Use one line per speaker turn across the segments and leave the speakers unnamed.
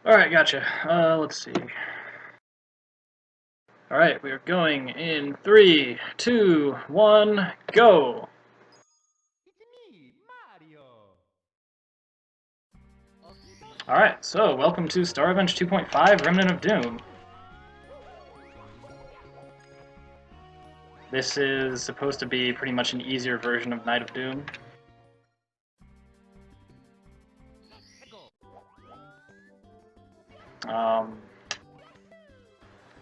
Alright, gotcha. Let's see. Alright, we are going in 3, 2, 1, go! Alright, so welcome to Star Revenge 2.5 Remnant of Doom. This is supposed to be pretty much an easier version of Night of Doom.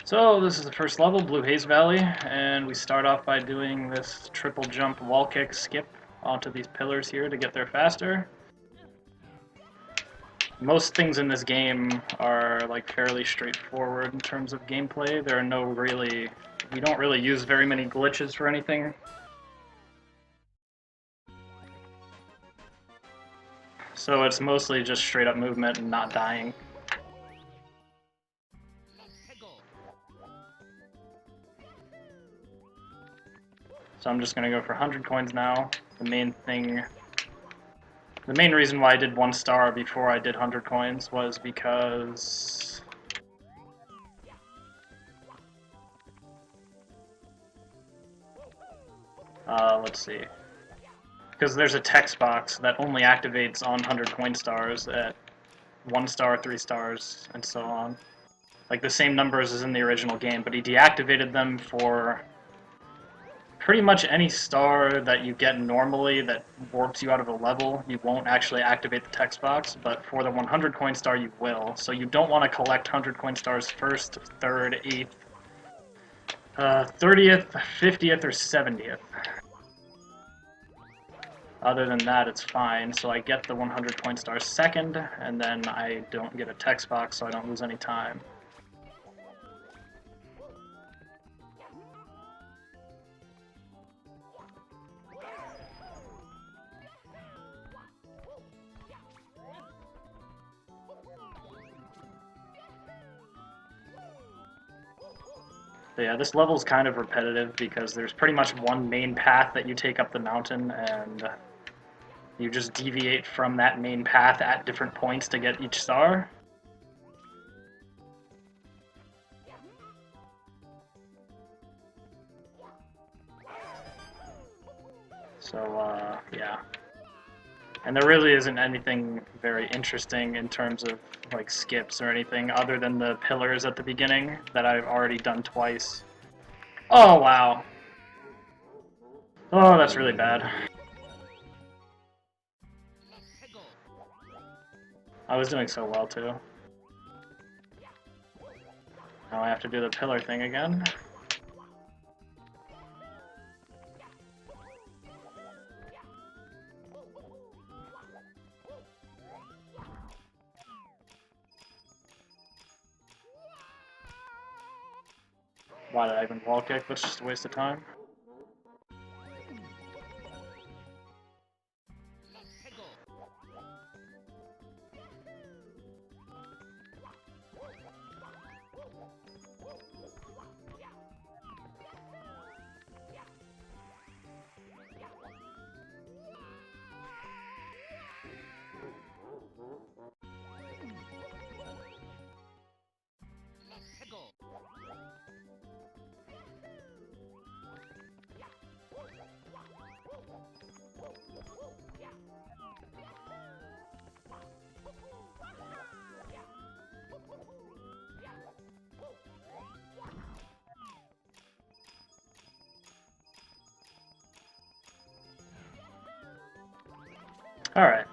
So this is the first level, Blue Haze Valley, and we start off by doing this triple jump wall kick skip onto these pillars here to get there faster. Most things in this game are like fairly straightforward in terms of gameplay. There are no really, we don't really use very many glitches for anything. So it's mostly just straight up movement and not dying. So I'm just gonna go for 100 coins now. The main reason why I did 1 star before I did 100 coins was because let's see. Because there's a text box that only activates on 100 coin stars at 1 star, 3 stars, and so on. Like the same numbers as in the original game, but he deactivated them for pretty much any star that you get normally that warps you out of a level. You won't actually activate the text box, but for the 100 coin star you will. So you don't want to collect 100 coin stars first, third, 8th, 30th, 50th, or 70th. Other than that, it's fine. So I get the 100 coin stars second, and then I don't get a text box, so I don't lose any time. But yeah, this level's kind of repetitive because there's pretty much one main path that you take up the mountain, and you just deviate from that main path at different points to get each star. So, yeah. And there really isn't anything very interesting in terms of like skips or anything other than the pillars at the beginning that I've already done twice. Oh, wow. Oh, that's really bad. I was doing so well, too. Now I have to do the pillar thing again. Why did I even wall kick? That's just a waste of time. Alright.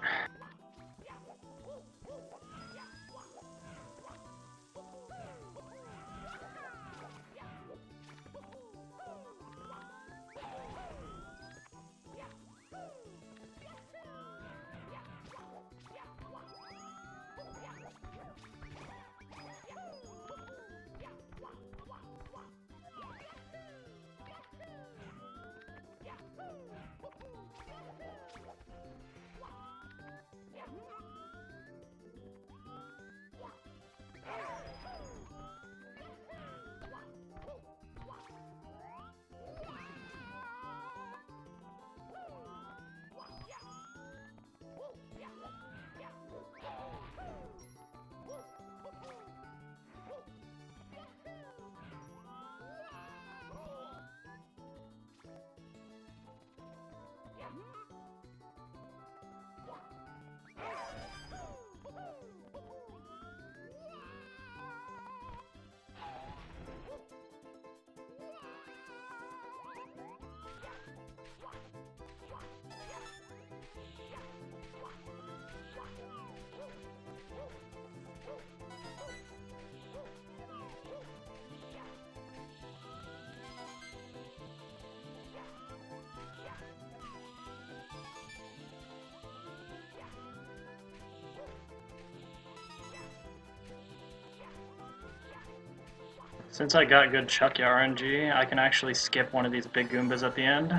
Since I got good Chucky RNG, I can actually skip one of these big Goombas at the end.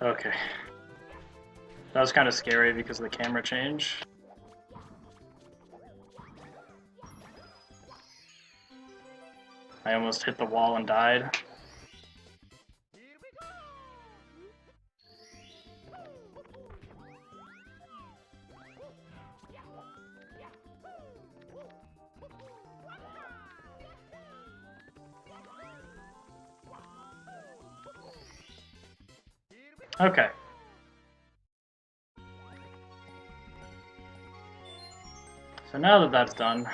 Okay. That was kind of scary because of the camera change. I almost hit the wall and died. Okay. So now that that's done,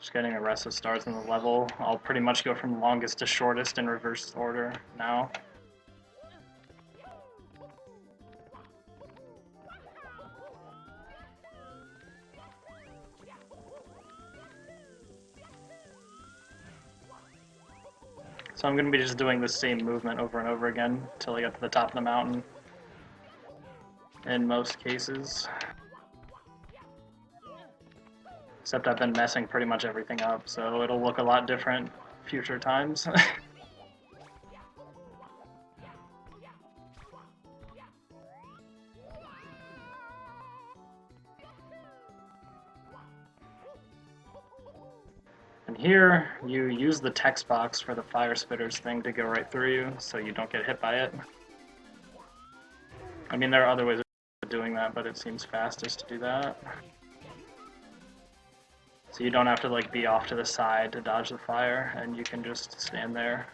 just getting the rest of stars in the level, I'll pretty much go from longest to shortest in reverse order now. So I'm going to be just doing the same movement over and over again until I get to the top of the mountain, in most cases. Except I've been messing pretty much everything up, so it'll look a lot different future times. And here, you use the text box for the fire spitters thing to go right through you, so you don't get hit by it. I mean, there are other ways of doing that, but it seems fastest to do that. So you don't have to, like, be off to the side to dodge the fire, and you can just stand there.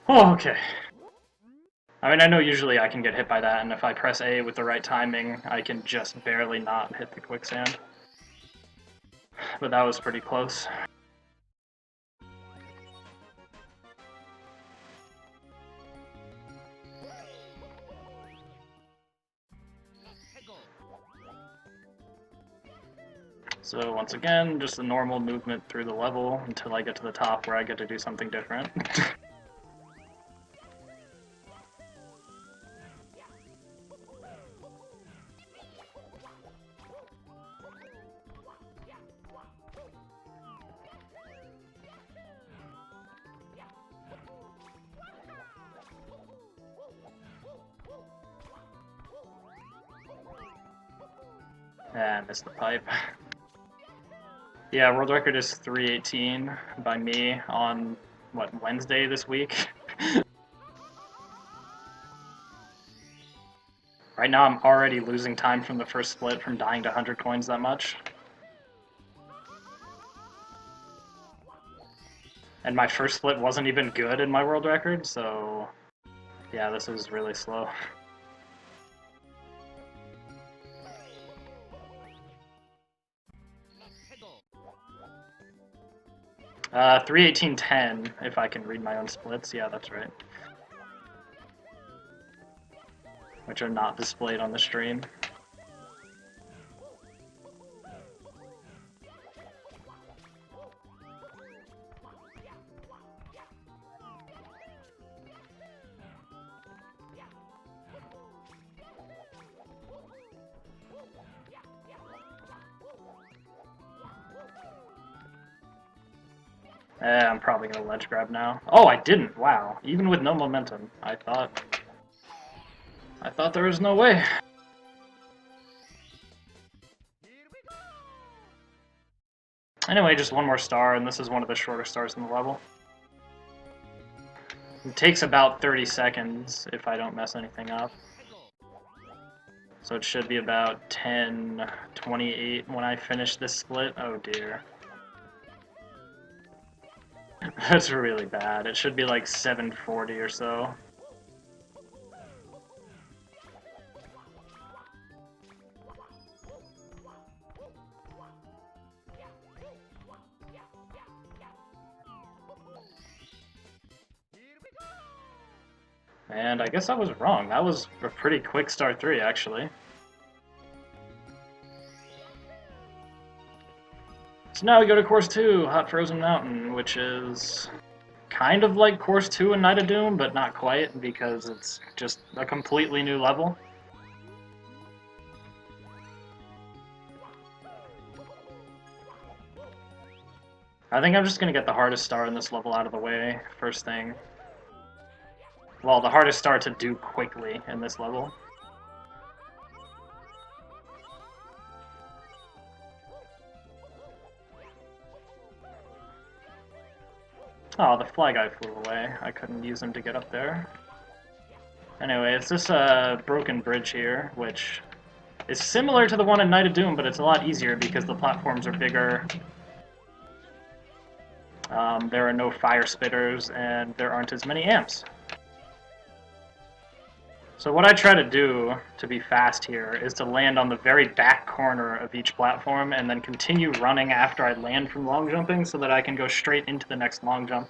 Oh, okay. I mean, I know usually I can get hit by that, and if I press A with the right timing, I can just barely not hit the quicksand. But that was pretty close. So once again, just a normal movement through the level until I get to the top where I get to do something different. I missed the pipe. Yeah, world record is 3:18 by me on, what, Wednesday this week? Right now I'm already losing time from the first split from dying to 100 coins that much. And my first split wasn't even good in my world record, so yeah, this is really slow. 3:18:10, if I can read my own splits. Yeah, that's right. Which are not displayed on the stream. I'm probably gonna ledge grab now. Oh, I didn't! Wow. Even with no momentum. I thought there was no way. Anyway, just one more star, and this is one of the shorter stars in the level. It takes about 30 seconds if I don't mess anything up. So it should be about 10:28 when I finish this split. Oh dear. That's really bad. It should be like 7:40 or so. And I guess I was wrong. That was a pretty quick star 3, actually. So now we go to course 2, Hot Frozen Mountain, which is kind of like Course 2 in Night of Doom, but not quite, because it's just a completely new level. I think I'm just gonna get the hardest star in this level out of the way, first thing. Well, the hardest star to do quickly in this level. Oh, the fly guy flew away. I couldn't use him to get up there. Anyway, it's this broken bridge here, which is similar to the one in Night of Doom, but it's a lot easier because the platforms are bigger. There are no fire spitters, and there aren't as many amps. So what I try to do to be fast here is to land on the very back corner of each platform and then continue running after I land from long jumping so that I can go straight into the next long jump,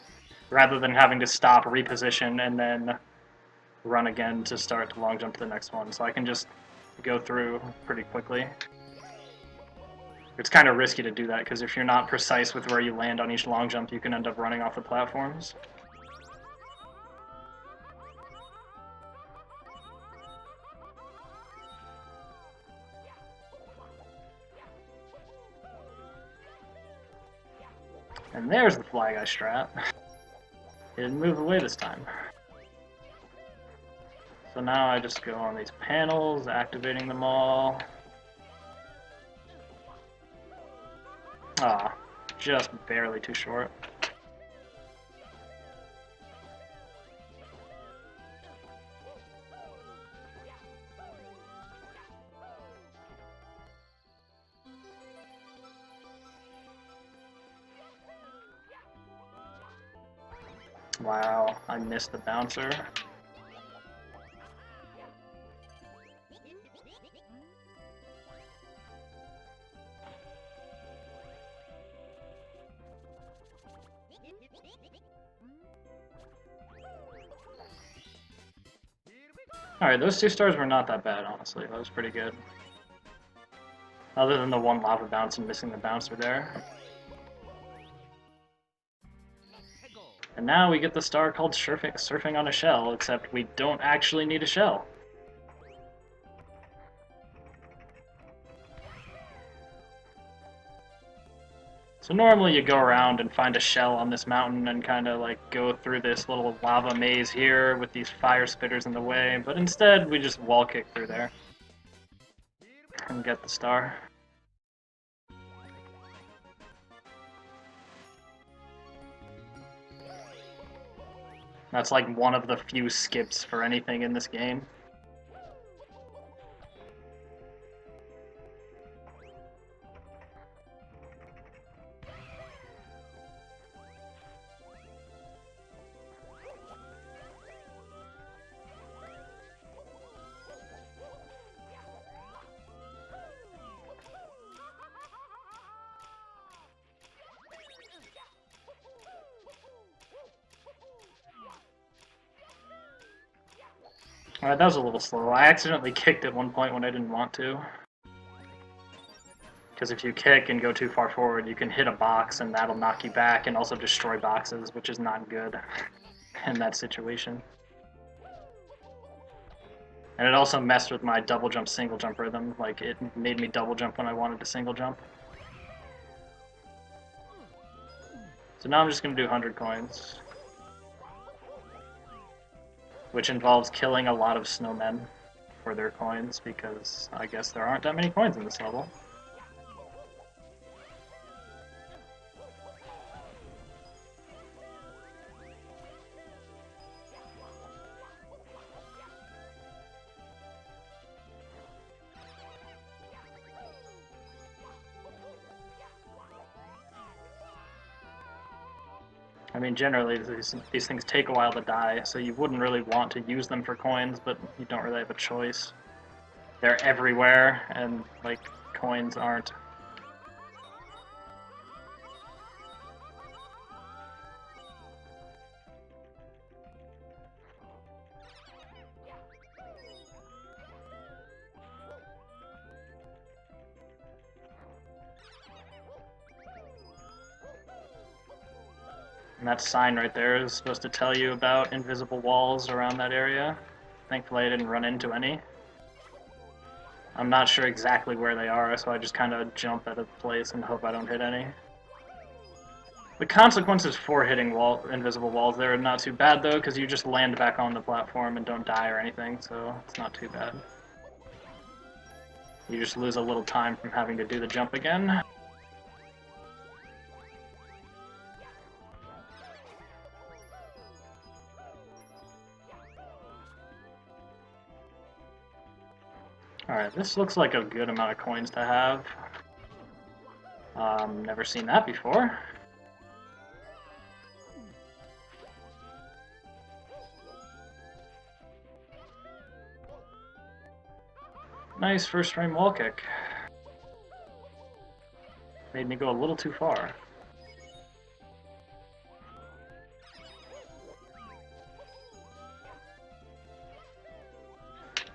rather than having to stop, reposition, and then run again to start to long jump to the next one. So I can just go through pretty quickly. It's kind of risky to do that, because if you're not precise with where you land on each long jump, you can end up running off the platforms. And there's the fly guy strat. It didn't move away this time. So now I just go on these panels, activating them all. Ah, just barely too short. Wow, I missed the bouncer. Alright, those 2 stars were not that bad, honestly. That was pretty good. Other than the one lava bounce and missing the bouncer there. And now we get the star called Surfing on a Shell, except we don't actually need a shell. So normally you go around and find a shell on this mountain and kind of like go through this little lava maze here with these fire spitters in the way, but instead we just wall kick through there and get the star. That's like one of the few skips for anything in this game. Alright, that was a little slow. I accidentally kicked at one point when I didn't want to. Because if you kick and go too far forward, you can hit a box and that'll knock you back and also destroy boxes, which is not good in that situation. And it also messed with my double jump, single jump rhythm. Like, it made me double jump when I wanted to single jump. So now I'm just going to do 100 coins. Which involves killing a lot of snowmen for their coins, because I guess there aren't that many coins in this level. I mean, generally, these things take a while to die, so you wouldn't really want to use them for coins, but you don't really have a choice. They're everywhere, and, like, coins aren't. And that sign right there is supposed to tell you about invisible walls around that area. Thankfully I didn't run into any. I'm not sure exactly where they are, so I just kind of jump at a place and hope I don't hit any. The consequences for hitting invisible walls there are not too bad, though, because you just land back on the platform and don't die or anything, so it's not too bad. You just lose a little time from having to do the jump again. Alright, this looks like a good amount of coins to have. Never seen that before. Nice first frame wall kick. Made me go a little too far.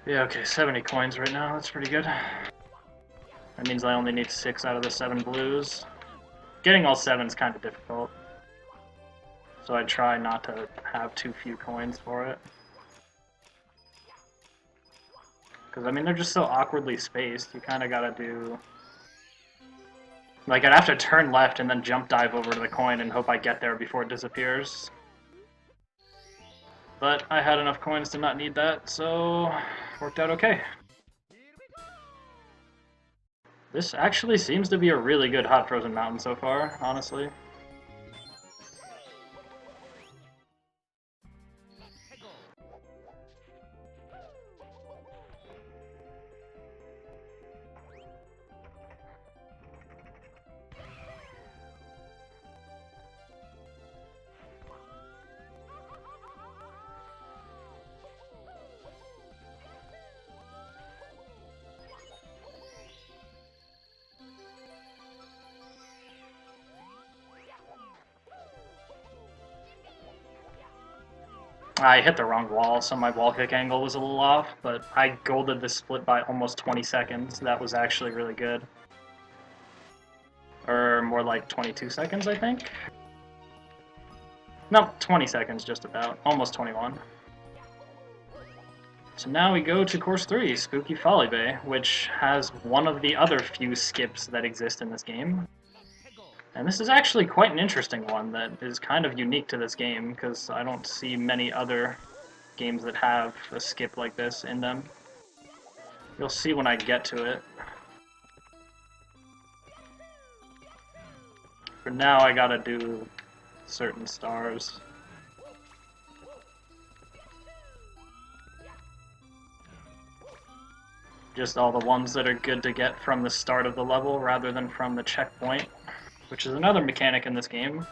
Yeah, okay, 70 coins right now, that's pretty good. That means I only need 6 out of the 7 blues. Getting all 7 is kind of difficult, so I try not to have too few coins for it. Because, I mean, they're just so awkwardly spaced, you kind of gotta do... Like, I'd have to turn left and then jump dive over to the coin and hope I get there before it disappears. But I had enough coins to not need that, so worked out okay. This actually seems to be a really good Hot Frozen Mountain so far, honestly. I hit the wrong wall, so my wall kick angle was a little off, but I golded this split by almost 20 seconds. That was actually really good. Or more like 22 seconds, I think? No, 20 seconds just about. Almost 21. So now we go to course 3, Spooky Folly Bay, which has one of the other few skips that exist in this game. And this is actually quite an interesting one that is kind of unique to this game, because I don't see many other games that have a skip like this in them. You'll see when I get to it. For now, I gotta do certain stars. Just all the ones that are good to get from the start of the level rather than from the checkpoint, which is another mechanic in this game.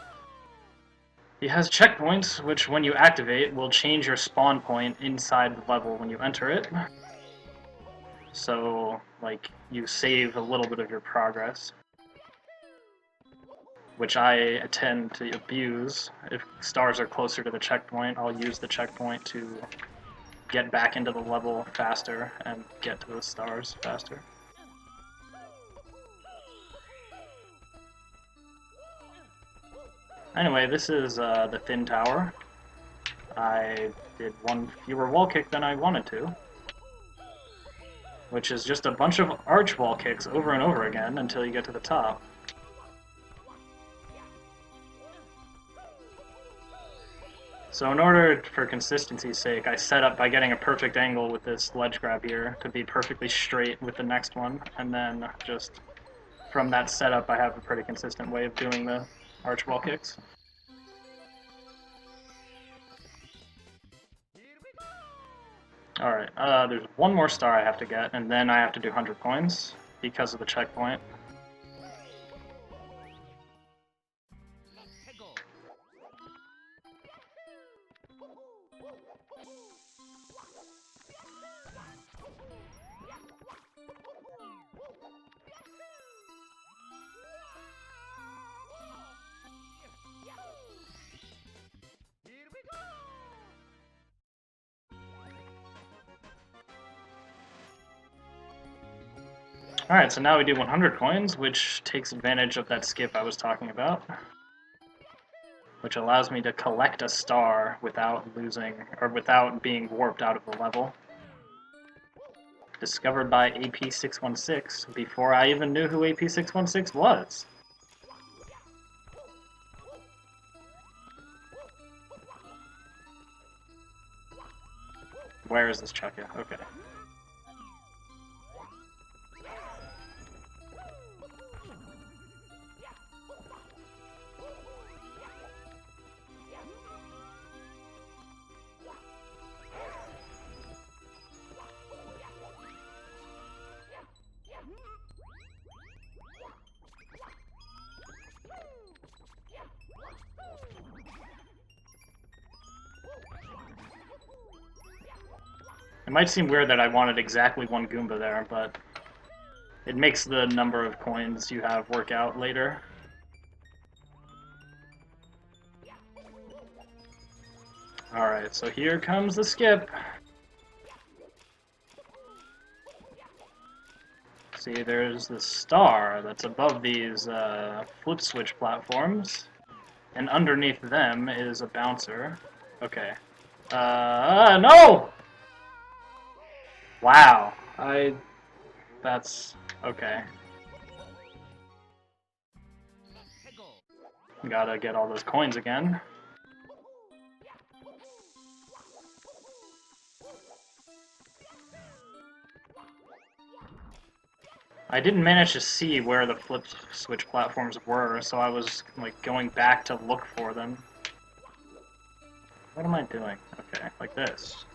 He has checkpoints, which when you activate will change your spawn point inside the level when you enter it. So, like, you save a little bit of your progress, which I tend to abuse. If stars are closer to the checkpoint, I'll use the checkpoint to get back into the level faster and get to the stars faster. Anyway, this is the Thin Tower. I did one fewer wall kick than I wanted to, which is just a bunch of arch wall kicks over and over again until you get to the top. So in order, for consistency's sake, I set up by getting a perfect angle with this ledge grab here to be perfectly straight with the next one, and then just from that setup I have a pretty consistent way of doing the arch wall kicks. Alright, there's one more star I have to get, and then I have to do 100 coins because of the checkpoint. Alright, so now we do 100 coins, which takes advantage of that skip I was talking about, which which allows me to collect a star without losing, or without being warped out of the level. Discovered by AP616 before I even knew who AP616 was. Where is this Chucka? Okay. It might seem weird that I wanted exactly one Goomba there, but it makes the number of coins you have work out later. Alright, so here comes the skip. See, there's the star that's above these flip switch platforms, and underneath them is a bouncer. Okay. No! Wow. That's... okay. Gotta get all those coins again. I didn't manage to see where the flip switch platforms were, so I was like going back to look for them. What am I doing? Okay, like this.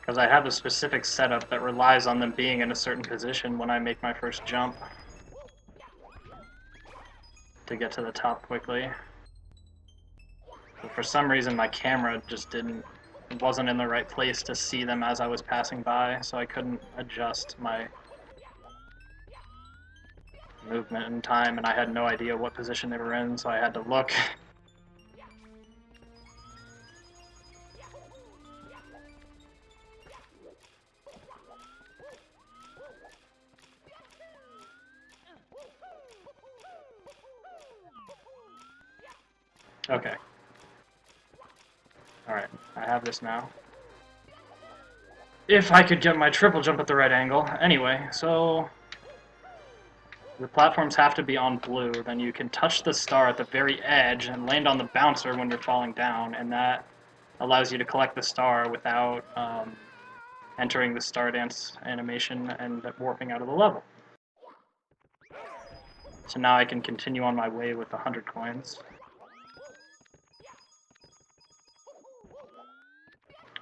Because I have a specific setup that relies on them being in a certain position when I make my first jump to get to the top quickly. But for some reason my camera just wasn't in the right place to see them as I was passing by, so I couldn't adjust my movement in time, and I had no idea what position they were in, so I had to look. Okay. Alright, I have this now. If I could get my triple jump at the right angle. Anyway, so... the platforms have to be on blue, then you can touch the star at the very edge and land on the bouncer when you're falling down, and that allows you to collect the star without entering the star dance animation and warping out of the level. So now I can continue on my way with 100 coins.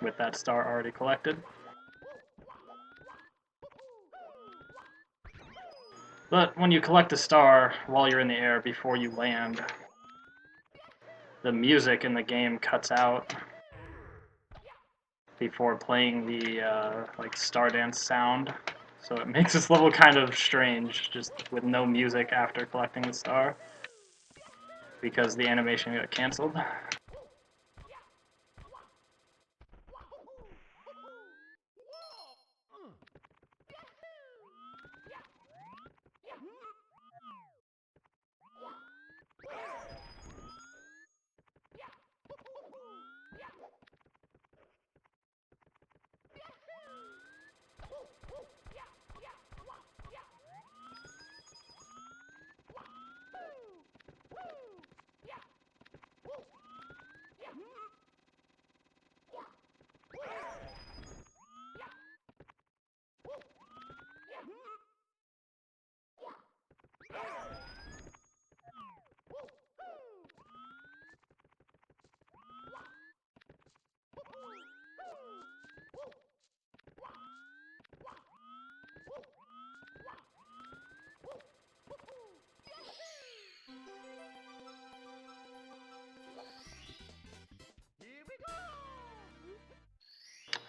With that star already collected. But when you collect a star while you're in the air before you land, the music in the game cuts out before playing the like star dance sound. So it makes this level kind of strange, just with no music after collecting the star, because the animation got cancelled.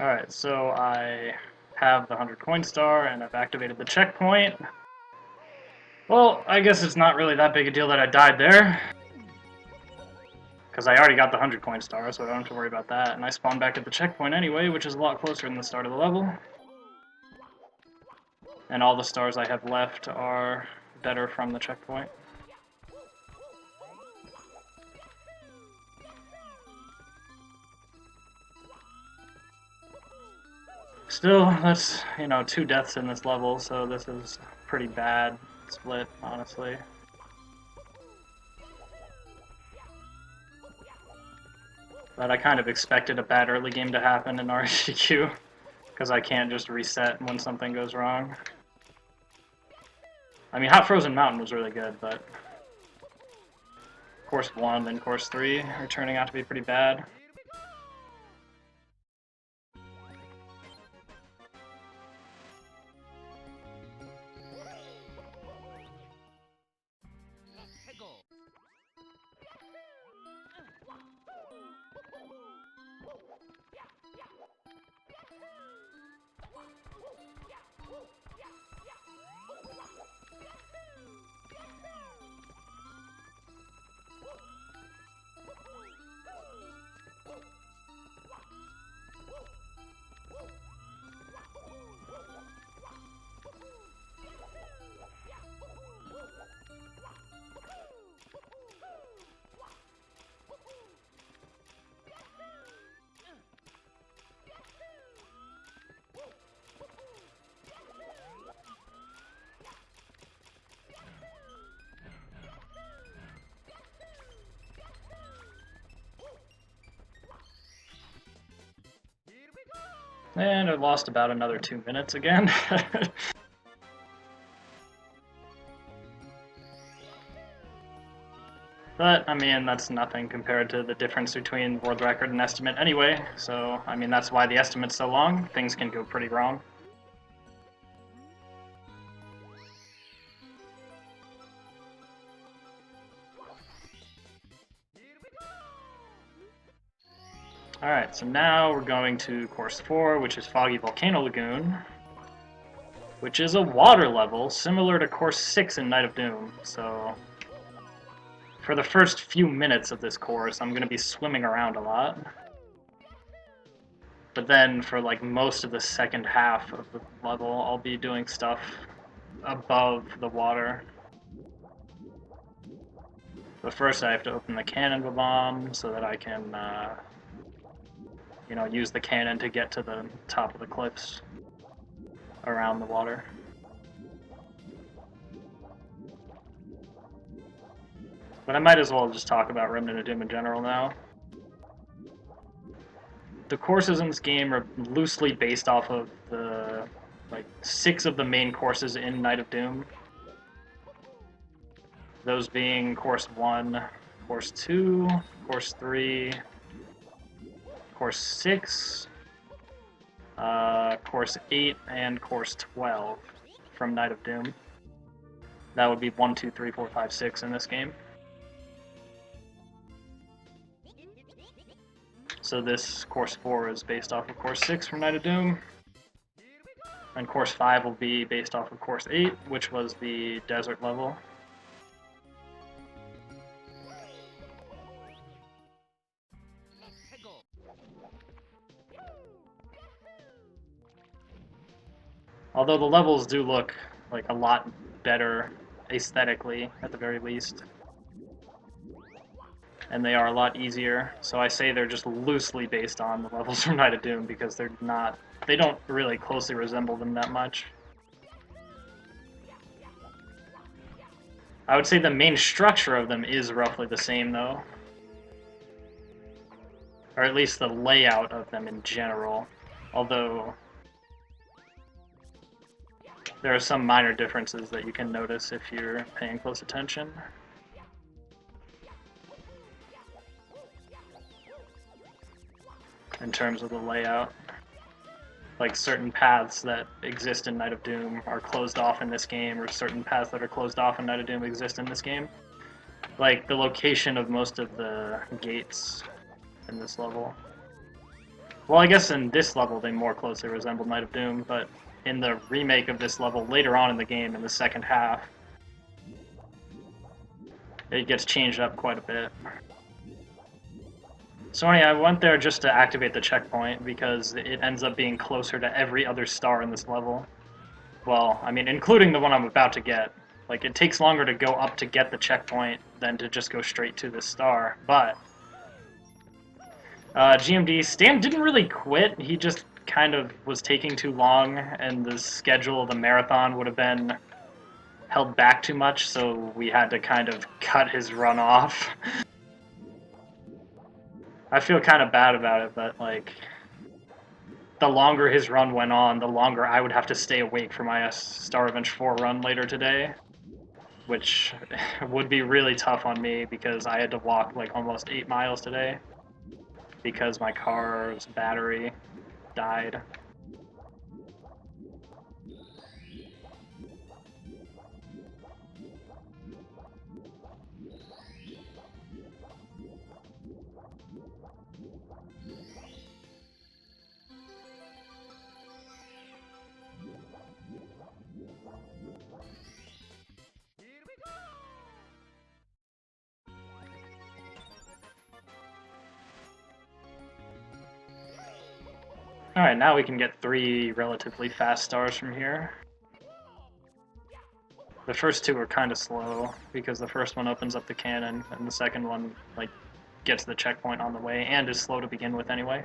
Alright, so I have the 100 coin star and I've activated the checkpoint. Well, I guess it's not really that big a deal that I died there. Because I already got the 100 coin star, so I don't have to worry about that. And I spawn back at the checkpoint anyway, which is a lot closer than the start of the level. And all the stars I have left are better from the checkpoint. Still, that's, 2 deaths in this level, so this is a pretty bad split, honestly. But I kind of expected a bad early game to happen in RSGQ, because I can't just reset when something goes wrong. I mean, Hot Frozen Mountain was really good, but Course 1 and Course 3 are turning out to be pretty bad. And I lost about another 2 minutes again. But, I mean, that's nothing compared to the difference between world record and estimate anyway, so, I mean, that's why the estimate's so long. Things can go pretty wrong. Alright, so now we're going to Course 4, which is Foggy Volcano Lagoon, which is a water level similar to Course 6 in Night of Doom, so for the first few minutes of this course, I'm going to be swimming around a lot. But then for like most of the second half of the level, I'll be doing stuff above the water. But first I have to open the cannon bomb so that I can use the cannon to get to the top of the cliffs around the water. But I might as well just talk about Remnant of Doom in general now. The courses in this game are loosely based off of the 6 of the main courses in Night of Doom. Those being Course 1, Course 2, Course 3, Course 6, Course 8, and Course 12 from Night of Doom. That would be 1, 2, 3, 4, 5, 6 in this game. So this Course 4 is based off of Course 6 from Night of Doom. And Course 5 will be based off of Course 8, which was the desert level. Although the levels do look like a lot better aesthetically, at the very least. And they are a lot easier, so I say they're just loosely based on the levels from Night of Doom because they don't really closely resemble them that much. I would say the main structure of them is roughly the same though. Or at least the layout of them in general, although there are some minor differences that you can notice if you're paying close attention. In terms of the layout. Like certain paths that exist in Night of Doom are closed off in this game, or certain paths that are closed off in Night of Doom exist in this game. Like the location of most of the gates in this level. Well, I guess in this level they more closely resemble Night of Doom, but in the remake of this level later on in the game, in the second half, it gets changed up quite a bit. So anyway, I went there just to activate the checkpoint because it ends up being closer to every other star in this level. Well, I mean, including the one I'm about to get. Like, it takes longer to go up to get the checkpoint than to just go straight to this star, but... GMD, Stan didn't really quit, he just kind of was taking too long, and the schedule of the marathon would have been held back too much, so we had to kind of cut his run off. I feel kind of bad about it, but, like, the longer his run went on, the longer I would have to stay awake for my Star Revenge 4 run later today, which would be really tough on me because I had to walk, like, almost 8 miles today because my car's battery died. Alright, now we can get 3 relatively fast stars from here. The first 2 are kind of slow, because the first one opens up the cannon, and the second one, like, gets the checkpoint on the way, and is slow to begin with anyway.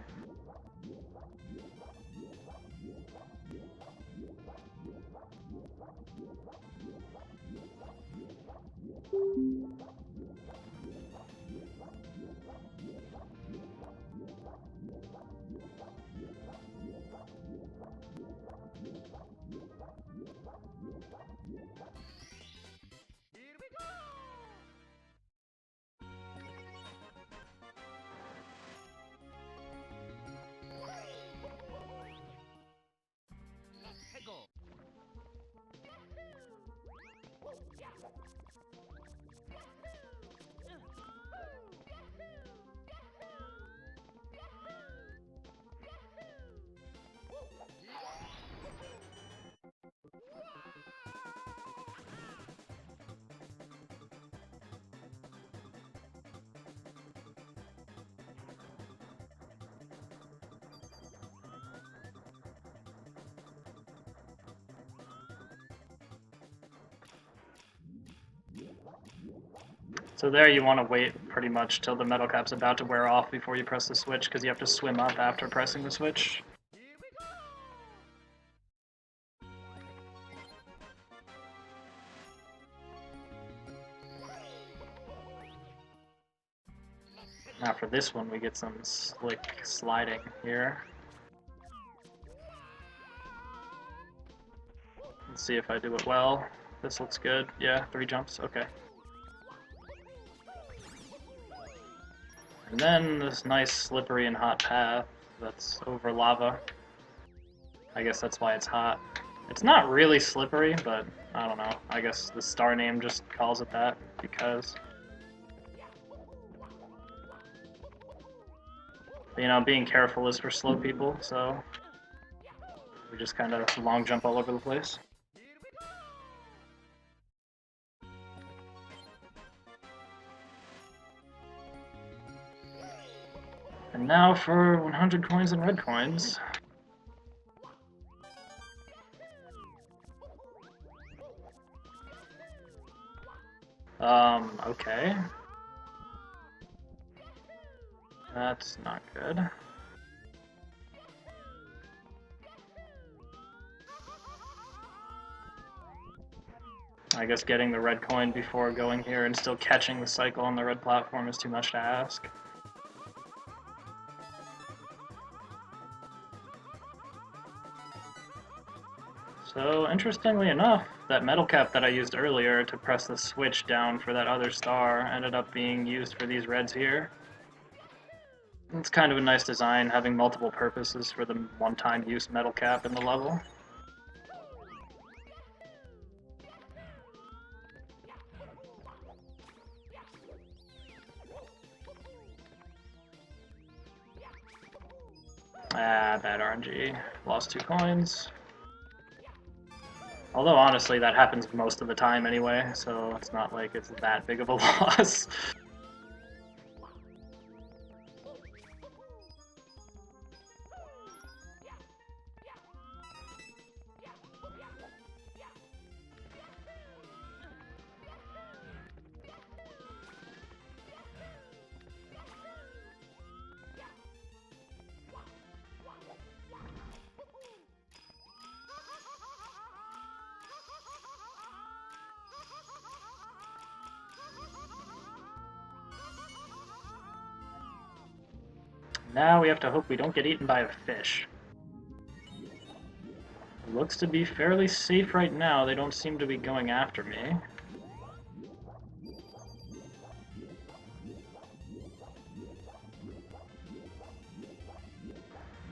So there you want to wait pretty much till the metal cap's about to wear off before you press the switch, because you have to swim up after pressing the switch. Now for this one we get some slick sliding here. Let's see if I do it well. This looks good. Yeah, 3 jumps, okay. And then this nice slippery and hot path that's over lava. I guess that's why it's hot. It's not really slippery, but I don't know. I guess the star name just calls it that because... You know, being careful is for slow people, so we just kind of long jump all over the place. And now for 100 coins and red coins. Okay. That's not good. I guess getting the red coin before going here and still catching the cycle on the red platform is too much to ask. So, interestingly enough, that metal cap that I used earlier to press the switch down for that other star ended up being used for these reds here. It's kind of a nice design, having multiple purposes for the one-time use metal cap in the level. Ah, bad RNG. Lost 2 coins. Although, honestly, that happens most of the time anyway, so it's not like it's that big of a loss. Now we have to hope we don't get eaten by a fish. It looks to be fairly safe right now. They don't seem to be going after me.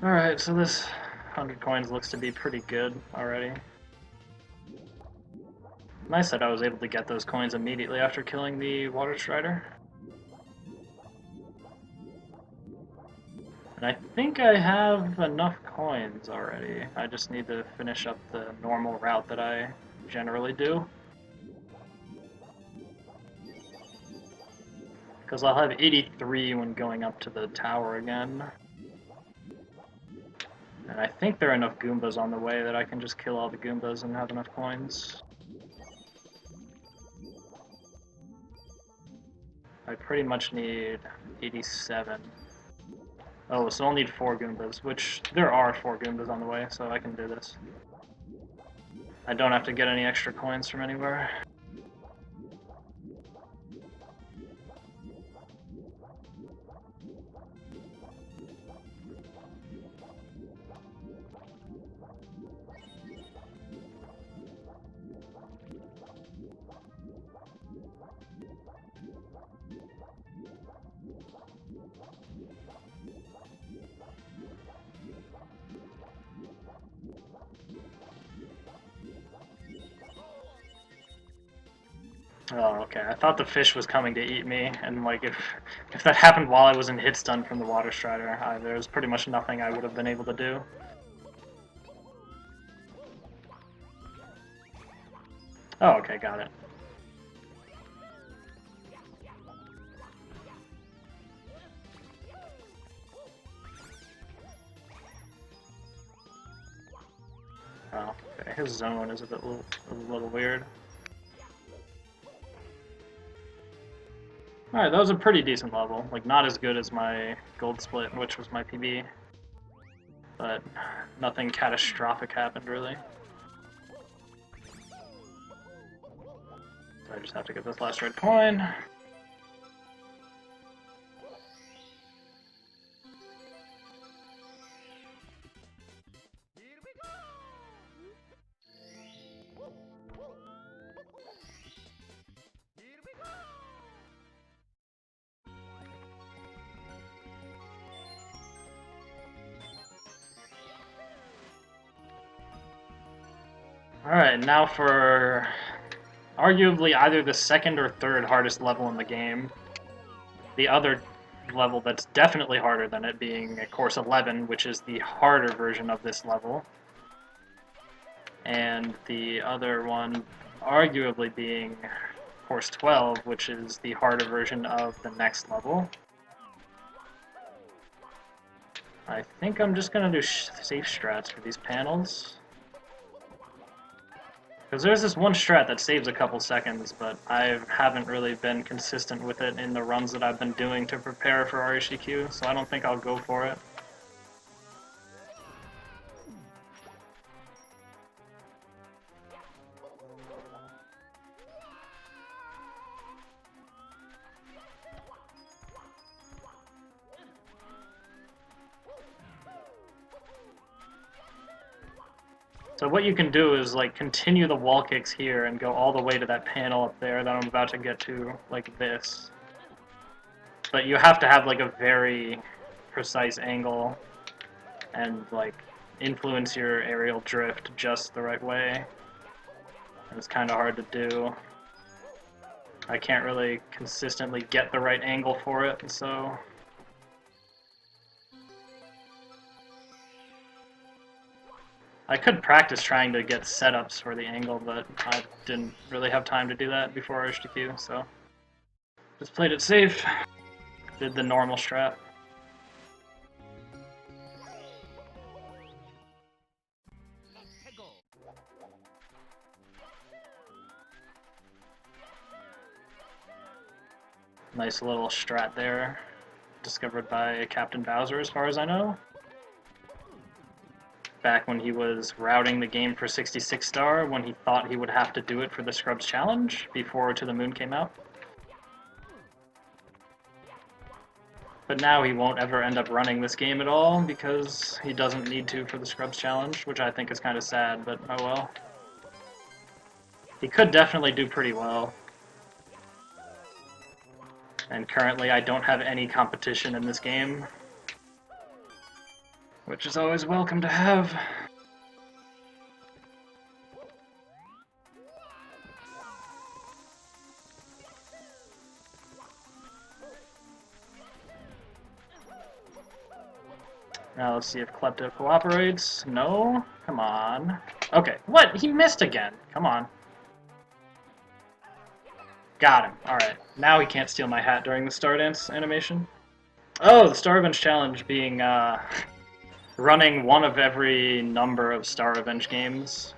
Alright, so this 100 coins looks to be pretty good already. Nice that I was able to get those coins immediately after killing the water strider. And I think I have enough coins already. I just need to finish up the normal route that I generally do. Because I'll have 83 when going up to the tower again. And I think there are enough Goombas on the way that I can just kill all the Goombas and have enough coins. I pretty much need 87. Oh, so I'll need 4 Goombas, which there are 4 Goombas on the way, so I can do this. I don't have to get any extra coins from anywhere. Oh, okay. I thought the fish was coming to eat me, and like if that happened while I was in hit stun from the water strider, there was pretty much nothing I would have been able to do. Oh, okay, got it. Oh, okay. His zone is a little weird. Alright, that was a pretty decent level. Like, not as good as my gold split, which was my PB. But nothing catastrophic happened, really. So I just have to get this last red coin. Alright, now for arguably either the second or third hardest level in the game. The other level that's definitely harder than it being course 11, which is the harder version of this level. And the other one arguably being course 12, which is the harder version of the next level. I think I'm just going to do safe strats for these panels. Because there's this one strat that saves a couple seconds, but I haven't really been consistent with it in the runs that I've been doing to prepare for RHDQ, so I don't think I'll go for it. So what you can do is like continue the wall kicks here and go all the way to that panel up there that I'm about to get to, like this. But you have to have like a very precise angle and like influence your aerial drift just the right way. And it's kind of hard to do. I can't really consistently get the right angle for it, so... I could practice trying to get setups for the angle, but I didn't really have time to do that before RHDQ, so just played it safe. Did the normal strat. Nice little strat there, discovered by Captain Bowser as far as I know. Back when he was routing the game for 66 star, when he thought he would have to do it for the Scrubs Challenge before To the Moon came out. But now he won't ever end up running this game at all because he doesn't need to for the Scrubs Challenge, which I think is kind of sad, but oh well. He could definitely do pretty well. And currently I don't have any competition in this game, which is always welcome to have. Now let's see if Klepto cooperates. No? Come on. Okay, what? He missed again. Come on. Got him. Alright. Now he can't steal my hat during the Star Dance animation. Oh, the Star Revenge Challenge being, running one of every number of Star Revenge games.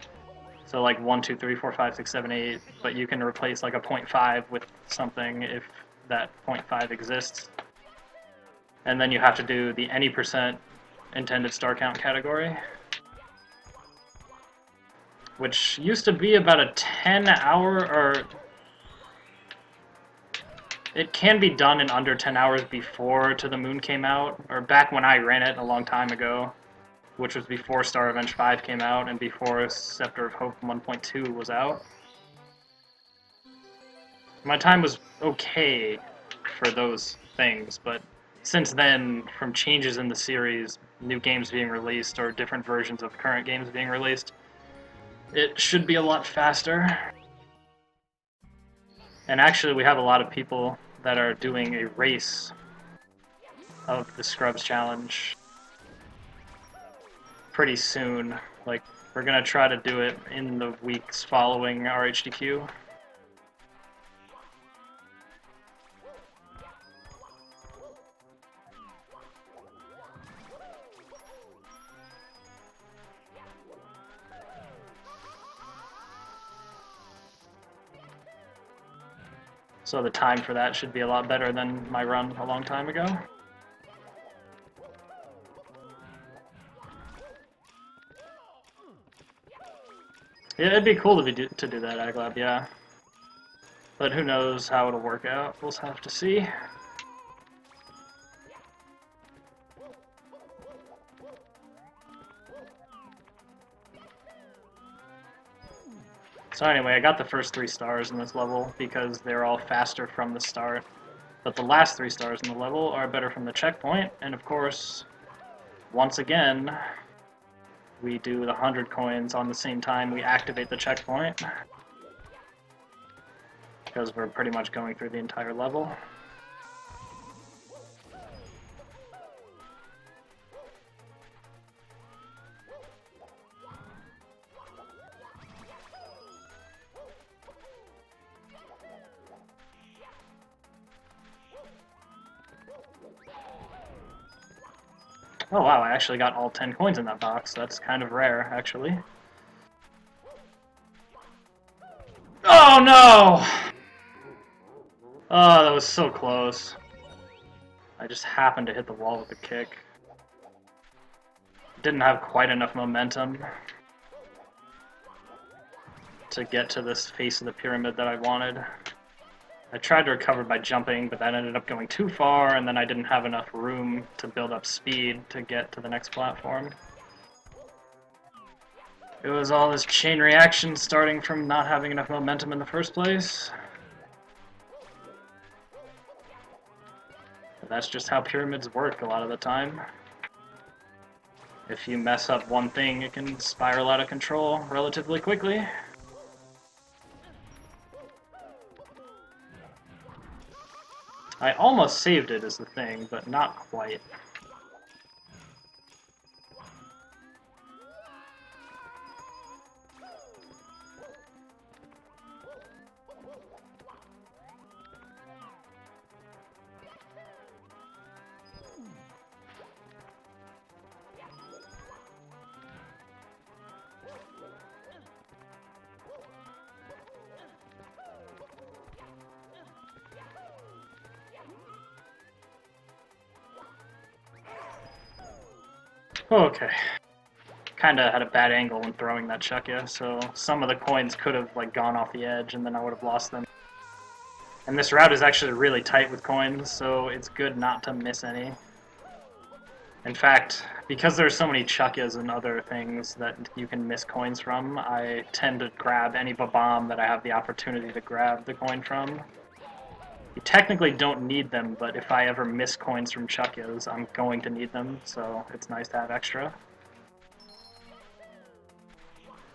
So like 1, 2, 3, 4, 5, 6, 7, 8, but you can replace like a 0.5 with something if that 0.5 exists. And then you have to do the any percent intended star count category, which used to be about a 10-hour, or it can be done in under 10 hours before To the Moon came out, or back when I ran it a long time ago, which was before Star Revenge 5 came out and before Scepter of Hope 1.2 was out. My time was okay for those things, but since then, from changes in the series, new games being released, or different versions of current games being released, it should be a lot faster. And actually, we have a lot of people that are doing a race of the Scrubs Challenge pretty soon. Like, we're gonna try to do it in the weeks following our HDQ. So the time for that should be a lot better than my run a long time ago. Yeah, it'd be cool to do that, Aglab, yeah. But who knows how it'll work out. We'll have to see. So anyway, I got the first 3 stars in this level because they're all faster from the start. But the last 3 stars in the level are better from the checkpoint, and of course, once again, we do the 100 coins on the same time we activate the checkpoint, because we're pretty much going through the entire level. Oh wow, I actually got all 10 coins in that box. That's kind of rare, actually. Oh no! Oh, that was so close. I just happened to hit the wall with a kick. Didn't have quite enough momentum to get to this face of the pyramid that I wanted. I tried to recover by jumping, but that ended up going too far, and then I didn't have enough room to build up speed to get to the next platform. It was all this chain reaction starting from not having enough momentum in the first place. But that's just how pyramids work a lot of the time. If you mess up one thing, it can spiral out of control relatively quickly. I almost saved it, is the thing, but not quite. Okay. Kinda had a bad angle when throwing that chuck, yeah, so some of the coins could have like gone off the edge and then I would have lost them. And this route is actually really tight with coins, so it's good not to miss any. In fact, because there's so many chuckas and other things that you can miss coins from, I tend to grab any bomb that I have the opportunity to grab the coin from. You technically don't need them, but if I ever miss coins from chuckas, I'm going to need them, so it's nice to have extra.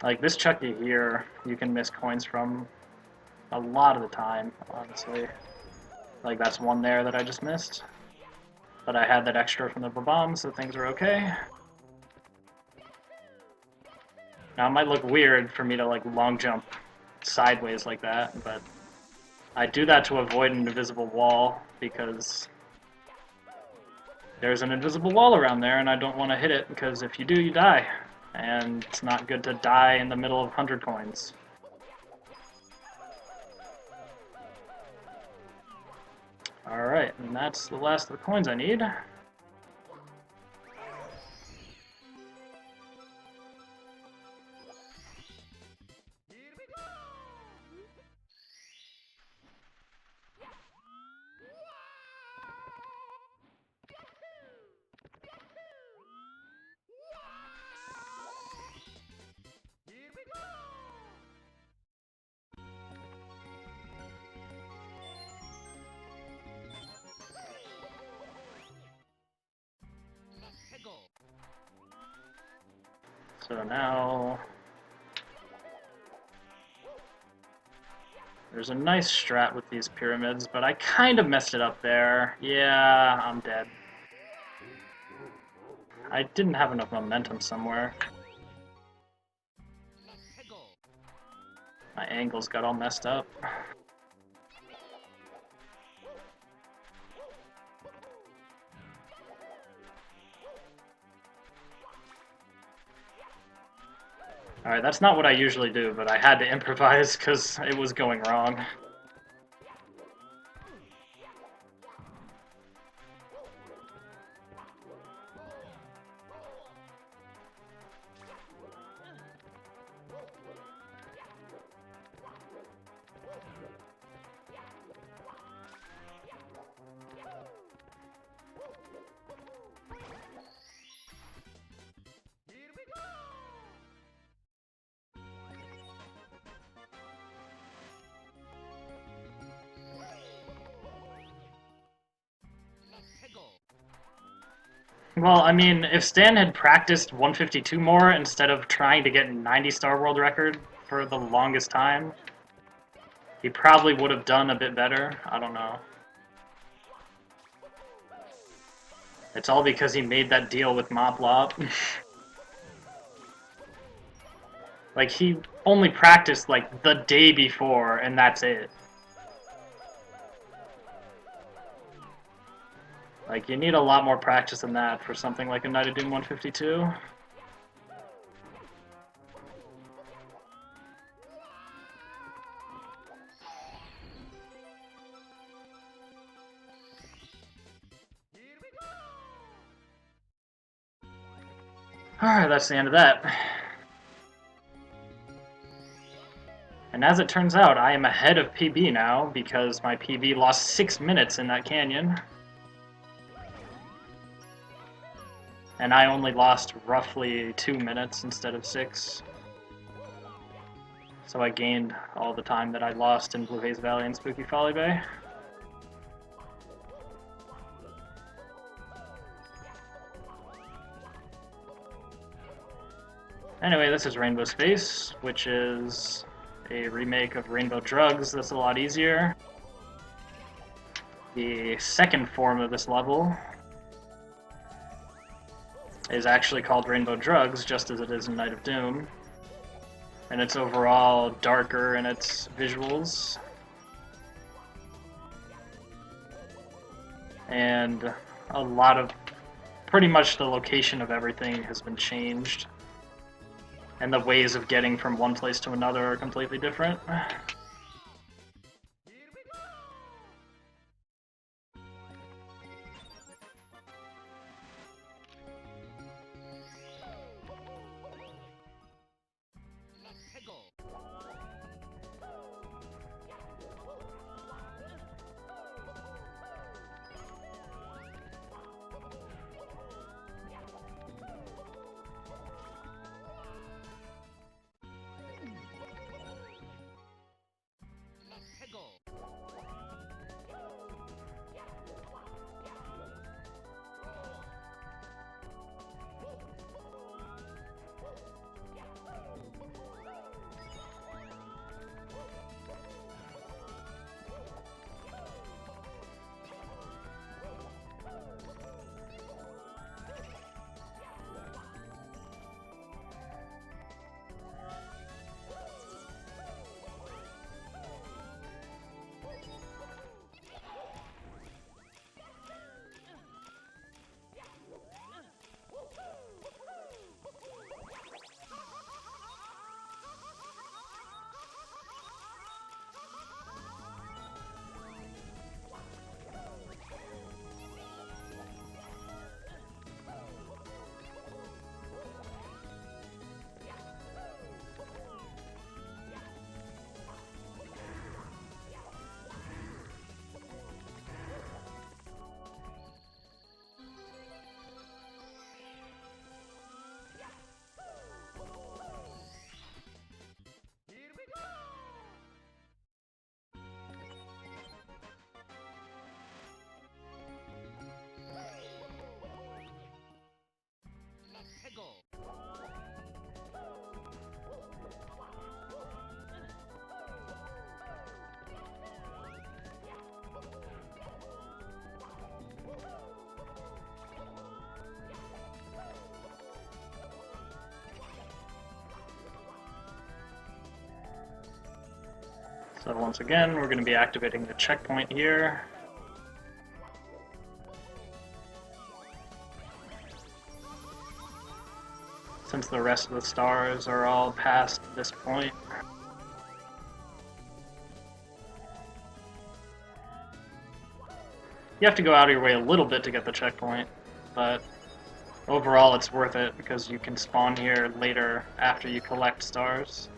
Like this chucka here, you can miss coins from a lot of the time, honestly. Like that's one there that I just missed. But I had that extra from the bomb, so things are okay. Now it might look weird for me to like long jump sideways like that, but I do that to avoid an invisible wall because there's an invisible wall around there and I don't want to hit it because if you do, you die. And it's not good to die in the middle of 100 coins. Alright, and that's the last of the coins I need. So now there's a nice strat with these pyramids, but I kind of messed it up there. Yeah, I'm dead. I didn't have enough momentum somewhere. My angles got all messed up. Alright, that's not what I usually do, but I had to improvise because it was going wrong. Well, I mean, if Stan had practiced 152 more instead of trying to get 90-star world record for the longest time, he probably would have done a bit better. I don't know. It's all because he made that deal with Moplop. Like, he only practiced, like, the day before, and that's it. Like, you need a lot more practice than that for something like a Night of Doom 152. Alright, that's the end of that. And as it turns out, I am ahead of PB now, because my PB lost 6 minutes in that canyon. And I only lost roughly 2 minutes instead of 6. So I gained all the time that I lost in Blue Haze Valley and Spooky Folly Bay. Anyway, this is Rainbow Space, which is a remake of Rainbow Drugs that's a lot easier. The second form of this level is actually called Rainbow Drugs, just as it is in Night of Doom. And it's overall darker in its visuals. And a lot of, pretty much the location of everything has been changed. And the ways of getting from one place to another are completely different. So once again, we're going to be activating the checkpoint here. Since the rest of the stars are all past this point. You have to go out of your way a little bit to get the checkpoint, but overall it's worth it because you can spawn here later after you collect stars.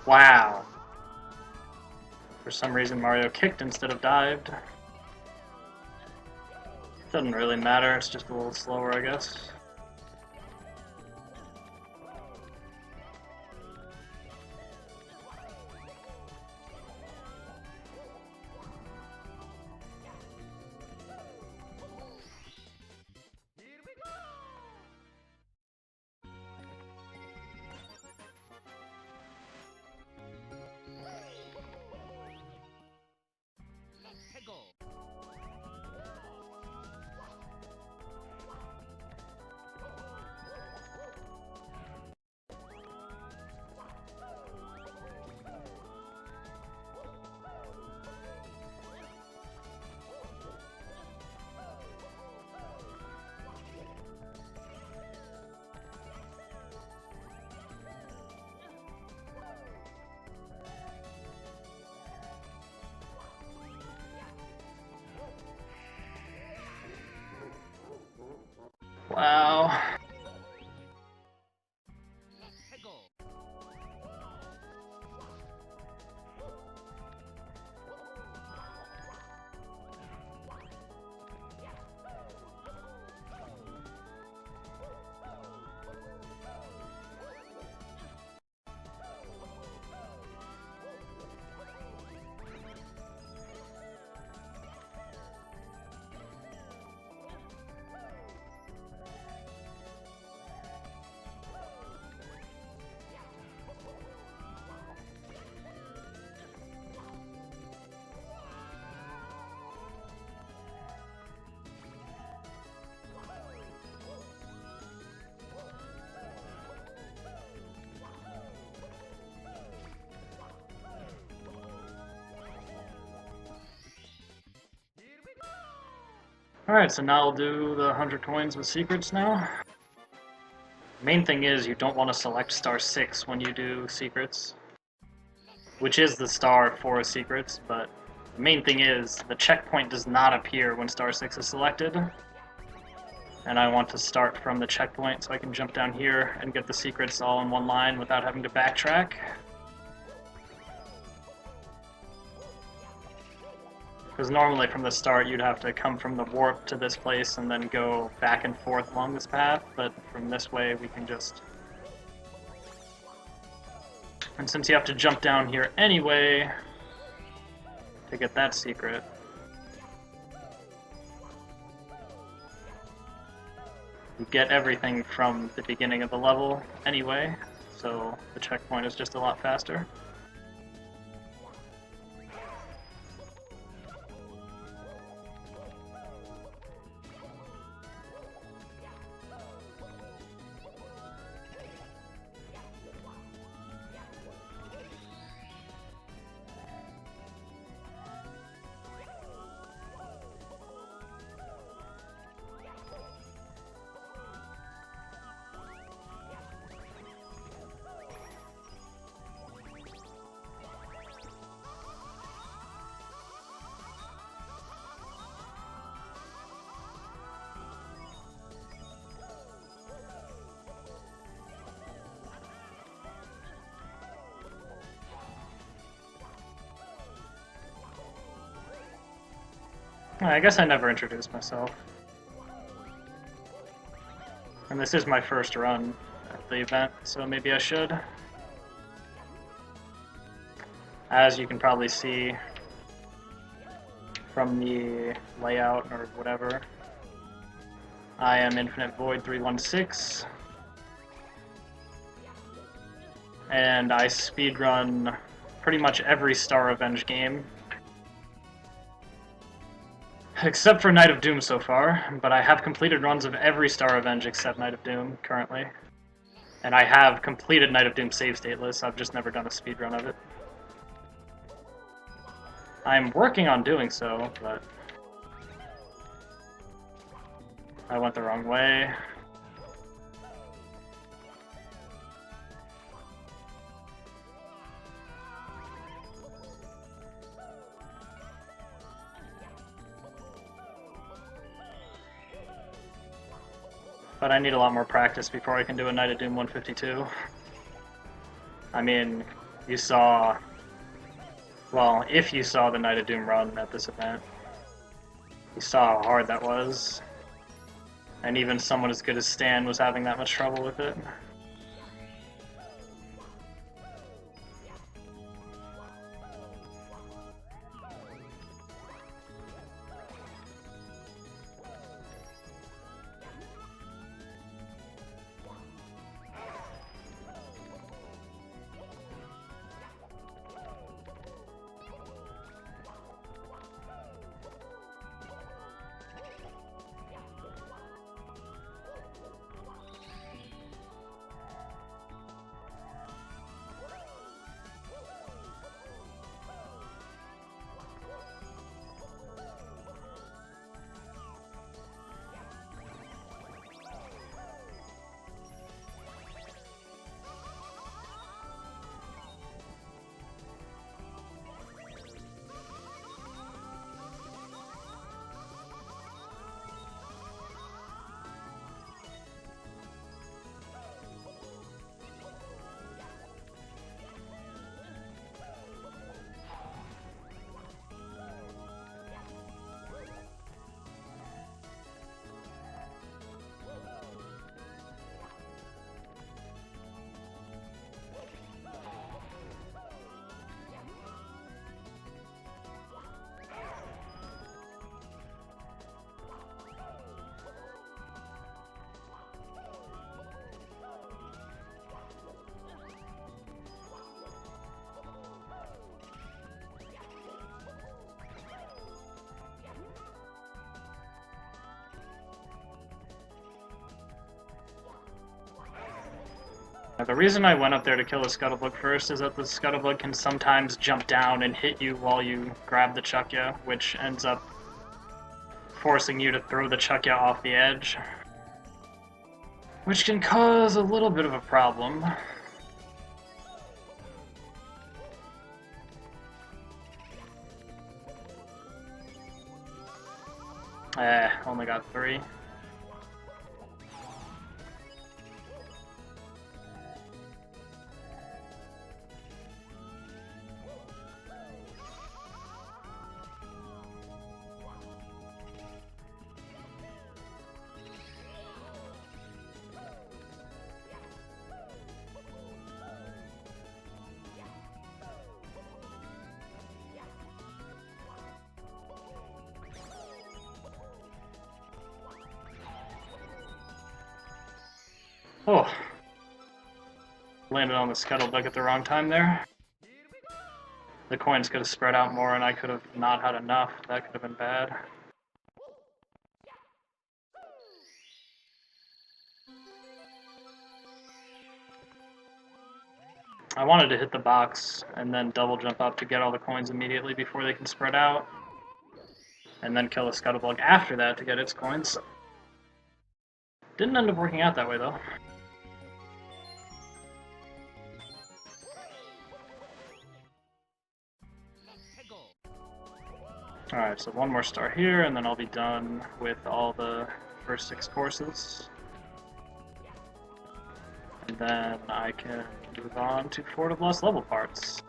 Wow. For some reason Mario kicked instead of dived. Doesn't really matter, it's just a little slower, I guess. Wow. Alright, so now we'll do the 100 coins with secrets now. Main thing is you don't want to select star 6 when you do secrets, which is the star for secrets, but the main thing is the checkpoint does not appear when star 6 is selected. And I want to start from the checkpoint so I can jump down here and get the secrets all in one line without having to backtrack. Because normally from the start you'd have to come from the warp to this place and then go back and forth along this path, but from this way we can just... And since you have to jump down here anyway to get that secret, you get everything from the beginning of the level anyway, so the checkpoint is just a lot faster. I guess I never introduced myself. And this is my first run at the event, so maybe I should. As you can probably see, from the layout or whatever. I am InfiniteVoid316, and I speedrun pretty much every Star Revenge game, except for Night of Doom so far, but I have completed runs of every Star Revenge except Night of Doom currently. And I have completed Night of Doom save stateless, I've just never done a speedrun of it. I'm working on doing so, but I went the wrong way. But I need a lot more practice before I can do a Night of Doom 152. I mean, you saw... Well, if you saw the Night of Doom run at this event, you saw how hard that was. And even someone as good as Stan was having that much trouble with it. The reason I went up there to kill the Scuttlebug first is that the Scuttlebug can sometimes jump down and hit you while you grab the Chukya, which ends up forcing you to throw the Chukya off the edge, which can cause a little bit of a problem. Only got 3. Oh, landed on the Scuttlebug at the wrong time there. The coins could have spread out more and I could have not had enough. That could have been bad. I wanted to hit the box and then double jump up to get all the coins immediately before they can spread out. And then kill the Scuttlebug after that to get its coins. Didn't end up working out that way though. Alright, so one more star here, and then I'll be done with all the first 6 courses. And then I can move on to Fort of Lost level parts.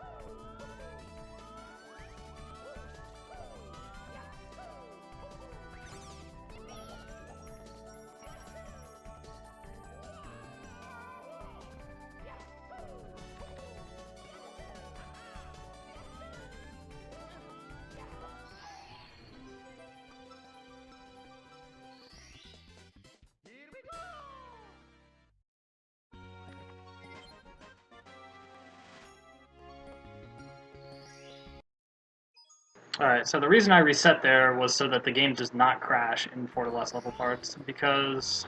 Alright, so the reason I reset there was so that the game does not crash in 4 to less level parts, because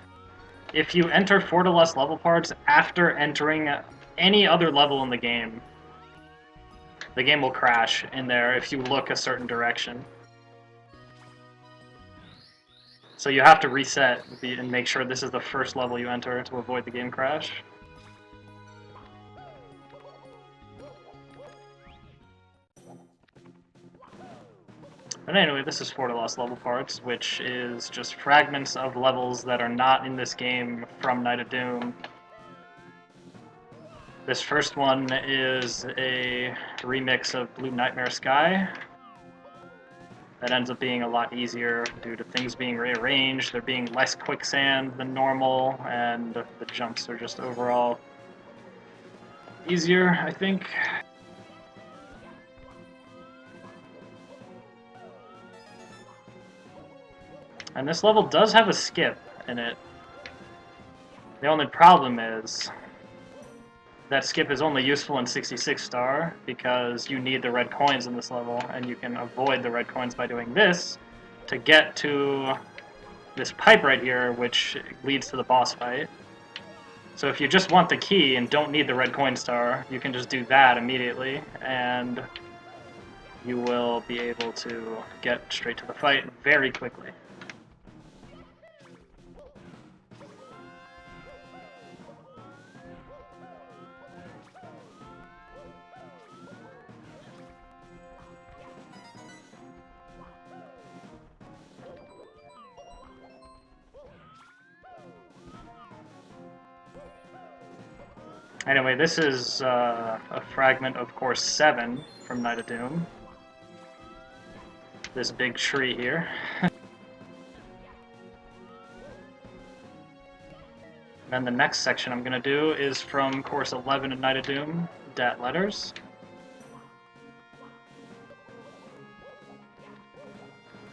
if you enter 4 to less level parts after entering any other level in the game will crash in there if you look a certain direction. So you have to reset and make sure this is the first level you enter to avoid the game crash. But anyway, this is 4 to less level parts, which is just fragments of levels that are not in this game from Night of Doom. This first one is a remix of Blue Nightmare Sky. That ends up being a lot easier due to things being rearranged, there being less quicksand than normal, and the jumps are just overall easier, I think. And this level does have a skip in it. The only problem is that skip is only useful in 66 star because you need the red coins in this level, and you can avoid the red coins by doing this to get to this pipe right here, which leads to the boss fight. So if you just want the key and don't need the red coin star, you can just do that immediately, and you will be able to get straight to the fight very quickly. Anyway, this is a fragment of Course 7 from Night of Doom. This big tree here. Then the next section I'm going to do is from Course 11 in Night of Doom, Dat Letters.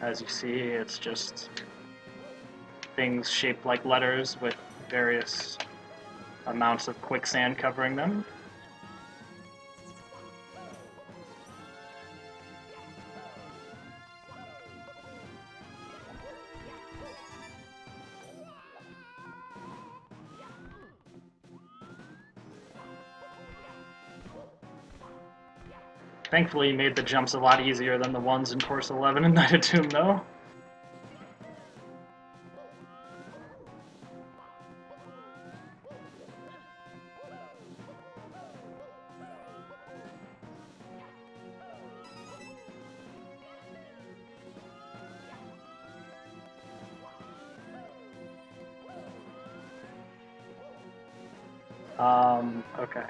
As you see, it's just things shaped like letters with various amounts of quicksand covering them. Thankfully, you made the jumps a lot easier than the ones in Course 11 in Night of Doom, though. Okay.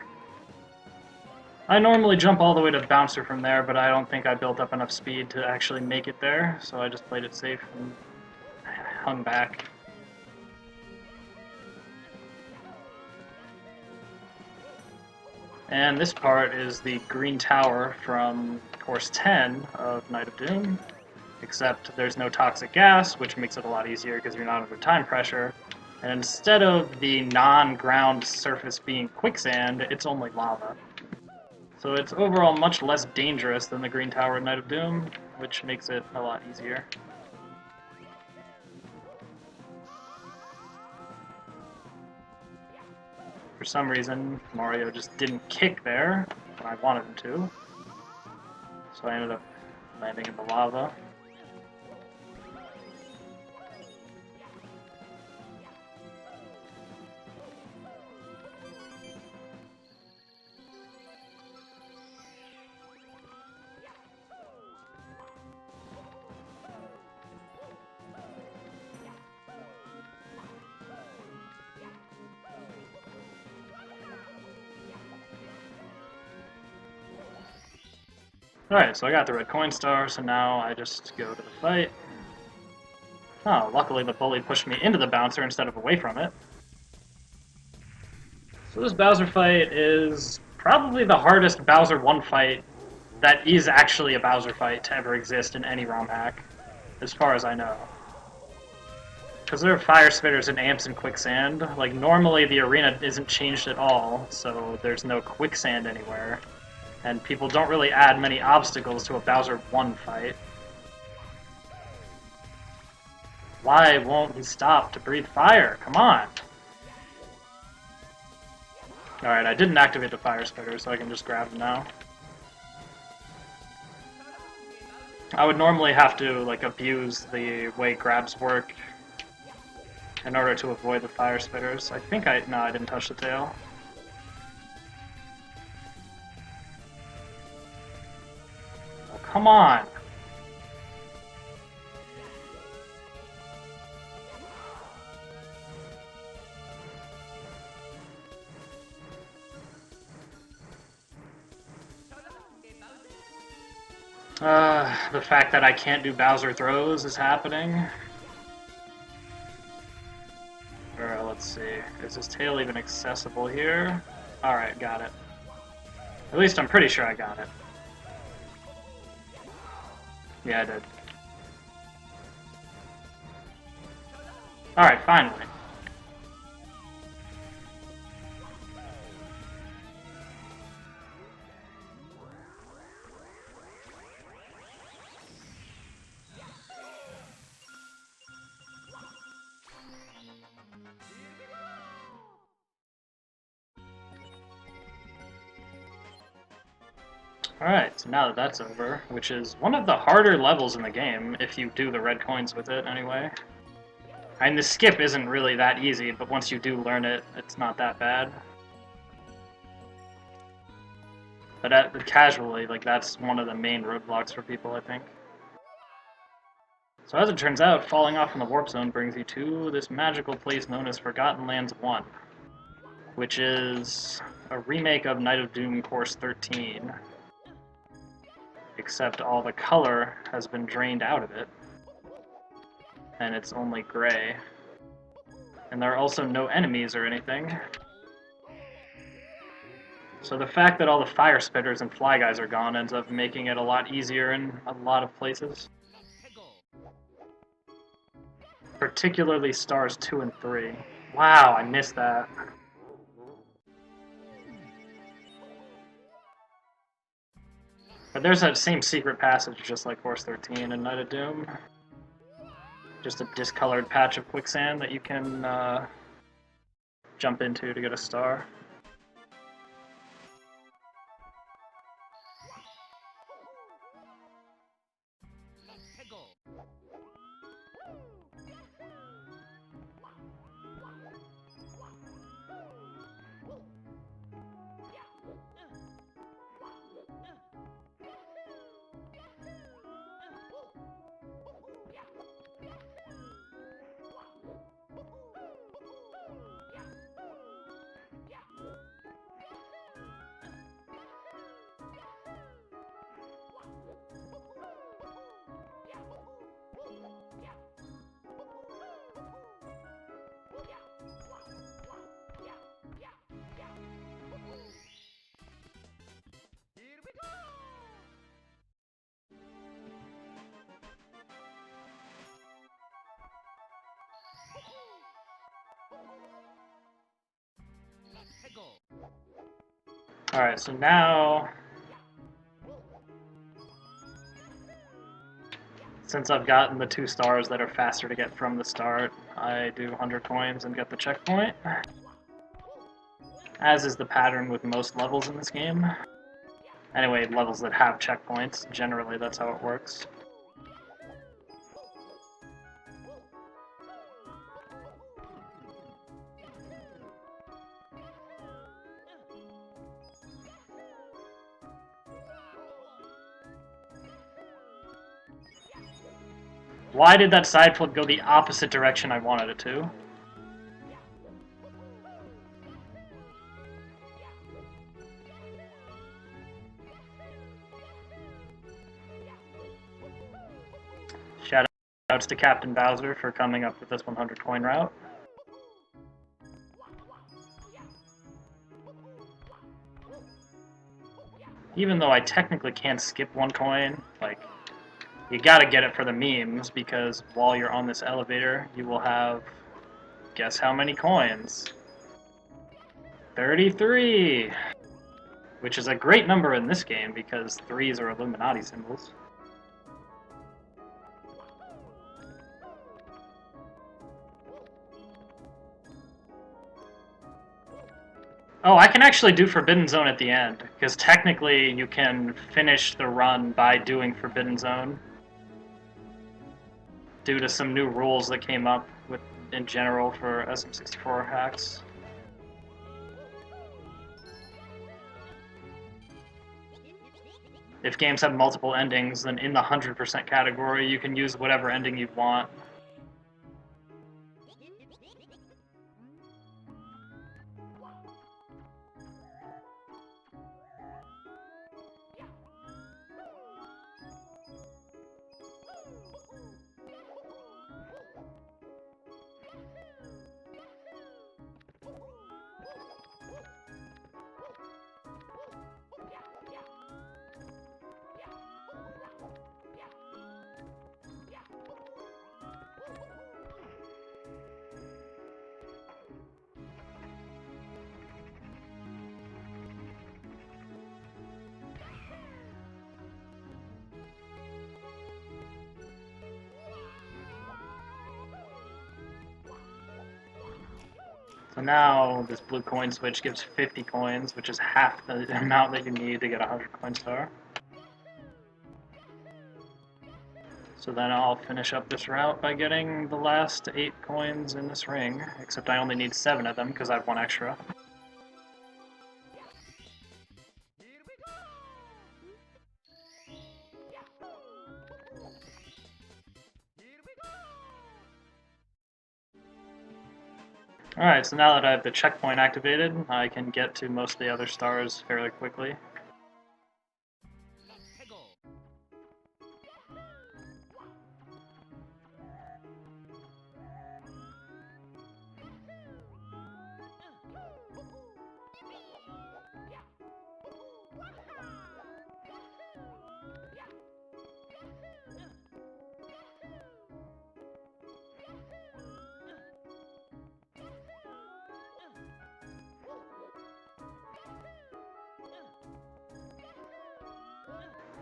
I normally jump all the way to Bouncer from there, but I don't think I built up enough speed to actually make it there, so I just played it safe and hung back. And this part is the Green Tower from Course 10 of Night of Doom, except there's no toxic gas, which makes it a lot easier because you're not under time pressure. And instead of the non-ground surface being quicksand, it's only lava. So it's overall much less dangerous than the Green Tower in Night of Doom, which makes it a lot easier. For some reason, Mario just didn't kick there when I wanted him to. So I ended up landing in the lava. Alright, so I got the red coin star, so now I just go to the fight. Oh, luckily the bully pushed me into the bouncer instead of away from it. So this Bowser fight is probably the hardest Bowser 1 fight that is actually a Bowser fight to ever exist in any ROM hack, as far as I know. Because there are fire spitters and amps and quicksand. Like, normally the arena isn't changed at all, so there's no quicksand anywhere. And people don't really add many obstacles to a Bowser 1 fight. Why won't he stop to breathe fire? Come on! Alright, I didn't activate the fire spitter, so I can just grab him now. I would normally have to, like, abuse the way grabs work in order to avoid the fire spitters. I think no, I didn't touch the tail. Oh, come on! The fact that I can't do Bowser throws is happening. Let's see. Is his tail even accessible here? Alright, got it. At least I'm pretty sure I got it. Yeah, I did. Alright, finally. Alright, so now that that's over, which is one of the harder levels in the game, if you do the red coins with it, anyway. I mean, the skip isn't really that easy, but once you do learn it, it's not that bad. But casually, like, that's one of the main roadblocks for people, I think. So as it turns out, falling off in the warp zone brings you to this magical place known as Forgotten Lands 1, which is a remake of Night of Doom Course 13. Except all the color has been drained out of it, and it's only gray. And there are also no enemies or anything. So the fact that all the fire spitters and fly guys are gone ends up making it a lot easier in a lot of places. Particularly stars 2 and 3. Wow, I missed that. But there's that same secret passage, just like Course 13 and Night of Doom. Just a discolored patch of quicksand that you can jump into to get a star. Alright, so now, since I've gotten the 2 stars that are faster to get from the start, I do 100 coins and get the checkpoint. As is the pattern with most levels in this game. Anyway, levels that have checkpoints, generally that's how it works. Why did that side flip go the opposite direction I wanted it to? Shoutouts to Captain Bowser for coming up with this 100 coin route. Even though I technically can't skip 1 coin, like, you gotta get it for the memes, because while you're on this elevator, you will have, guess how many coins? 33! which is a great number in this game because 3s are Illuminati symbols. Oh, I can actually do Forbidden Zone at the end, because technically you can finish the run by doing Forbidden Zone due to some new rules that came up with in general for SM64 hacks. If games have multiple endings, then in the 100% category, you can use whatever ending you want. So now this blue coin switch gives 50 coins, which is half the amount that you need to get a 100 coin star. So then I'll finish up this route by getting the last 8 coins in this ring, except I only need 7 of them because I have 1 extra. Alright, so now that I have the checkpoint activated, I can get to most of the other stars fairly quickly.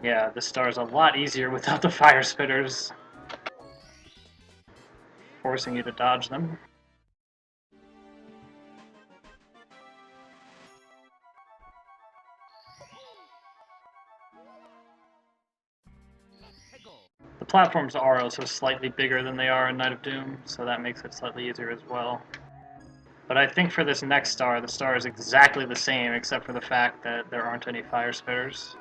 Yeah, this star is a lot easier without the fire spitters, forcing you to dodge them. The platforms are also slightly bigger than they are in Night of Doom, so that makes it slightly easier as well. But I think for this next star, the star is exactly the same except for the fact that there aren't any fire spitters.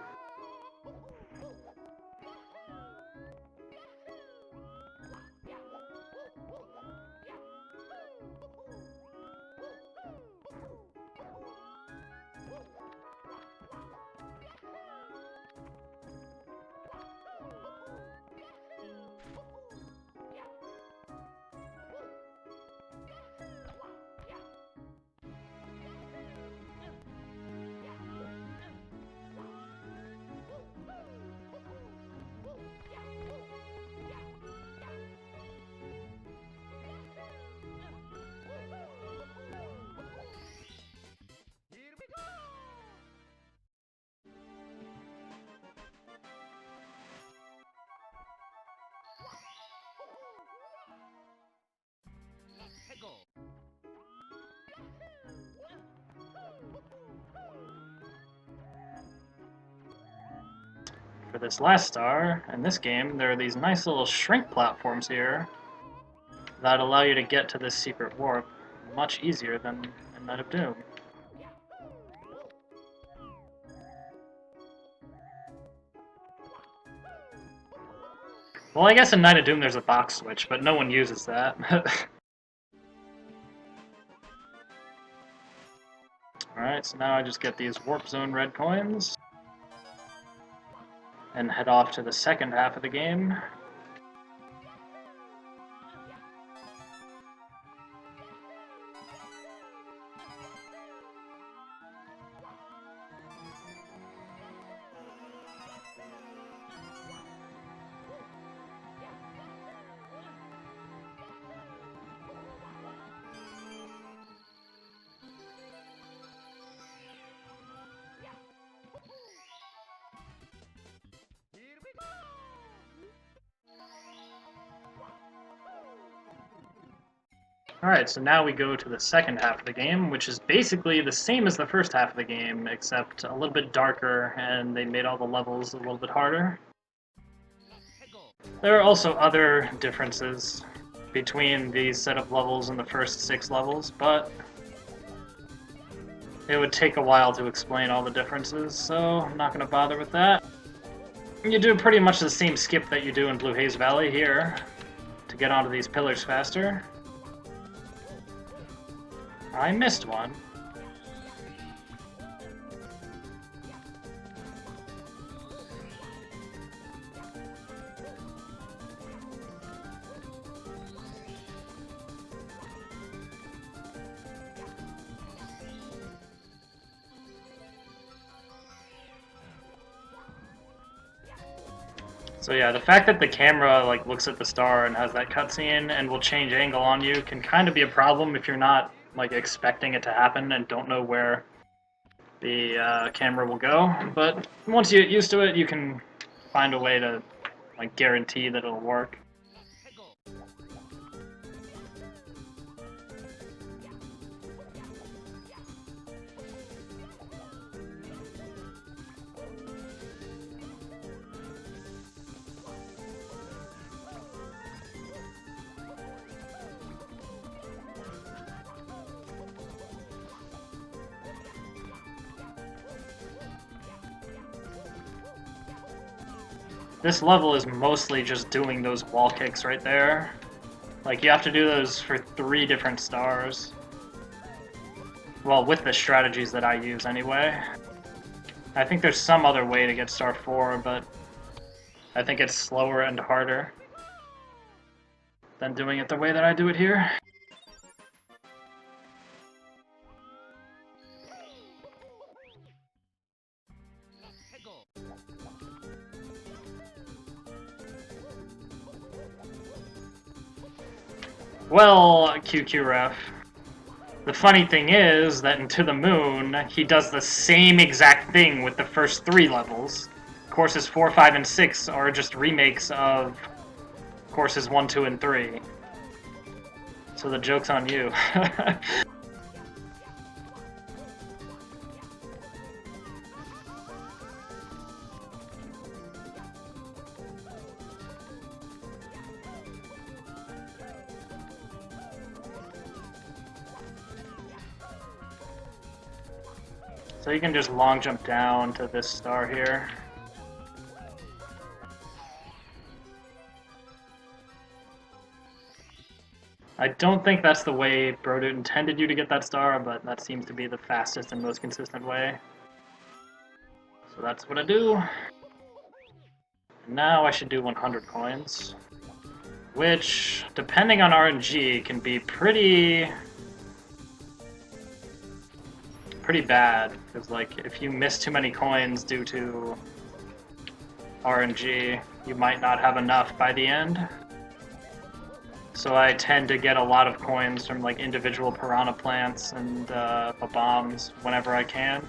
For this last star, in this game, there are these nice little shrink platforms here that allow you to get to this secret warp much easier than in Night of Doom. Well, I guess in Night of Doom there's a box switch, but no one uses that. Alright, so now I just get these Warp Zone red coins and head off to the second half of the game. Alright, so now we go to the second half of the game, which is basically the same as the first half of the game, except a little bit darker, and they made all the levels a little bit harder. There are also other differences between these set of levels and the first 6 levels, but it would take a while to explain all the differences, so I'm not going to bother with that. You do pretty much the same skip that you do in Blue Haze Valley here to get onto these pillars faster. I missed one. So yeah, the fact that the camera like looks at the star and has that cutscene and will change angle on you can kind of be a problem if you're not like expecting it to happen and don't know where the camera will go. But once you get used to it, you can find a way to like guarantee that it'll work. This level is mostly just doing those wall kicks right there. Like, you have to do those for 3 different stars. Well, with the strategies that I use anyway. I think there's some other way to get star 4, but I think it's slower and harder than doing it the way that I do it here. Well, QQref. The funny thing is that in To the Moon, he does the same exact thing with the first 3 levels. Courses 4, 5, and 6 are just remakes of courses 1, 2, and 3. So the joke's on you. So you can just long jump down to this star here. I don't think that's the way Brodude intended you to get that star, but that seems to be the fastest and most consistent way. So that's what I do. Now I should do 100 coins, which, depending on RNG, can be pretty bad, because like if you miss too many coins due to RNG, you might not have enough by the end. So I tend to get a lot of coins from like individual piranha plants and bombs whenever I can.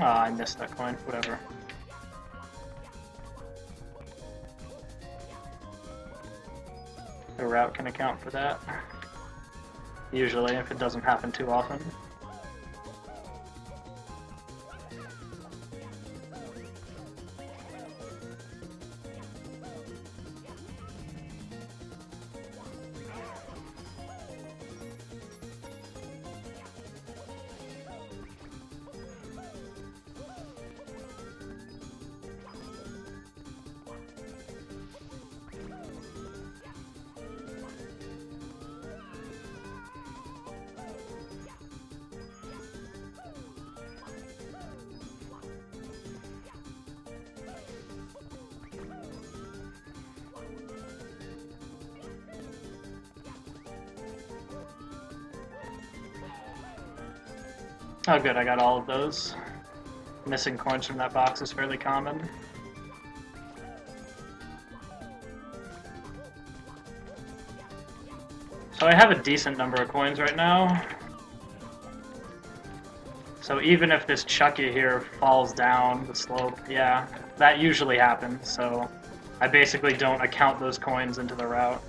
I missed that coin, whatever. The route can account for that. Usually, if it doesn't happen too often. Oh good, I got all of those. Missing coins from that box is fairly common. So I have a decent number of coins right now. So even if this Chucky here falls down the slope, yeah, that usually happens, so I basically don't account those coins into the route.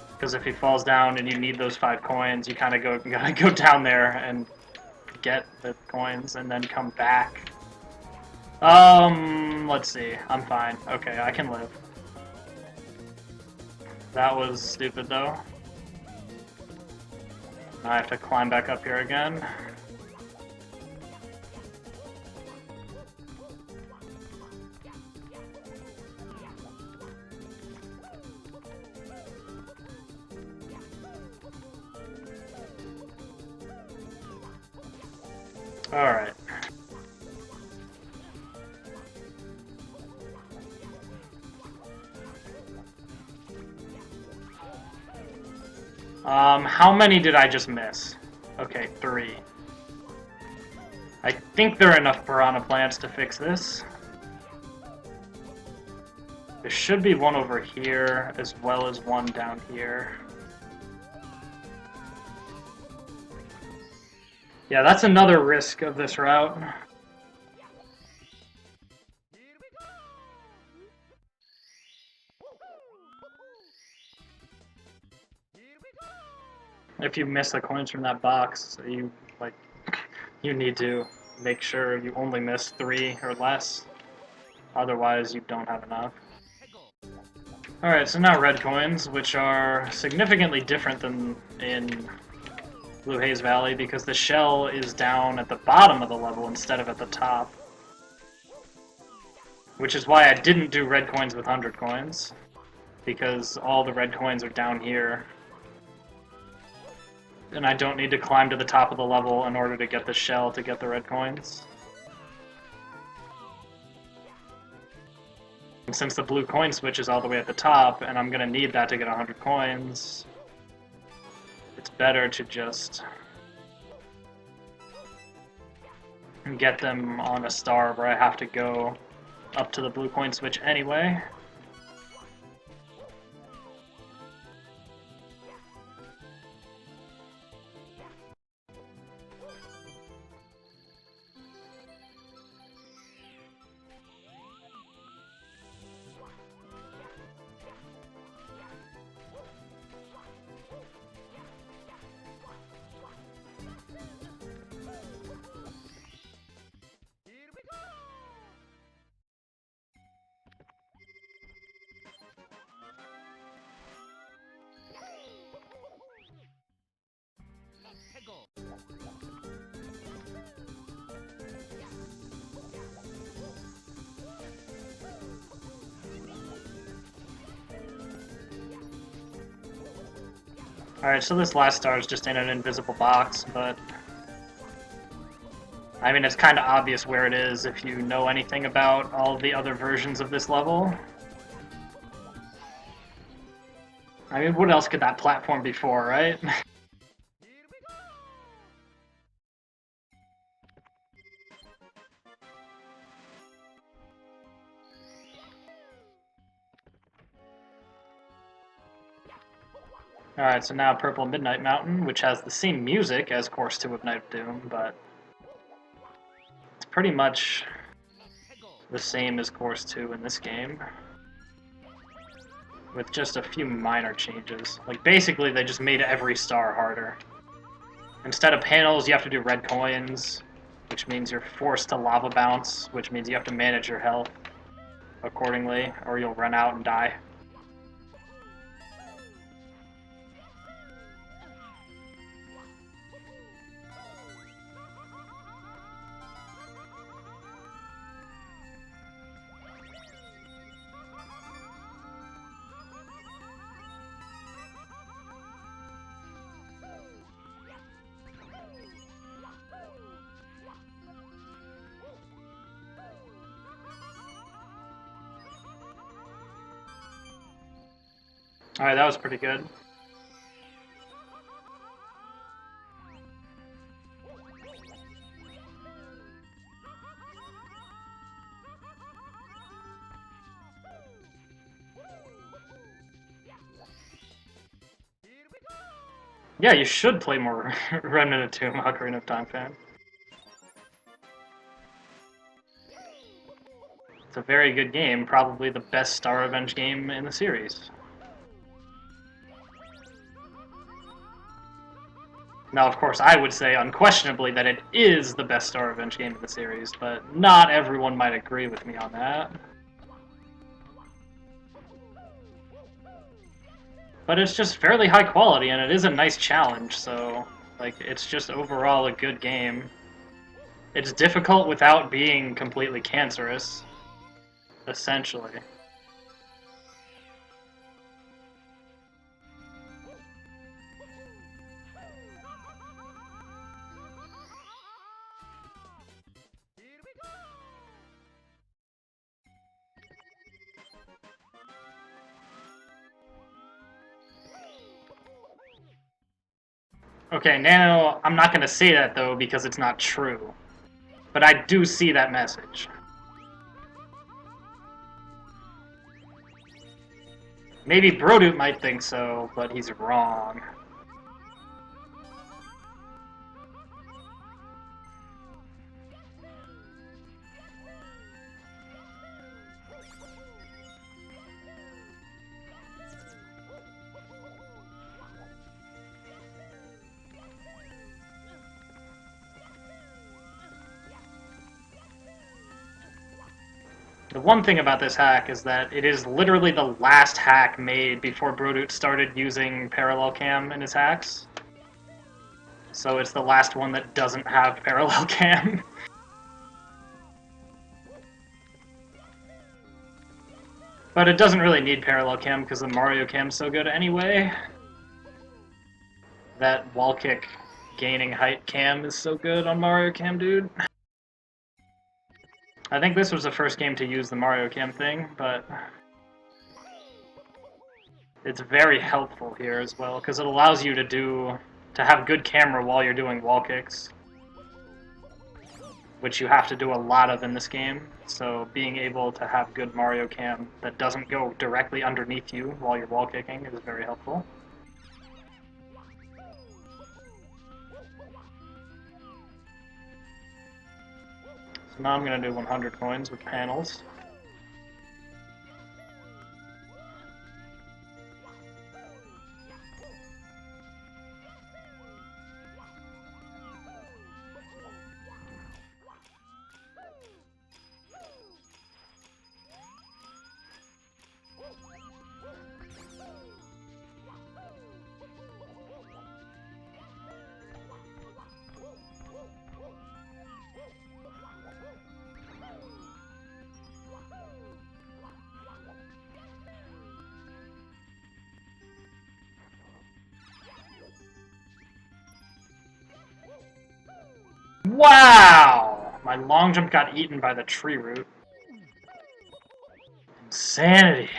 Because if he falls down and you need those 5 coins, you kind of gotta go down there and get the coins and then come back. Let's see. I'm fine. Okay, I can live. That was stupid though. I have to climb back up here again. Alright. How many did I just miss? Okay, 3. I think there are enough piranha plants to fix this. There should be one over here, as well as one down here. Yeah, that's another risk of this route. If you miss the coins from that box, you need to make sure you only miss 3 or less. Otherwise, you don't have enough. Alright, so now red coins, which are significantly different than in Blue Haze Valley because the shell is down at the bottom of the level instead of at the top. Which is why I didn't do red coins with 100 coins, because all the red coins are down here. And I don't need to climb to the top of the level in order to get the shell to get the red coins. And since the blue coin switch is all the way at the top, and I'm going to need that to get 100 coins, it's better to just get them on a star where I have to go up to the blue coin switch anyway. Alright, so this last star is just in an invisible box, but I mean, it's kind of obvious where it is if you know anything about all the other versions of this level. I mean, what else could that platform be for, right? Alright, so now Purple Midnight Mountain, which has the same music as Course 2 of Night of Doom, but it's pretty much the same as Course 2 in this game, with just a few minor changes. Like, basically, they just made every star harder. Instead of panels, you have to do red coins, which means you're forced to lava bounce, which means you have to manage your health accordingly, or you'll run out and die. Alright, that was pretty good. Yeah, you should play more Remnant of Tomb Ocarina of Time fan. It's a very good game, probably the best Star Revenge game in the series. Now, of course, I would say unquestionably that it is the best Star Revenge game in the series, but not everyone might agree with me on that. But it's just fairly high quality, and it is a nice challenge, so, like, it's just overall a good game. It's difficult without being completely cancerous, essentially. Okay, Nano, I'm not going to say that, though, because it's not true. But I do see that message. Maybe Brodoot might think so, but he's wrong. The one thing about this hack is that it is literally the last hack made before Brodoot started using parallel cam in his hacks. So it's the last one that doesn't have parallel cam. But it doesn't really need parallel cam because the Mario cam's so good anyway. That wall kick gaining height cam is so good on Mario Cam, dude. I think this was the first game to use the Mario Cam thing, but it's very helpful here as well because it allows you to have good camera while you're doing wall kicks, which you have to do a lot of in this game. So being able to have good Mario Cam that doesn't go directly underneath you while you're wall kicking is very helpful. So now I'm going to do 100 coins with panels. Wow! My long jump got eaten by the tree root. Insanity.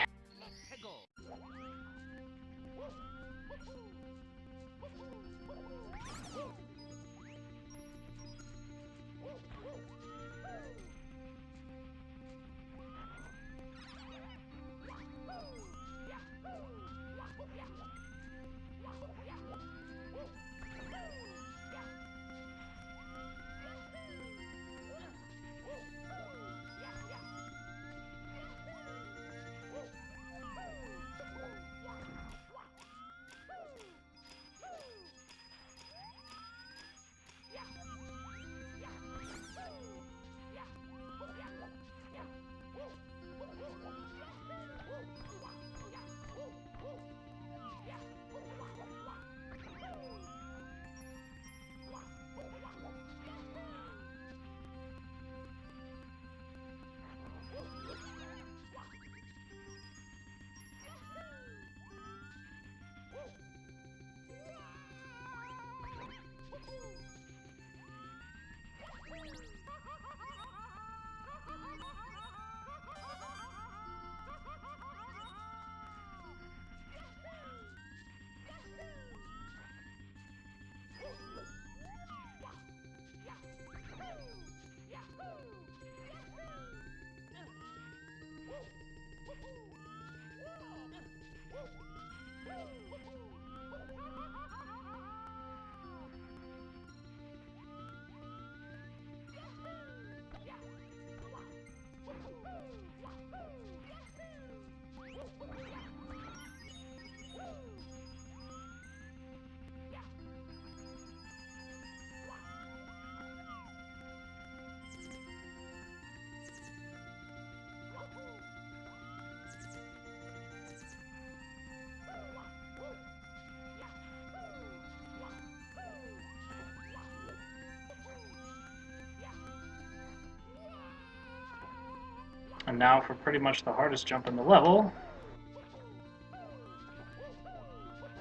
And now for pretty much the hardest jump in the level.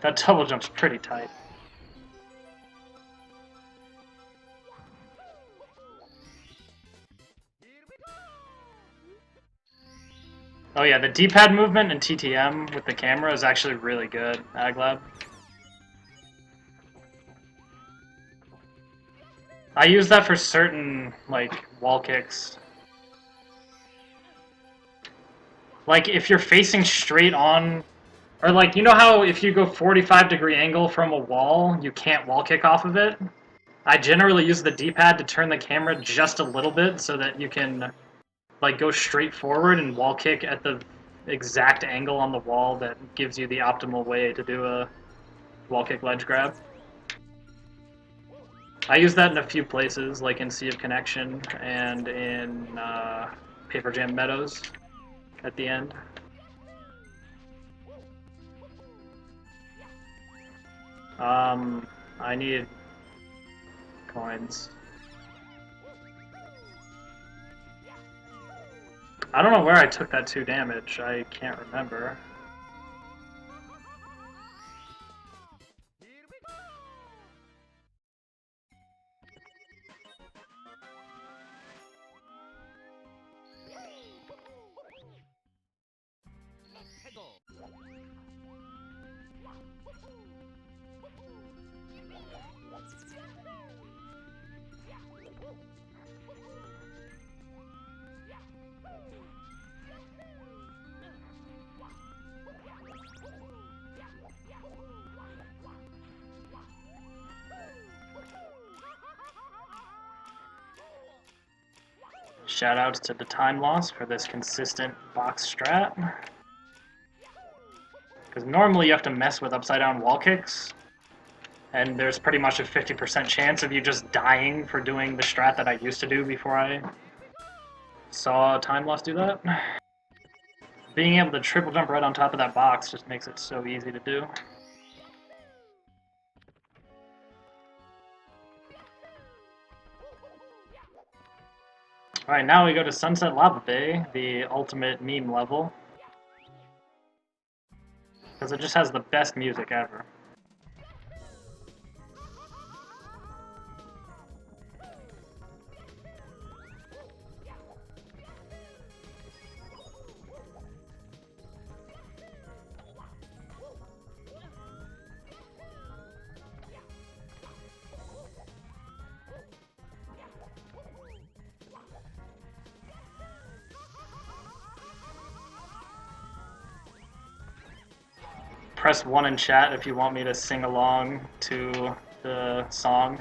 That double jump's pretty tight. Oh yeah, the D-pad movement and TTM with the camera is actually really good, Aglab. I use that for certain, like, wall kicks. Like, if you're facing straight on, or like, you know how if you go 45-degree angle from a wall, you can't wall kick off of it? I generally use the D-pad to turn the camera just a little bit so that you can, like, go straight forward and wall kick at the exact angle on the wall that gives you the optimal way to do a wall kick ledge grab. I use that in a few places, like in Sea of Connection and in Paper Jam Meadows at the end. I need coins. I don't know where I took that 2 damage. I can't remember. Shoutouts to the Time Loss for this consistent box strat. Because normally you have to mess with upside down wall kicks, and there's pretty much a 50% chance of you just dying for doing the strat that I used to do before I saw Time Loss do that. Being able to triple jump right on top of that box just makes it so easy to do. Alright, now we go to Sunset Lava Bay, the ultimate meme level. Because it just has the best music ever. Press 1 in chat if you want me to sing along to the song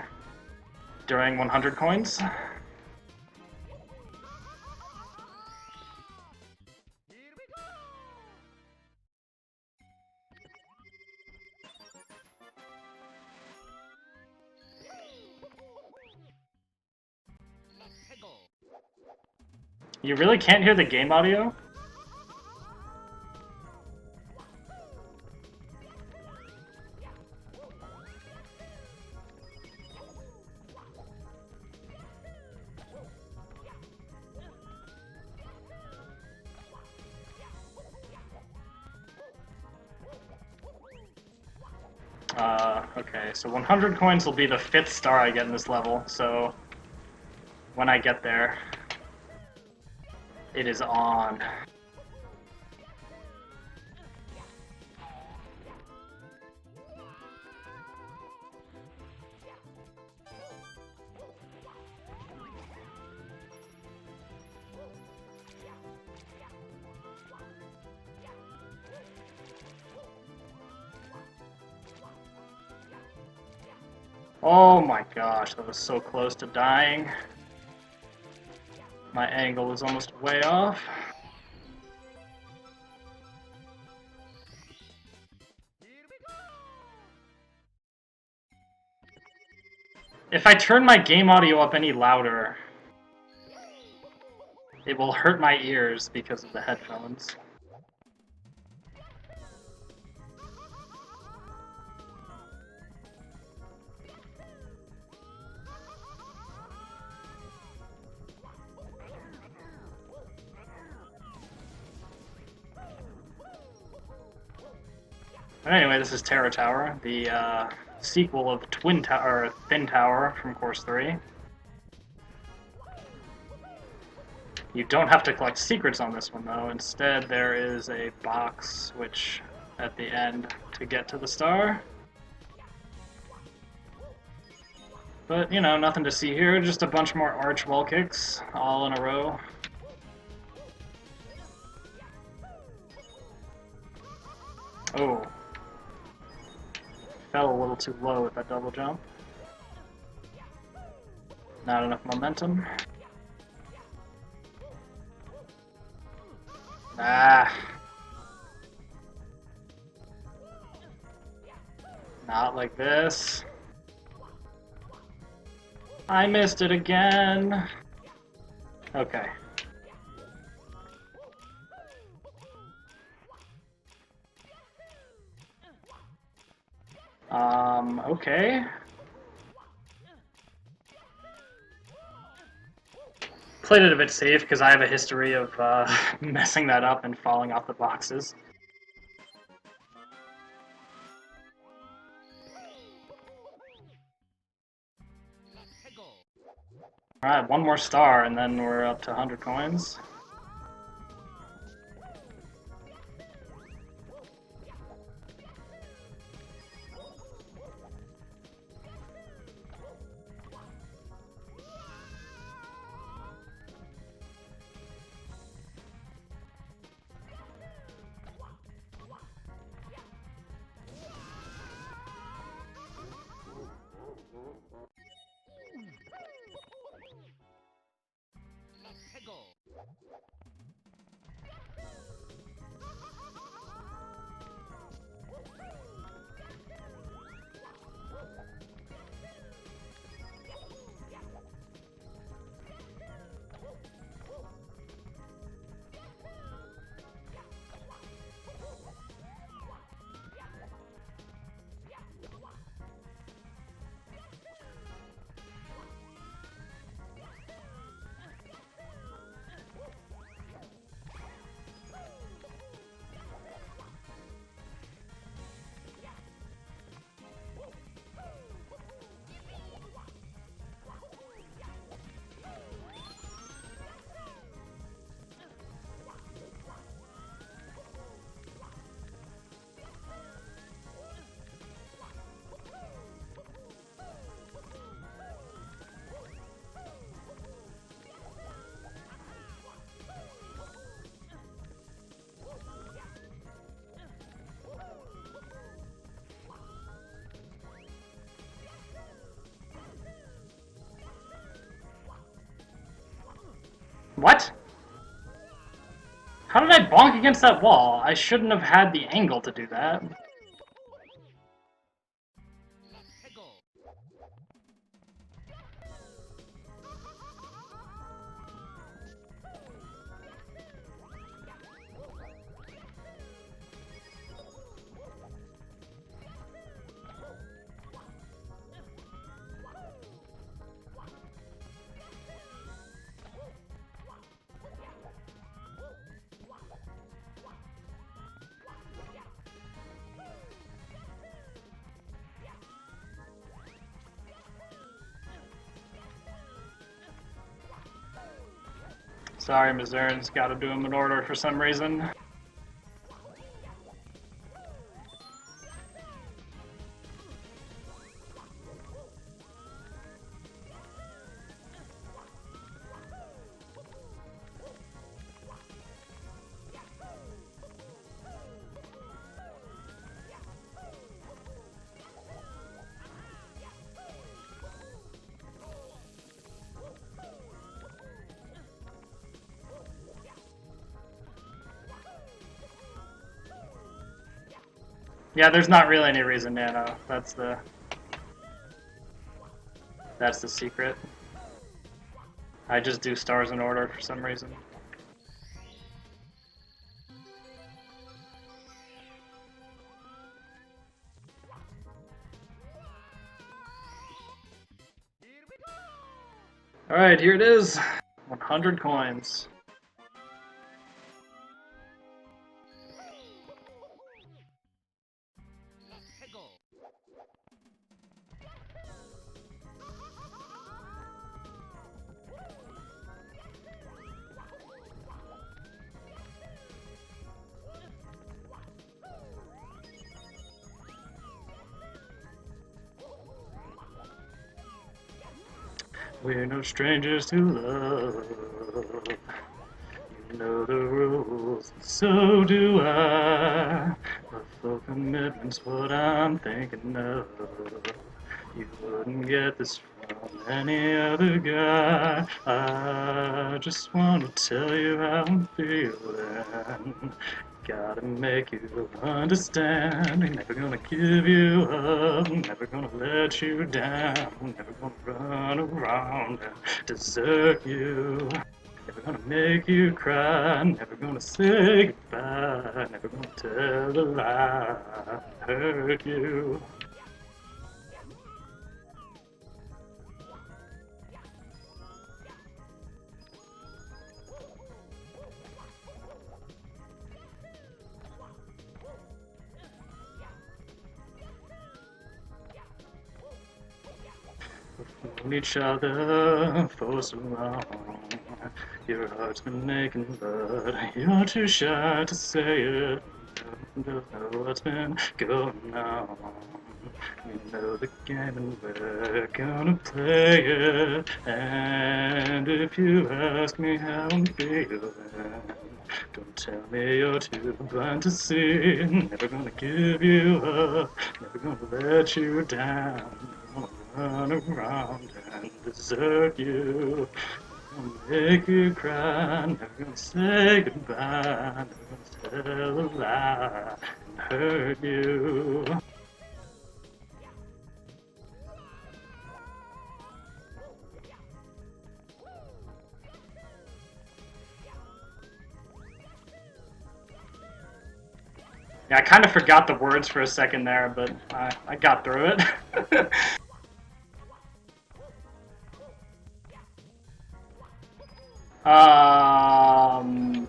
during 100 coins. You really can't hear the game audio? Okay, so 100 coins will be the 5th star I get in this level, so when I get there, it is on. Oh my gosh, that was so close to dying. My angle was almost way off. If I turn my game audio up any louder, it will hurt my ears because of the headphones. But anyway, this is Terror Tower, the sequel of Twin Tower, or Thin Tower from Course 3. You don't have to collect secrets on this one, though. Instead, there is a box which at the end to get to the star. But, you know, nothing to see here, just a bunch more arch wall kicks, all in a row. Oh. Fell a little too low with that double jump. Not enough momentum. Ah. Not like this. I missed it again. Okay. Okay. Played it a bit safe because I have a history of messing that up and falling off the boxes. Alright, one more star and then we're up to 100 coins. What? How did I bonk against that wall? I shouldn't have had the angle to do that. Sorry, Missourians, gotta do them in order for some reason. Yeah, there's not really any reason, Nano. That's the secret. I just do stars in order for some reason. Alright, here it is. 100 coins. We're no strangers to love. You know the rules, and so do I. But for commitment's what I'm thinking of. You wouldn't get this from any other guy. I just want to tell you how I'm feeling. Gotta make you understand. Never gonna give you up. Never gonna let you down. Never gonna run around and desert you. Never gonna make you cry. Never gonna say goodbye. Never gonna tell a lie. Hurt you. We've known each other for so long. Your heart's been aching, but you're too shy to say it. You don't know what's been going on. We know the game and we're gonna play it. And if you ask me how I'm feeling, don't tell me you're too blind to see. Never gonna give you up, never gonna let you down. Run around and desert you. Never gonna make you cry. Never gonna say goodbye. Never gonna tell a lie and hurt you. Yeah, I kind of forgot the words for a second there, but I got through it.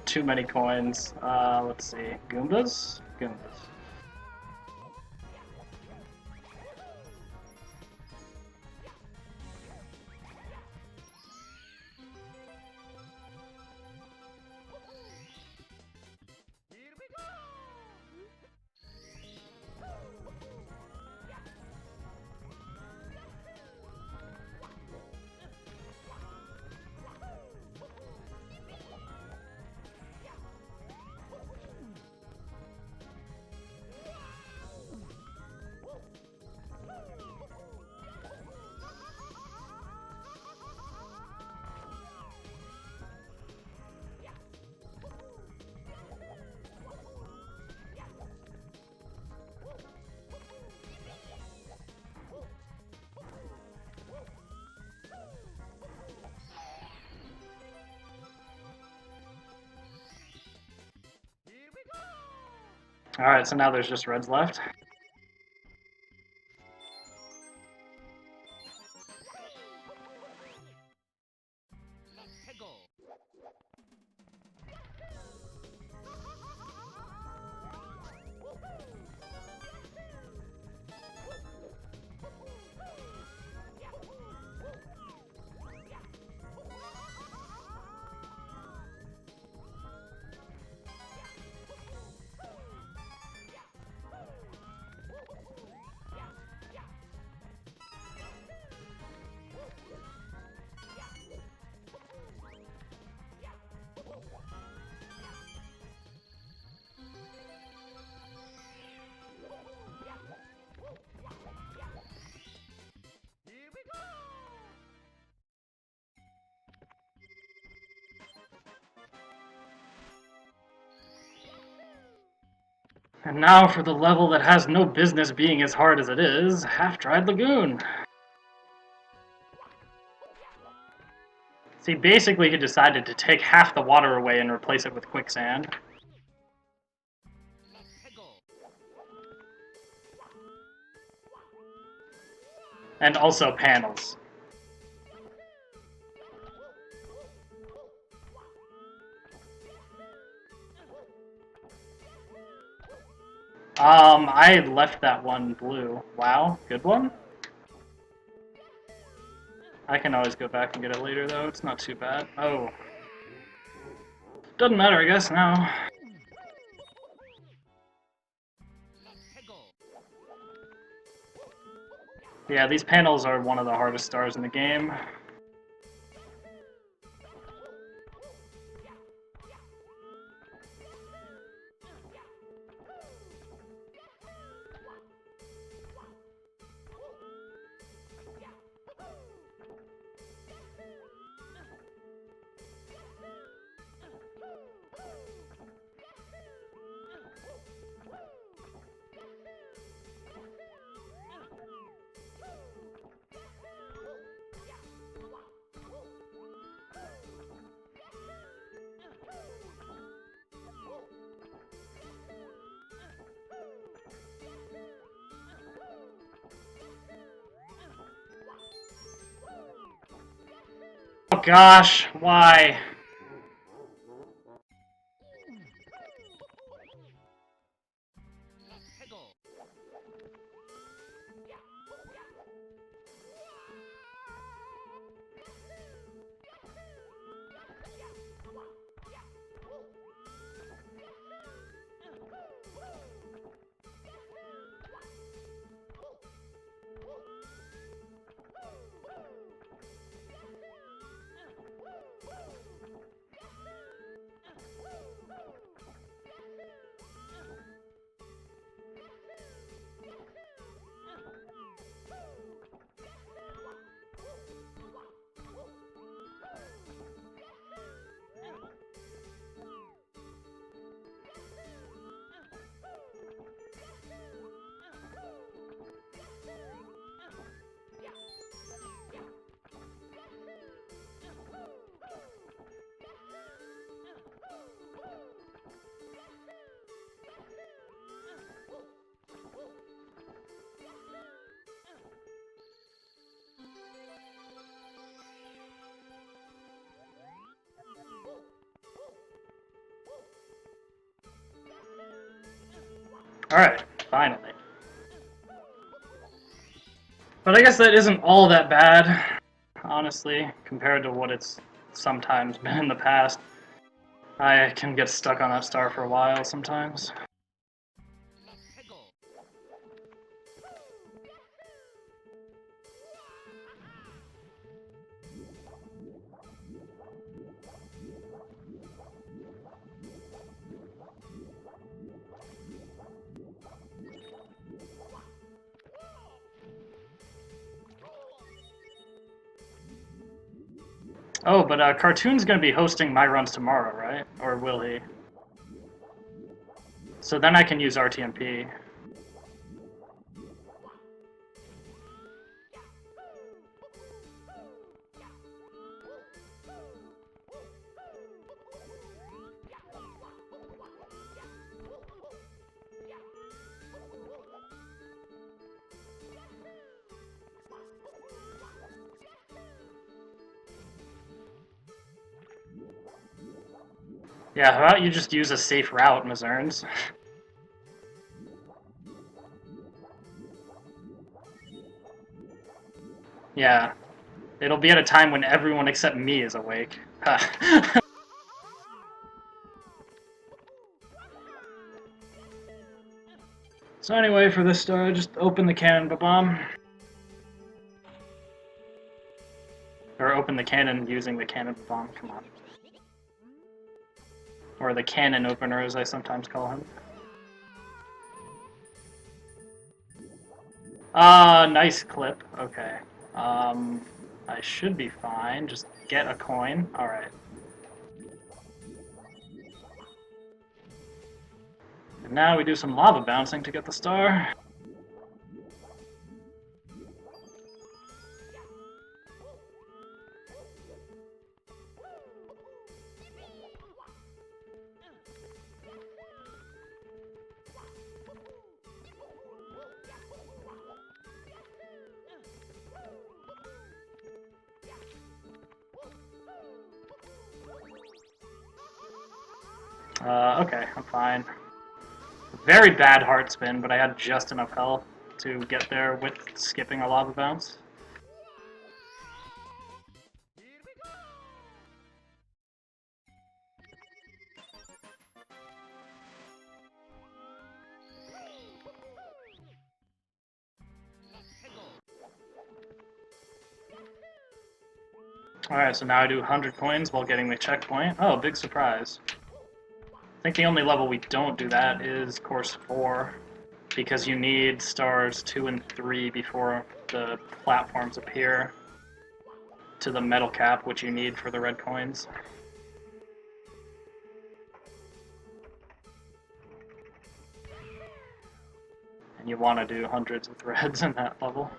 Too many coins. Let's see. Goombas? Goombas. Alright, so now there's just reds left. And now for the level that has no business being as hard as it is, Half-Dried Lagoon. See, basically he decided to take half the water away and replace it with quicksand. And also panels. I left that one blue. Wow, good one. I can always go back and get it later, though. It's not too bad. Oh. Doesn't matter, I guess, now. Yeah, these panels are one of the hardest stars in the game. gosh, why? Alright, finally. But I guess that isn't all that bad, honestly, compared to what it's sometimes been in the past. I can get stuck on that star for a while sometimes. Oh, but Cartoon's gonna be hosting my runs tomorrow, right? Or will he? So then I can use RTMP. Yeah, how about you just use a safe route, Mazurns? Yeah. It'll be at a time when everyone except me is awake. So anyway, for this star, just open the cannon bomb. Or open the cannon using the cannon bomb, come on. Or the cannon opener, as I sometimes call him. Nice clip. Okay. I should be fine. Just get a coin. Alright. And now we do some lava bouncing to get the star. Okay, I'm fine. Very bad heart spin, but I had just enough health to get there with skipping a lava bounce. Alright, so now I do 100 coins while getting the checkpoint. Oh, big surprise. I think the only level we don't do that is course 4, because you need stars 2 and 3 before the platforms appear to the metal cap, which you need for the red coins. And you want to do hundreds with reds in that level.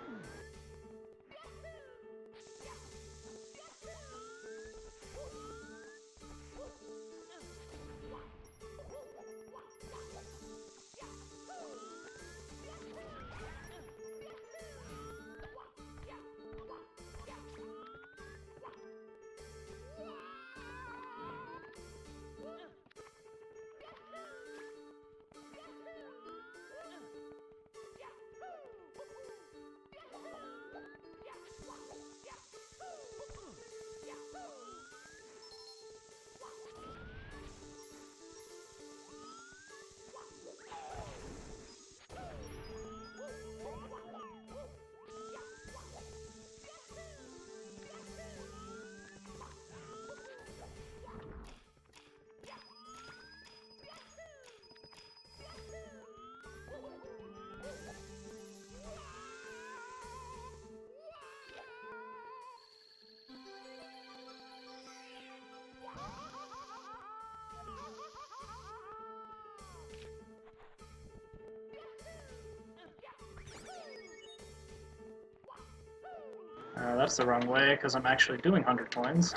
That's the wrong way, because I'm actually doing 100 coins.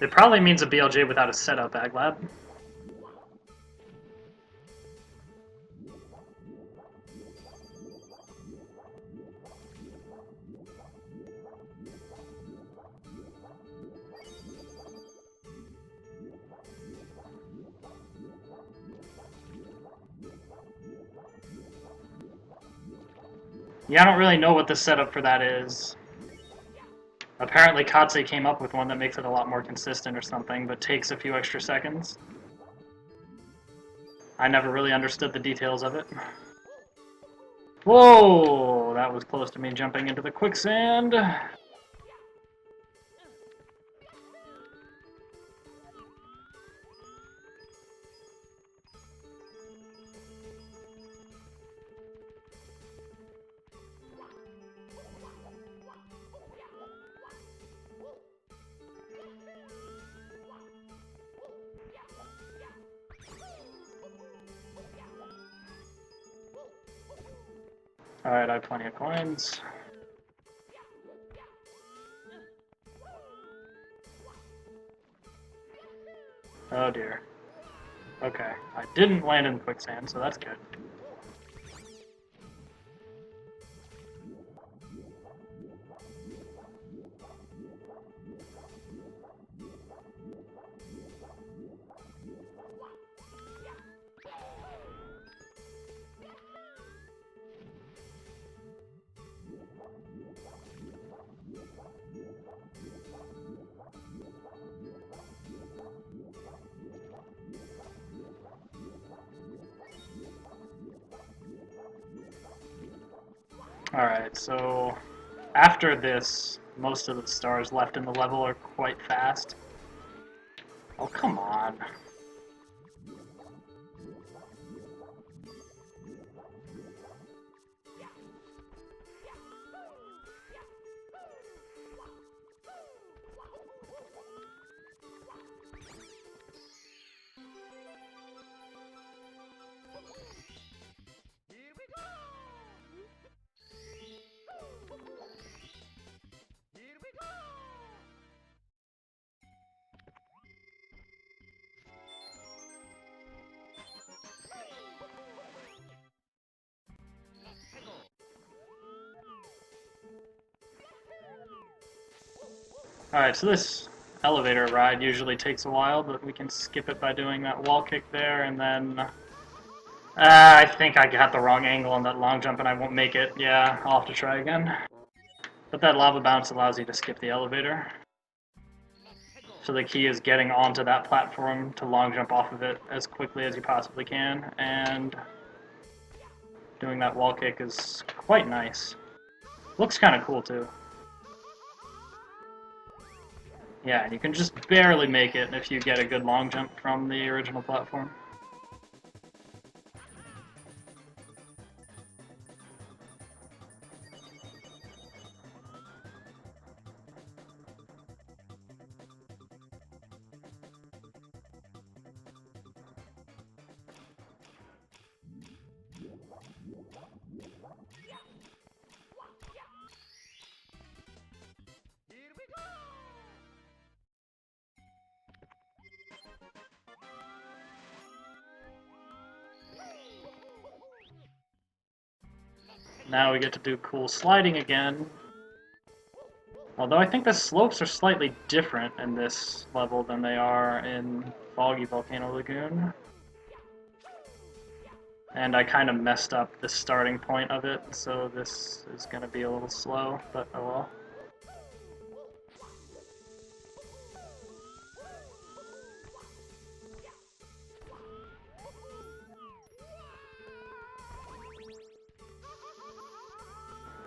It probably means a BLJ without a setup, Aglab. Yeah, I don't really know what the setup for that is. Apparently Katse came up with one that makes it a lot more consistent or something, but takes a few extra seconds. I never really understood the details of it. Whoa! That was close to me jumping into the quicksand. Alright, I have plenty of coins. Oh dear. Okay, I didn't land in quicksand, so that's good. Alright, so after this, most of the stars left in the level are quite fast. Oh, come on. Alright, so this elevator ride usually takes a while, but we can skip it by doing that wall kick there, and then... I think I got the wrong angle on that long jump and I won't make it. Yeah, I'll have to try again. But that lava bounce allows you to skip the elevator. So the key is getting onto that platform to long jump off of it as quickly as you possibly can, and doing that wall kick is quite nice. Looks kind of cool too. Yeah, and you can just barely make it if you get a good long jump from the original platform. Now we get to do cool sliding again. Although I think the slopes are slightly different in this level than they are in Foggy Volcano Lagoon. And I kind of messed up the starting point of it, so this is going to be a little slow, but oh well.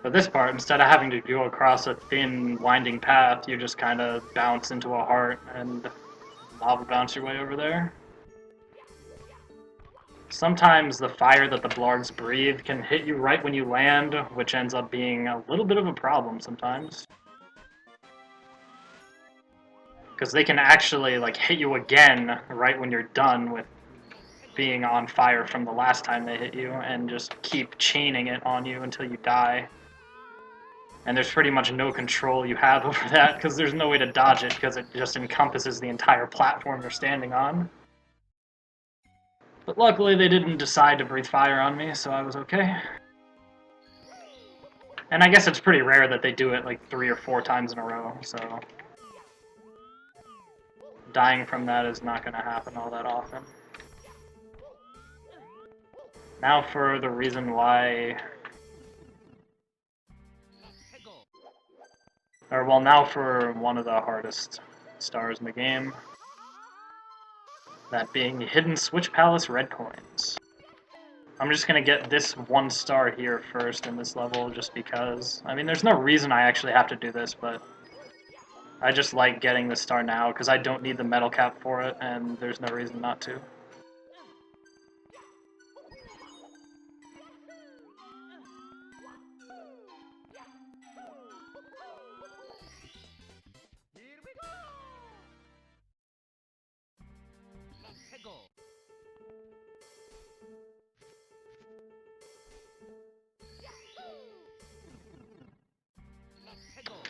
For this part, instead of having to go across a thin, winding path, you just kind of bounce into a heart and lava bounce your way over there. Sometimes the fire that the blargs breathe can hit you right when you land, which ends up being a little bit of a problem sometimes. Because they can actually like hit you again right when you're done with being on fire from the last time they hit you and just keep chaining it on you until you die. And there's pretty much no control you have over that because there's no way to dodge it because it just encompasses the entire platform you're standing on. But luckily they didn't decide to breathe fire on me, so I was okay. And I guess it's pretty rare that they do it like 3 or 4 times in a row, so dying from that is not going to happen all that often. Now for the reason why... Or, well, now for one of the hardest stars in the game. That being the Hidden Switch Palace red coins. I'm just going to get this 1 star here first in this level just because. I mean, there's no reason I actually have to do this, but I just like getting the star now because I don't need the metal cap for it, and there's no reason not to.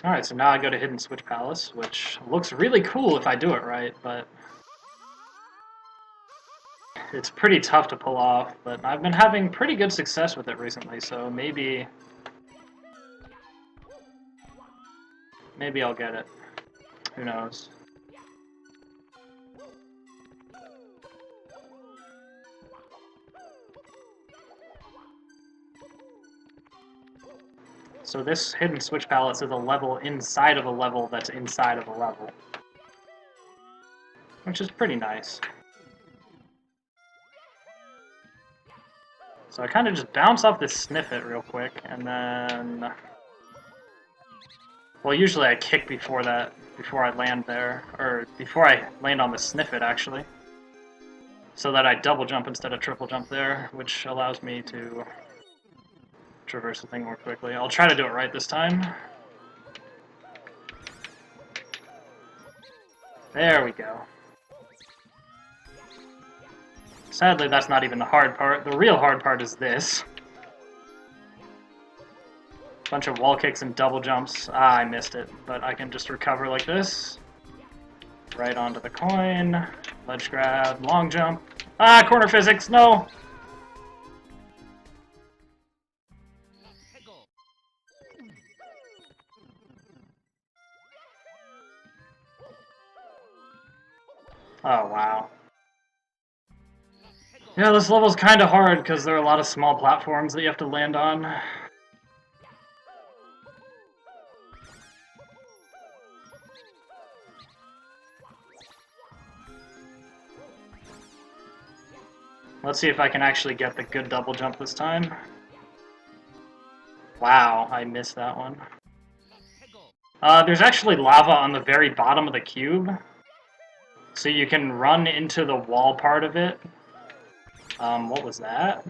Alright, so now I go to Hidden Switch Palace, which looks really cool if I do it right, but it's pretty tough to pull off, but I've been having pretty good success with it recently, so maybe I'll get it. Who knows? So this Hidden Switch Palace is a level inside of a level that's inside of a level, which is pretty nice. So I kind of just bounce off this Sniffit real quick, and then... Well, usually I kick before I land there, or before I land on the Sniffit, actually. So that I double jump instead of triple jump there, which allows me to traverse the thing more quickly. I'll try to do it right this time. There we go. Sadly, that's not even the hard part. The real hard part is this. Bunch of wall kicks and double jumps. Ah, I missed it, but I can just recover like this. Right onto the coin. Ledge grab, long jump. Ah, corner physics, no! Oh, wow. Yeah, this level's kind of hard because there are a lot of small platforms that you have to land on. Let's see if I can actually get the good double jump this time. Wow, I missed that one. There's actually lava on the very bottom of the cube. So you can run into the wall part of it. What was that?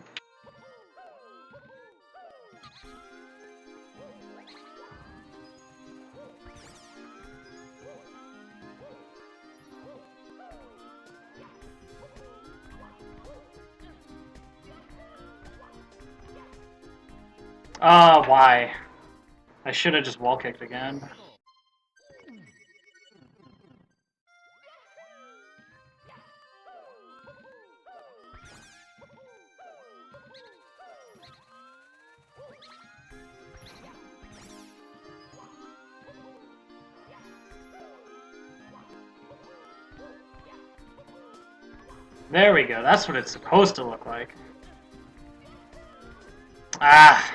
Why? I should have just wall kicked again. There we go, that's what it's supposed to look like. Ah!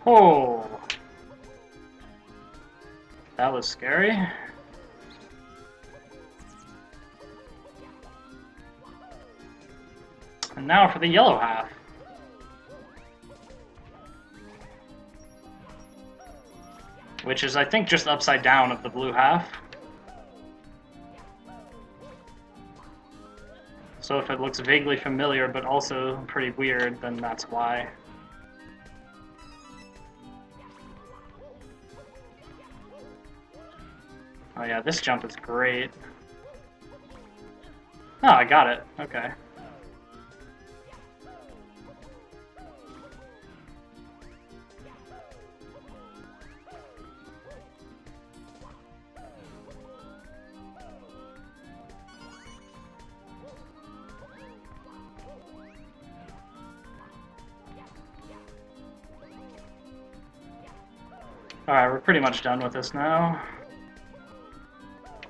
Oh, that was scary. And now for the yellow half. Which is, I think, just upside down of the blue half. So if it looks vaguely familiar but also pretty weird, then that's why. Oh yeah, this jump is great. Oh, I got it. Okay. Alright, we're pretty much done with this now.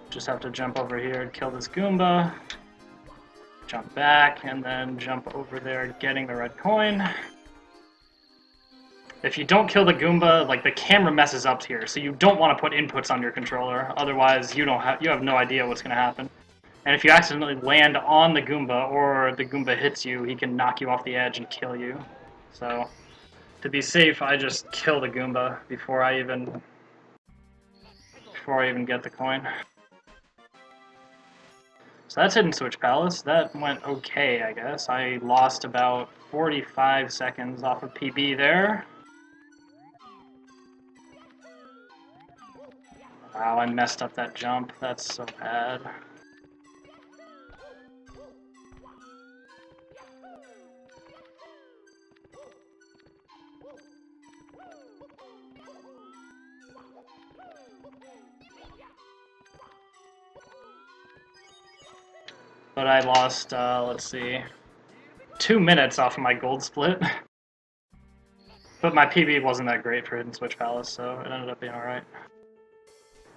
Just have to jump over here and kill this Goomba. Jump back, and then jump over there getting the red coin. If you don't kill the Goomba, like, the camera messes up here, so you don't want to put inputs on your controller, otherwise you have no idea what's going to happen. And if you accidentally land on the Goomba, or the Goomba hits you, he can knock you off the edge and kill you. So, to be safe, I just kill the Goomba before I even get the coin. So that's Hidden Switch Palace. That went okay, I guess. I lost about 45 seconds off of PB there. Wow, I messed up that jump. That's so bad. But I lost, let's see, 2 minutes off of my gold split. But my PB wasn't that great for Hidden Switch Palace, so it ended up being alright.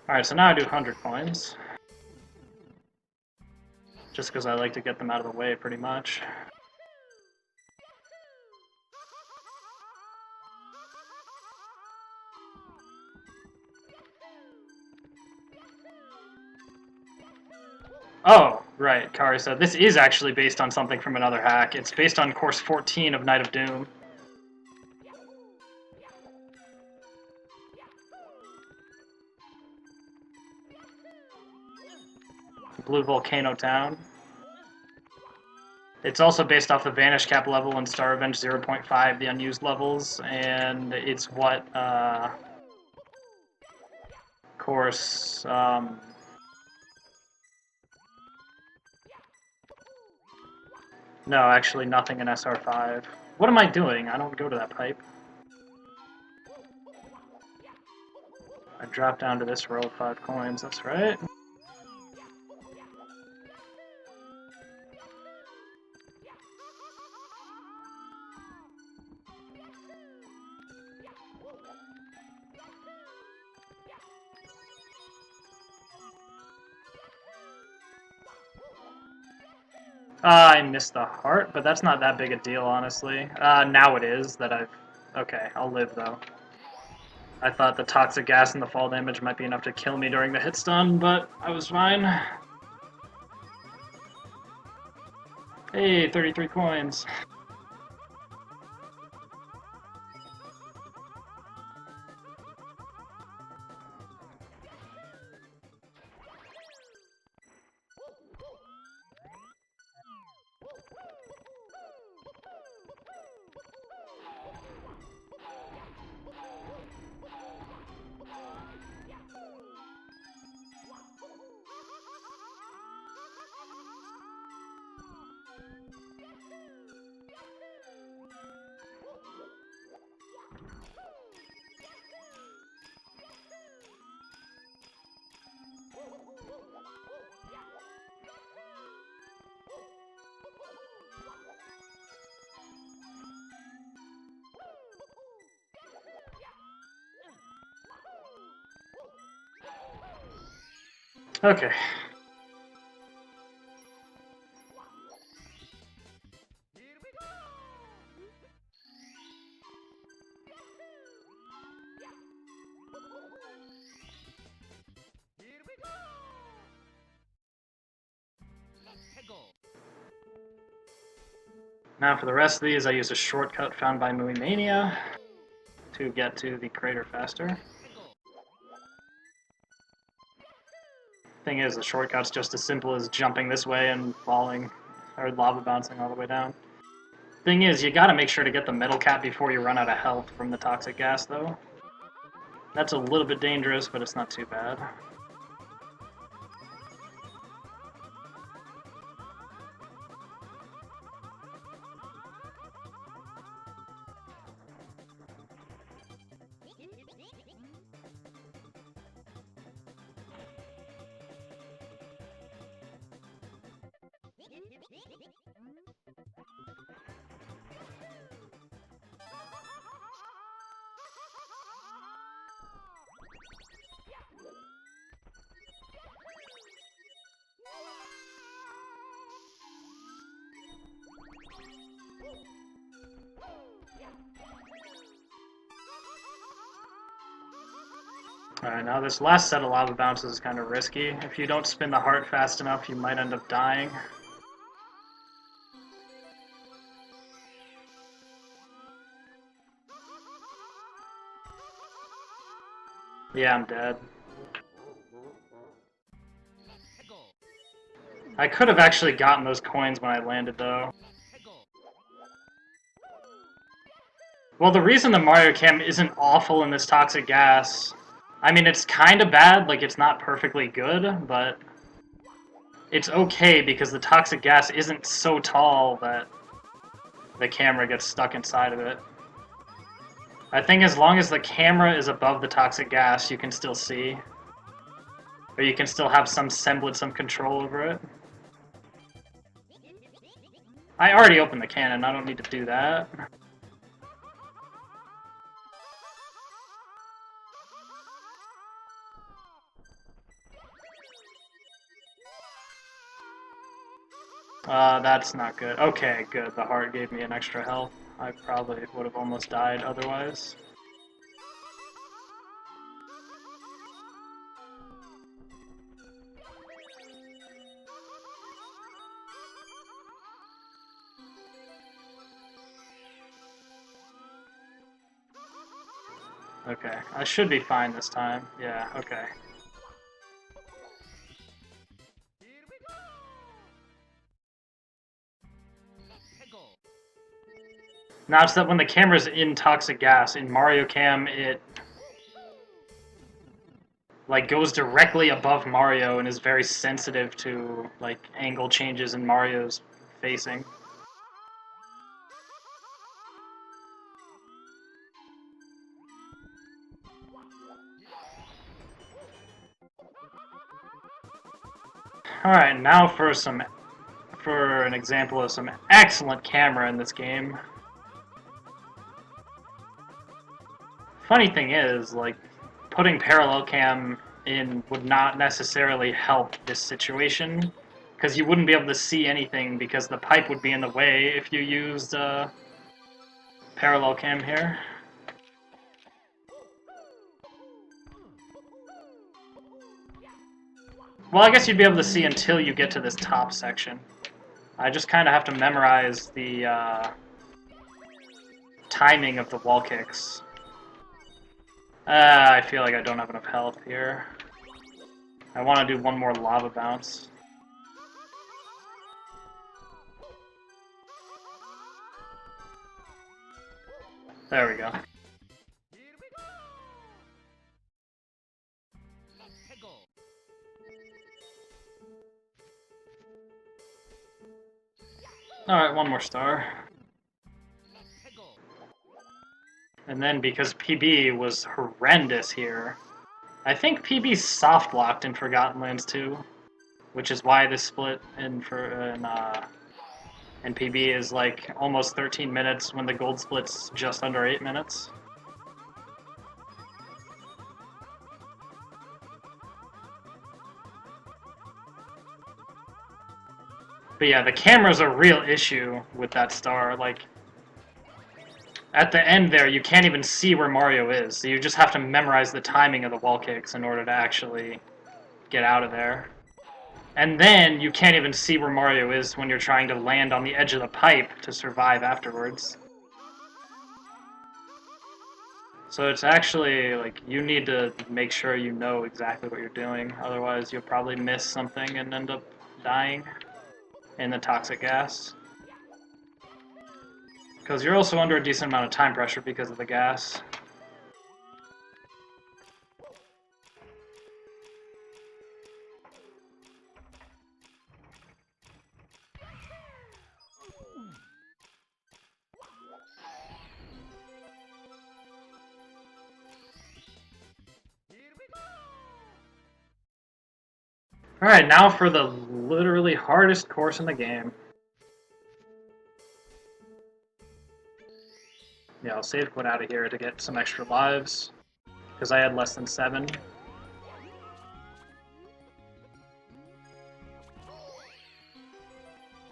Alright, so now I do 100 coins. Just because I like to get them out of the way, pretty much. Oh, right, Kari said. This is actually based on something from another hack. It's based on course 14 of Night of Doom. Blue Volcano Town. It's also based off the Vanish Cap level and Star Revenge 0.5, the unused levels, and it's what, course, no, actually nothing in SR5. What am I doing? I don't go to that pipe. I drop down to this row of 5 coins, that's right. I missed the heart, but that's not that big a deal, honestly. Now it is that I've... Okay, I'll live, though. I thought the toxic gas and the fall damage might be enough to kill me during the hit stun, but I was fine. Hey, 33 coins. Okay. Now for the rest of these, I use a shortcut found by Mooey Mania to get to the crater faster. Thing is, the shortcut's just as simple as jumping this way and falling, or lava bouncing all the way down. Thing is, you gotta make sure to get the metal cap before you run out of health from the toxic gas, though. That's a little bit dangerous, but it's not too bad. Alright, now this last set of lava bounces is kind of risky. If you don't spin the heart fast enough, you might end up dying. Yeah, I'm dead. I could have actually gotten those coins when I landed, though. Well, the reason the Mario Cam isn't awful in this toxic gas... I mean, it's kind of bad, like, it's not perfectly good, but... it's okay because the toxic gas isn't so tall that the camera gets stuck inside of it. I think as long as the camera is above the toxic gas, you can still see. Or you can still have some semblance of control over it. I already opened the cannon, I don't need to do that. That's not good. Okay, good. The heart gave me an extra health. I probably would have almost died otherwise. Okay, I should be fine this time. Yeah, okay. Now it's that when the camera's in toxic gas, in Mario Cam, it like goes directly above Mario and is very sensitive to like angle changes in Mario's facing. Alright, now for an example of some excellent camera in this game. Funny thing is, like, putting parallel cam in would not necessarily help this situation, because you wouldn't be able to see anything because the pipe would be in the way if you used parallel cam here. Well, I guess you'd be able to see until you get to this top section. I just kind of have to memorize the timing of the wall kicks. I feel like I don't have enough health here. I want to do one more lava bounce. There we go. Alright, one more star. And then because PB was horrendous here, I think PB's soft locked in Forgotten Lands too, which is why this split in PB is like almost 13 minutes when the gold split's just under 8 minutes. But yeah, the camera's a real issue with that star. Like, at the end there, you can't even see where Mario is, so you just have to memorize the timing of the wall kicks in order to actually get out of there. And then you can't even see where Mario is when you're trying to land on the edge of the pipe to survive afterwards. So it's actually, like, you need to make sure you know exactly what you're doing, otherwise you'll probably miss something and end up dying in the toxic gas. Because you're also under a decent amount of time pressure because of the gas. Alright, now for the literally hardest course in the game. Yeah, I'll save quit out of here to get some extra lives, because I had less than 7.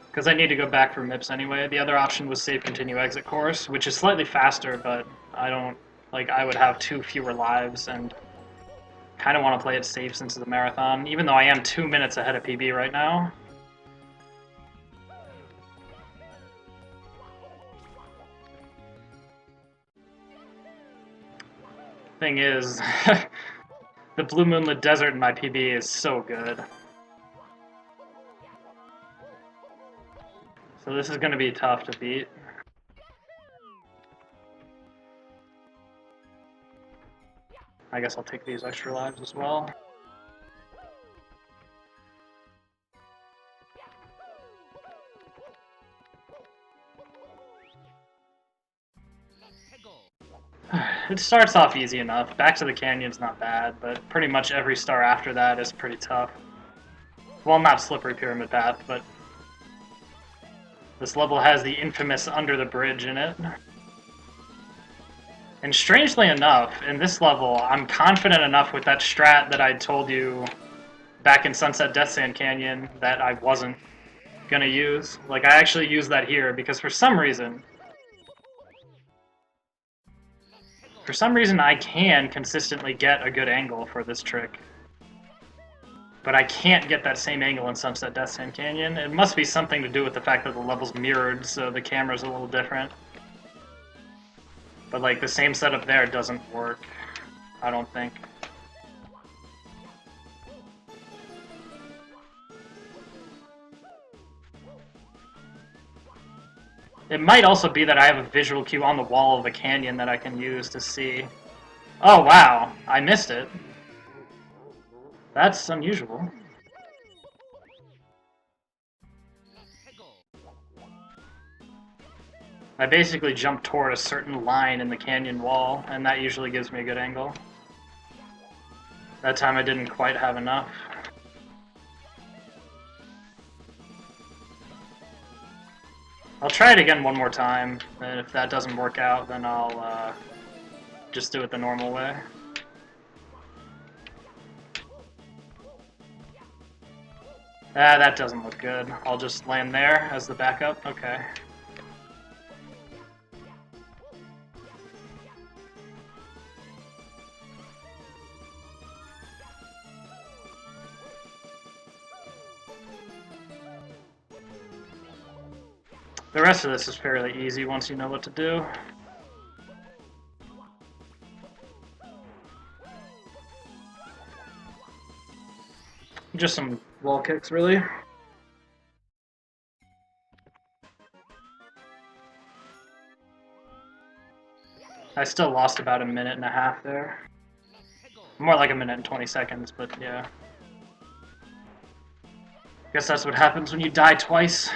Because I need to go back for MIPS anyway. The other option was save continue exit course, which is slightly faster, but I don't, like, I would have 2 fewer lives, and kind of want to play it safe since it's a marathon, even though I am 2 minutes ahead of PB right now. Thing is, the Blue Moonlit Desert in my PB is so good. So this is going to be tough to beat. I guess I'll take these extra lives as well. It starts off easy enough. Back to the Canyon's not bad, but pretty much every star after that is pretty tough. Well, not Slippery Pyramid Path, but this level has the infamous Under the Bridge in it. And strangely enough, in this level, I'm confident enough with that strat that I told you back in Sunset Death Sand Canyon that I wasn't gonna use. Like, I actually used that here because for some reason I can consistently get a good angle for this trick. But I can't get that same angle in Sunset Death Sand Canyon. It must be something to do with the fact that the level's mirrored, so the camera's a little different. But, like, the same setup there doesn't work, I don't think. It might also be that I have a visual cue on the wall of the canyon that I can use to see. Oh, wow, I missed it. That's unusual. I basically jump toward a certain line in the canyon wall, and that usually gives me a good angle. That time I didn't quite have enough. I'll try it again one more time, and if that doesn't work out, then I'll just do it the normal way. Ah, that doesn't look good. I'll just land there as the backup. Okay. The rest of this is fairly easy once you know what to do. Just some wall kicks, really. I still lost about a minute and a half there. More like a minute and 20 seconds, but yeah. Guess that's what happens when you die twice.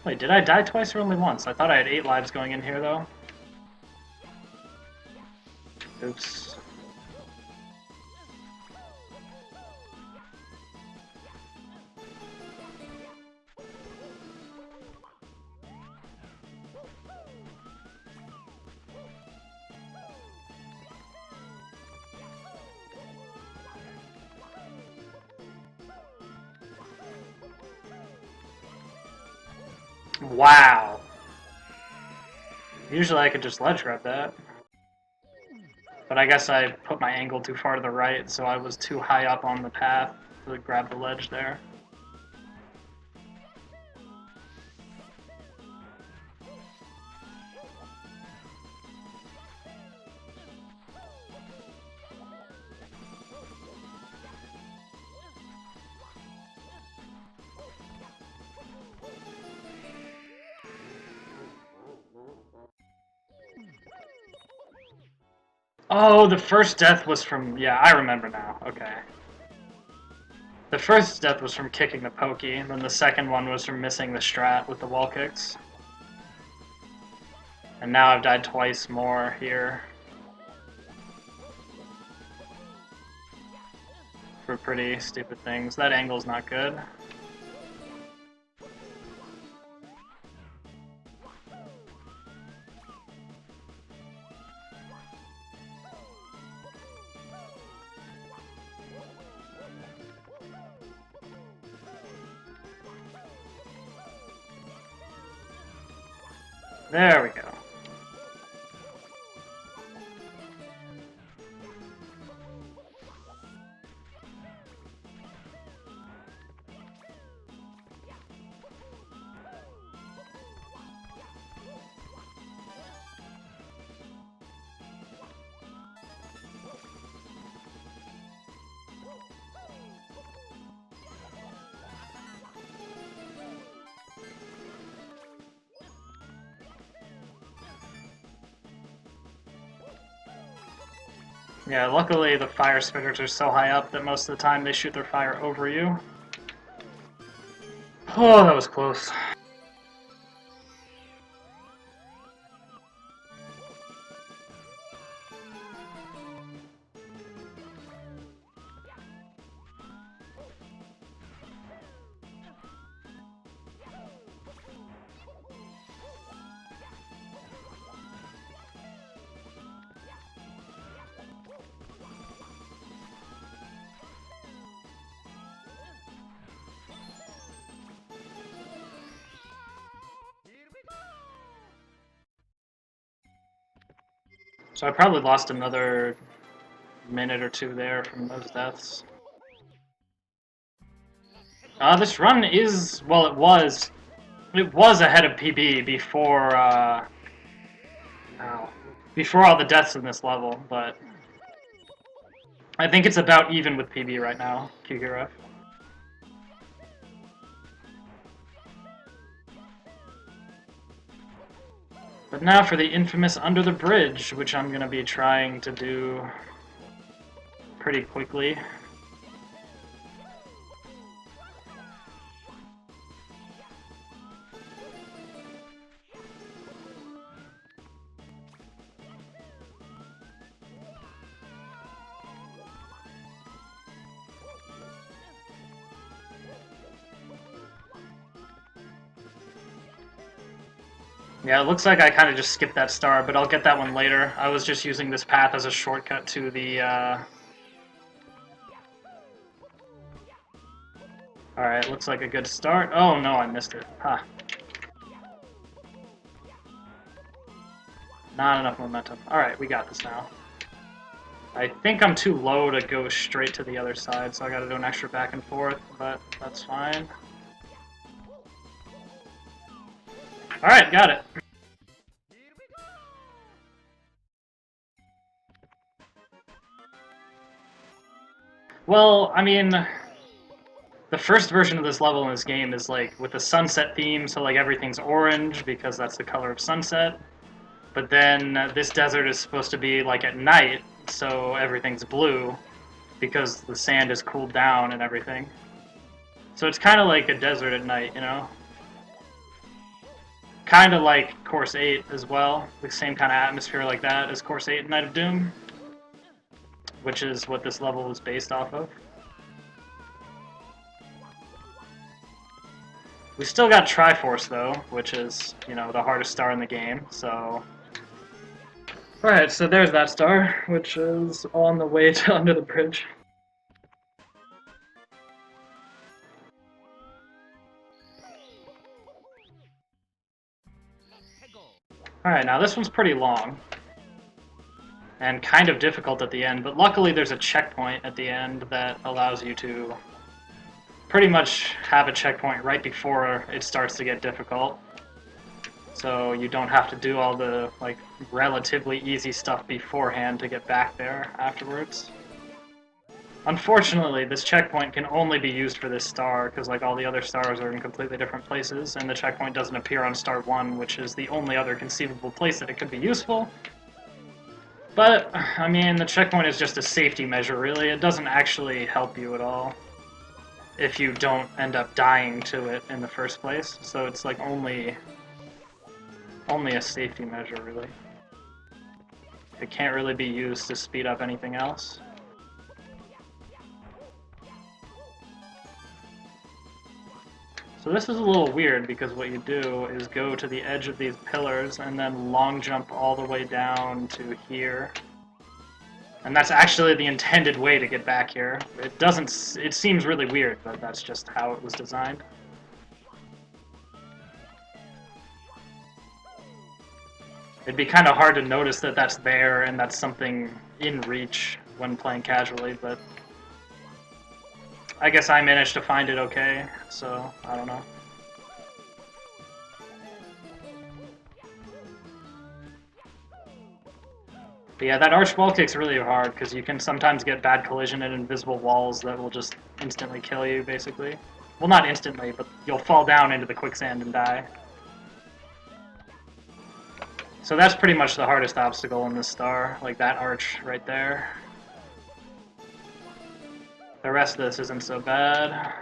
Wait, did I die twice or only once? I thought I had 8 lives going in here, though. Oops. Wow. Usually I could just ledge grab that. But I guess I put my angle too far to the right, so I was too high up on the path to grab the ledge there. Oh, the first death was from... Yeah, I remember now. Okay. The first death was from kicking the pokey, and then the second one was from missing the strat with the wall kicks. And now I've died twice more here. For pretty stupid things. That angle's not good. There we go. Yeah, luckily the fire spitters are so high up that most of the time they shoot their fire over you. Oh, that was close. So I probably lost another minute or two there from those deaths. This run is, well, it was ahead of PB before, before all the deaths in this level, but I think it's about even with PB right now, QQRF. But now for the infamous Under the Bridge, which I'm going to be trying to do pretty quickly. Yeah, it looks like I kind of just skipped that star, but I'll get that one later. I was just using this path as a shortcut to the, Alright, looks like a good start. Oh no, I missed it. Huh. Not enough momentum. Alright, we got this now. I think I'm too low to go straight to the other side, so I gotta do an extra back and forth, but that's fine. Alright, got it. Well, I mean, the first version of this level in this game is like with the sunset theme, so like everything's orange because that's the color of sunset. But then this desert is supposed to be like at night, so everything's blue because the sand is cooled down and everything. So it's kind of like a desert at night, you know? Kind of like Course 8 as well, the same kind of atmosphere like that as Course 8 Night of Doom, which is what this level was based off of. We still got Triforce though, which is, you know, the hardest star in the game, so... Alright, so there's that star, which is on the way to Under the Bridge. Alright, now this one's pretty long. And kind of difficult at the end, but luckily there's a checkpoint at the end that allows you to pretty much have a checkpoint right before it starts to get difficult. So you don't have to do all the like relatively easy stuff beforehand to get back there afterwards. Unfortunately, this checkpoint can only be used for this star, because like all the other stars are in completely different places, and the checkpoint doesn't appear on star 1, which is the only other conceivable place that it could be useful. But, I mean, the checkpoint is just a safety measure, really. It doesn't actually help you at all if you don't end up dying to it in the first place. So it's like only a safety measure, really. It can't really be used to speed up anything else. So this is a little weird, because what you do is go to the edge of these pillars and then long jump all the way down to here. And that's actually the intended way to get back here. It seems really weird, but that's just how it was designed. It'd be kind of hard to notice that that's there and that's something in reach when playing casually, but I guess I managed to find it okay, so I don't know. But yeah, that arch wall kick's really hard, because you can sometimes get bad collision and invisible walls that will just instantly kill you, basically. Well, not instantly, but you'll fall down into the quicksand and die. So that's pretty much the hardest obstacle in this star, like that arch right there. The rest of this isn't so bad.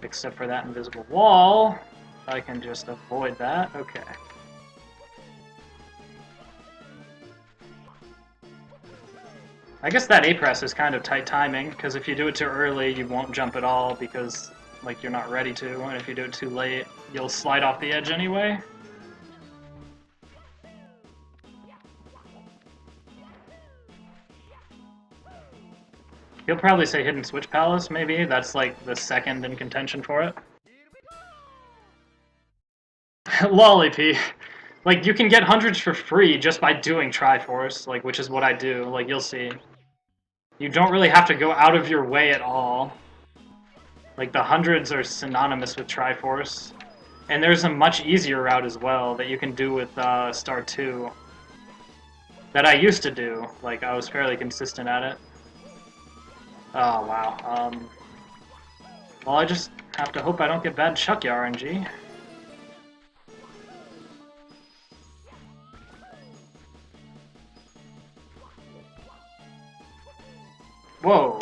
Except for that invisible wall. I can just avoid that. Okay. I guess that A-press is kind of tight timing, because if you do it too early, you won't jump at all, because like you're not ready to, and if you do it too late, you'll slide off the edge anyway. He'll probably say Hidden Switch Palace, maybe. That's like the second in contention for it. Lollipy. Like, you can get hundreds for free just by doing Triforce, like, which is what I do, like, you'll see. You don't really have to go out of your way at all. Like, the hundreds are synonymous with Triforce. And there's a much easier route as well that you can do with Star 2. That I used to do. Like, I was fairly consistent at it. Oh, wow. Well, I just have to hope I don't get bad Chucky RNG. Whoa.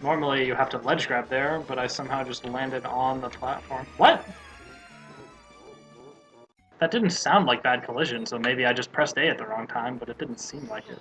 Normally you have to ledge grab there, but I somehow just landed on the platform. What? That didn't sound like bad collision, so maybe I just pressed A at the wrong time, but it didn't seem like it.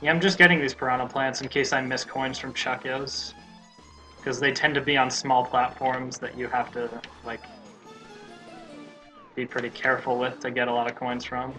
Yeah, I'm just getting these piranha plants in case I miss coins from Chuckyos. Because they tend to be on small platforms that you have to, like, be pretty careful with to get a lot of coins from.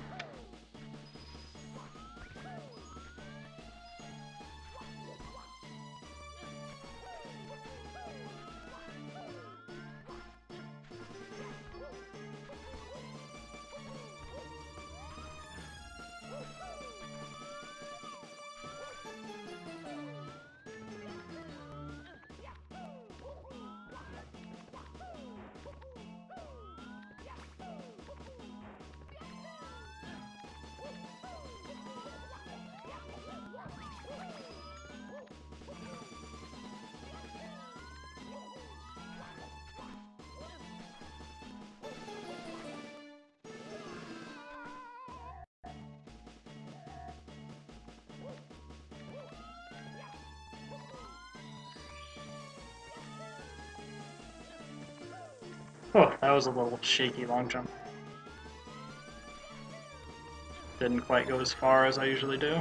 Oh, that was a little shaky long jump. didn't quite go as far as I usually do.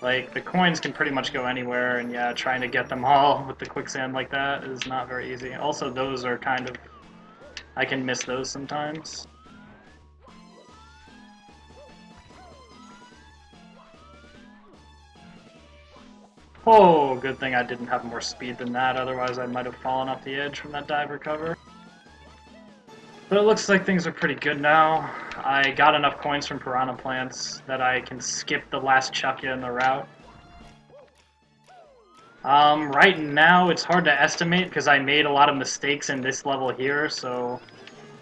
Like, the coins can pretty much go anywhere, and yeah, trying to get them all with the quicksand like that is not very easy. Also, those are kind of... I can miss those sometimes. Oh, good thing I didn't have more speed than that, otherwise I might have fallen off the edge from that dive recover. But it looks like things are pretty good now. I got enough coins from piranha plants that I can skip the last Chuckya in the route. Right now it's hard to estimate because I made a lot of mistakes in this level here, so...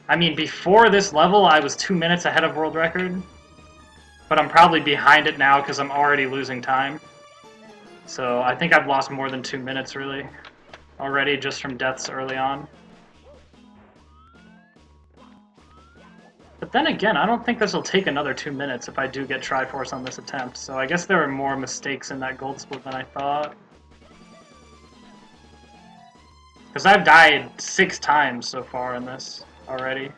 I mean, before this level I was 2 minutes ahead of world record, but I'm probably behind it now because I'm already losing time. So I think I've lost more than 2 minutes, really, already, just from deaths early on. But then again, I don't think this will take another 2 minutes if I do get Triforce on this attempt, so I guess there are more mistakes in that gold split than I thought. Because I've died 6 times so far in this already.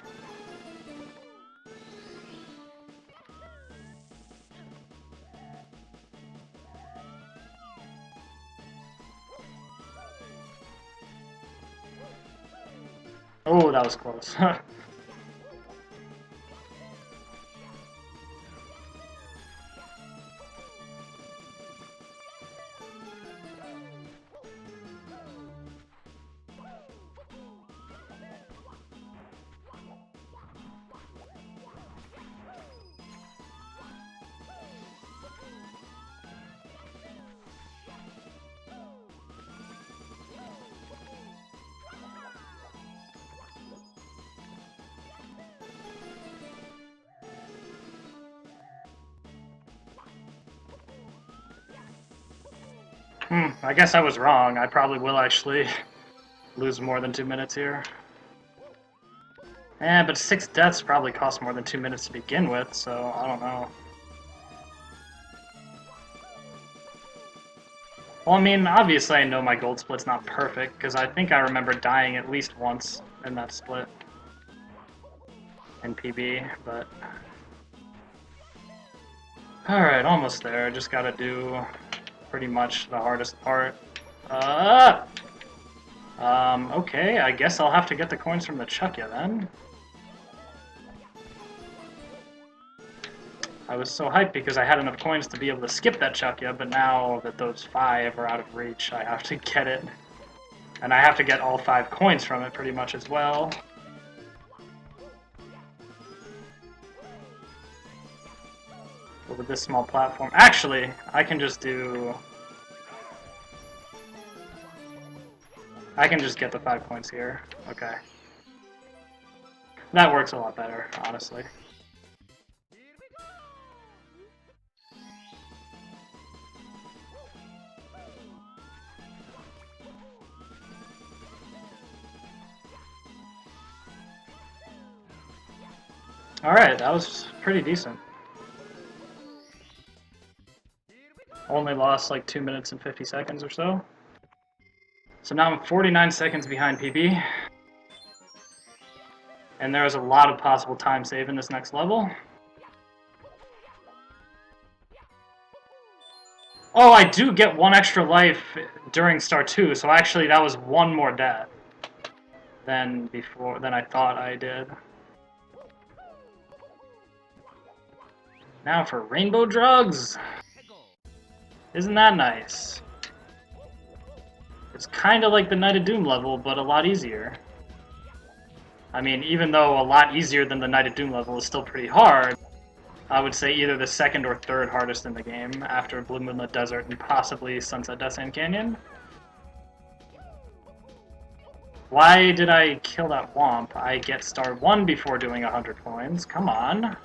Oh, that was close. I guess I was wrong. I probably will actually lose more than 2 minutes here. But 6 deaths probably cost more than 2 minutes to begin with, so I don't know. Well, I mean, obviously I know my gold split's not perfect, because I think I remember dying at least once in that split in PB, but... Alright, almost there. Just gotta do pretty much the hardest part. Okay, I guess I'll have to get the coins from the Chuckya then. I was so hyped because I had enough coins to be able to skip that Chuckya, but now that those 5 are out of reach, I have to get it. And I have to get all 5 coins from it pretty much as well. But with this small platform... Actually, I can just do... I can just get the 5 points here. Okay. That works a lot better, honestly. Alright, that was pretty decent. Only lost like 2 minutes and 50 seconds or so. So now I'm 49 seconds behind PB. And there is a lot of possible time save in this next level. Oh, I do get 1 extra life during Star 2, so actually that was 1 more death than I thought I did. Now for rainbow drugs! Isn't that nice? It's kind of like the Knight of Doom level, but a lot easier. I mean, even though a lot easier than the Knight of Doom level is still pretty hard, I would say either the 2nd or 3rd hardest in the game, after Blue Moonlit Desert and possibly Sunset Death Sand Canyon. Why did I kill that Womp? I get Star 1 before doing 100 coins. Come on.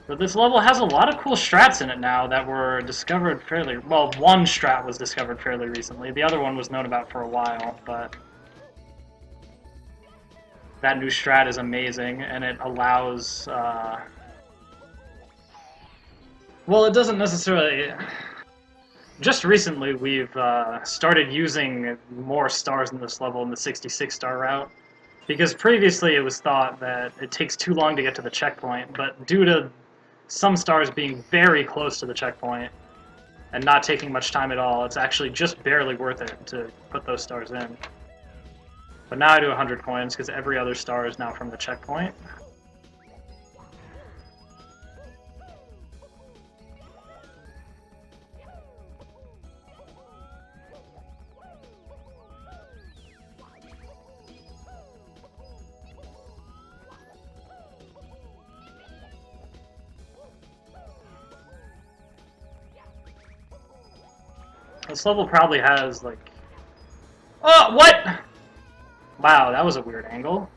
But this level has a lot of cool strats in it now that were discovered fairly... Well, one strat was discovered fairly recently. The other one was known about for a while, but... That new strat is amazing, and it allows... Well, it doesn't necessarily... Just recently, we've started using more stars in this level in the 66-star route. Because previously it was thought that it takes too long to get to the checkpoint, but due to some stars being very close to the checkpoint and not taking much time at all, it's actually just barely worth it to put those stars in. But now I do 100 coins because every other star is now from the checkpoint. This level probably has, like... Oh, what?! Wow, that was a weird angle.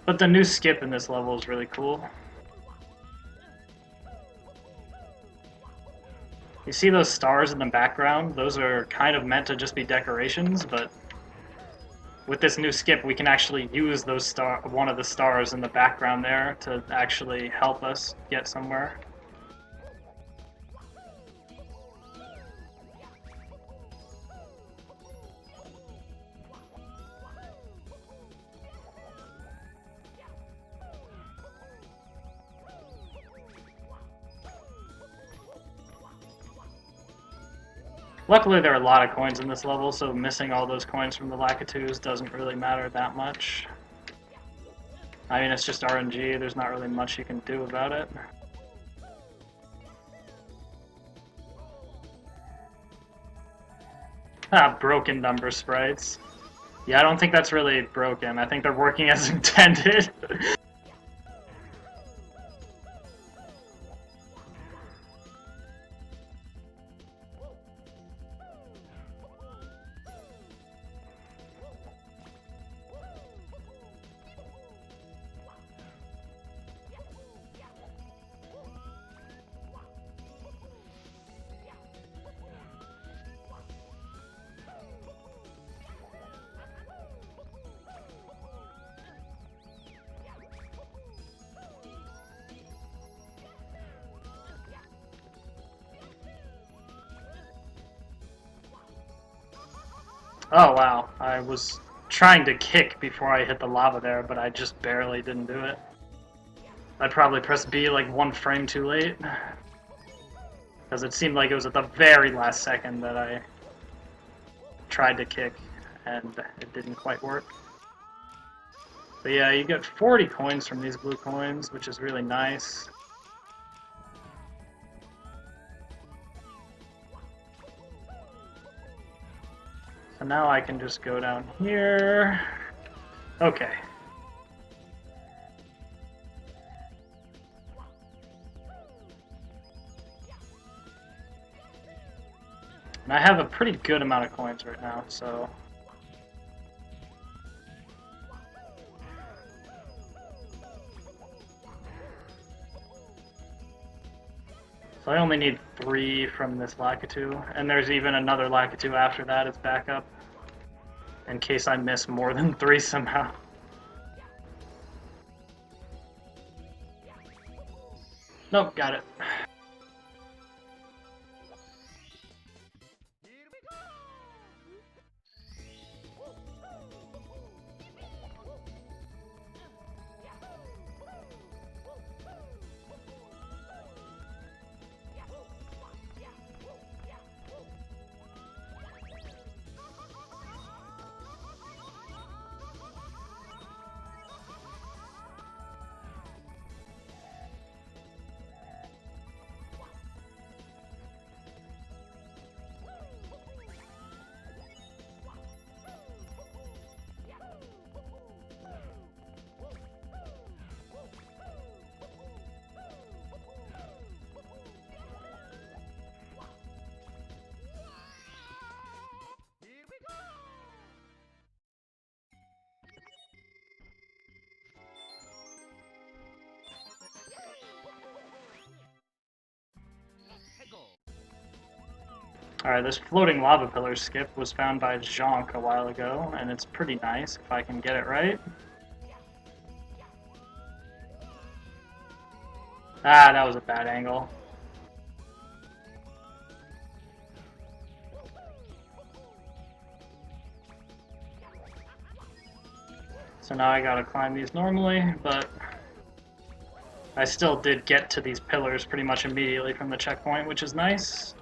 But the new skip in this level is really cool. You see those stars in the background? Those are kind of meant to just be decorations, but with this new skip, we can actually use those one of the stars in the background there to actually help us get somewhere. Luckily, there are a lot of coins in this level, so missing all those coins from the Lakitus doesn't really matter that much. I mean, it's just RNG, there's not really much you can do about it. Ah, broken number sprites. Yeah, I don't think that's really broken. I think they're working as intended. Oh wow, I was trying to kick before I hit the lava there, but I just barely didn't do it. I probably pressed B like 1 frame too late, because it seemed like it was at the very last second that I tried to kick, and it didn't quite work. But yeah, you get 40 coins from these blue coins, which is really nice. So now I can just go down here. Okay. And I have a pretty good amount of coins right now, so... So I only need 3 from this Lakitu, and there's even another Lakitu after that as backup, in case I miss more than 3 somehow. Nope, got it. Alright, this floating lava pillar skip was found by Jonk a while ago, and it's pretty nice if I can get it right. Ah, that was a bad angle. So now I gotta climb these normally, but I still did get to these pillars pretty much immediately from the checkpoint, which is nice.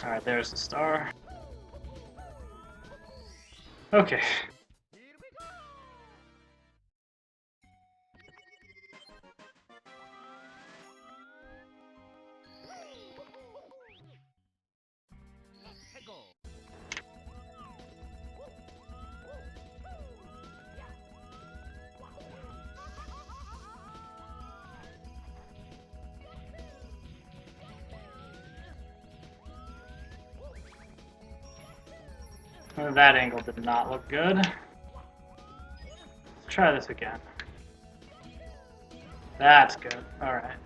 Alright, there's the star. Okay. That angle did not look good. Let's try this again. That's good. Alright.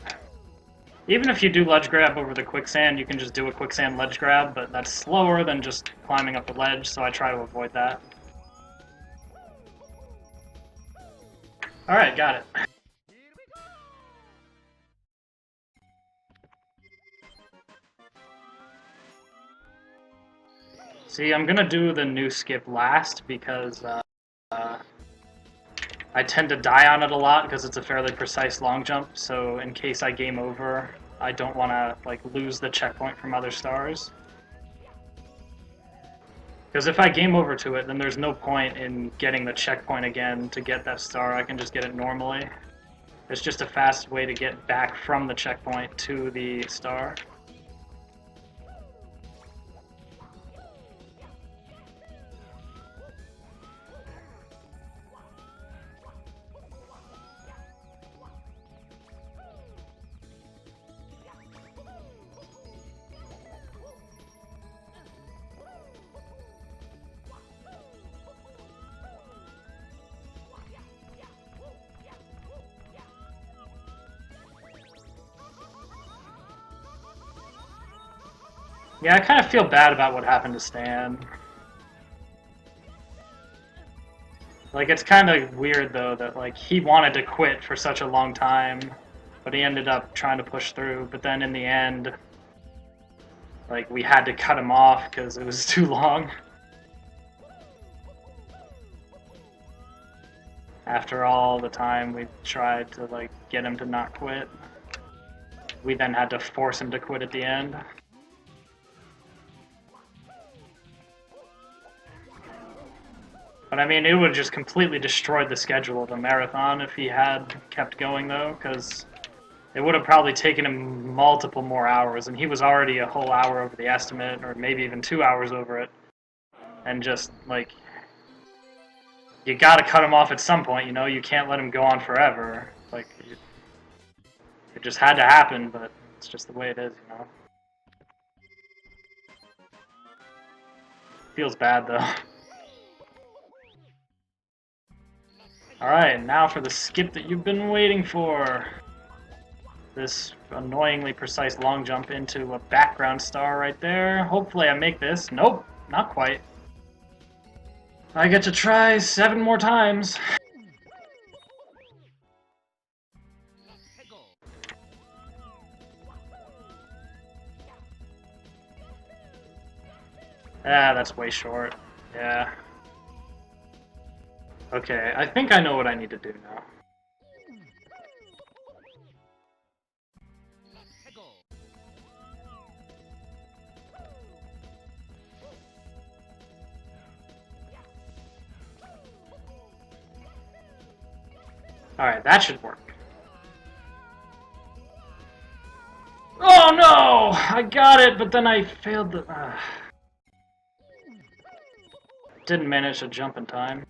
Even if you do ledge grab over the quicksand, you can just do a quicksand ledge grab, but that's slower than just climbing up the ledge, so I try to avoid that. Alright, got it. See, I'm gonna do the new skip last because I tend to die on it a lot because it's a fairly precise long jump, so in case I game over, I don't want to like lose the checkpoint from other stars. Because if I game over to it, then there's no point in getting the checkpoint again to get that star. I can just get it normally. It's just a fast way to get back from the checkpoint to the star. Yeah, I kind of feel bad about what happened to Stan. Like, it's kind of weird, though, that, like, he wanted to quit for such a long time, but he ended up trying to push through, but then in the end, like, we had to cut him off because it was too long. After all the time we tried to, like, get him to not quit, we then had to force him to quit at the end. But I mean, it would have just completely destroyed the schedule of the marathon if he had kept going, though, because it would have probably taken him multiple more hours, and he was already a whole hour over the estimate, or maybe even 2 hours over it. And just, like, you gotta cut him off at some point, you know? You can't let him go on forever. Like, it just had to happen, but it's just the way it is, you know? Feels bad, though. Alright, now for the skip that you've been waiting for. This annoyingly precise long jump into a background star right there. Hopefully I make this. Nope, not quite. I get to try 7 more times. Ah, that's way short. Yeah. Okay, I think I know what I need to do now. Alright, that should work. Oh no! I got it, but then I failed the... Didn't manage to jump in time.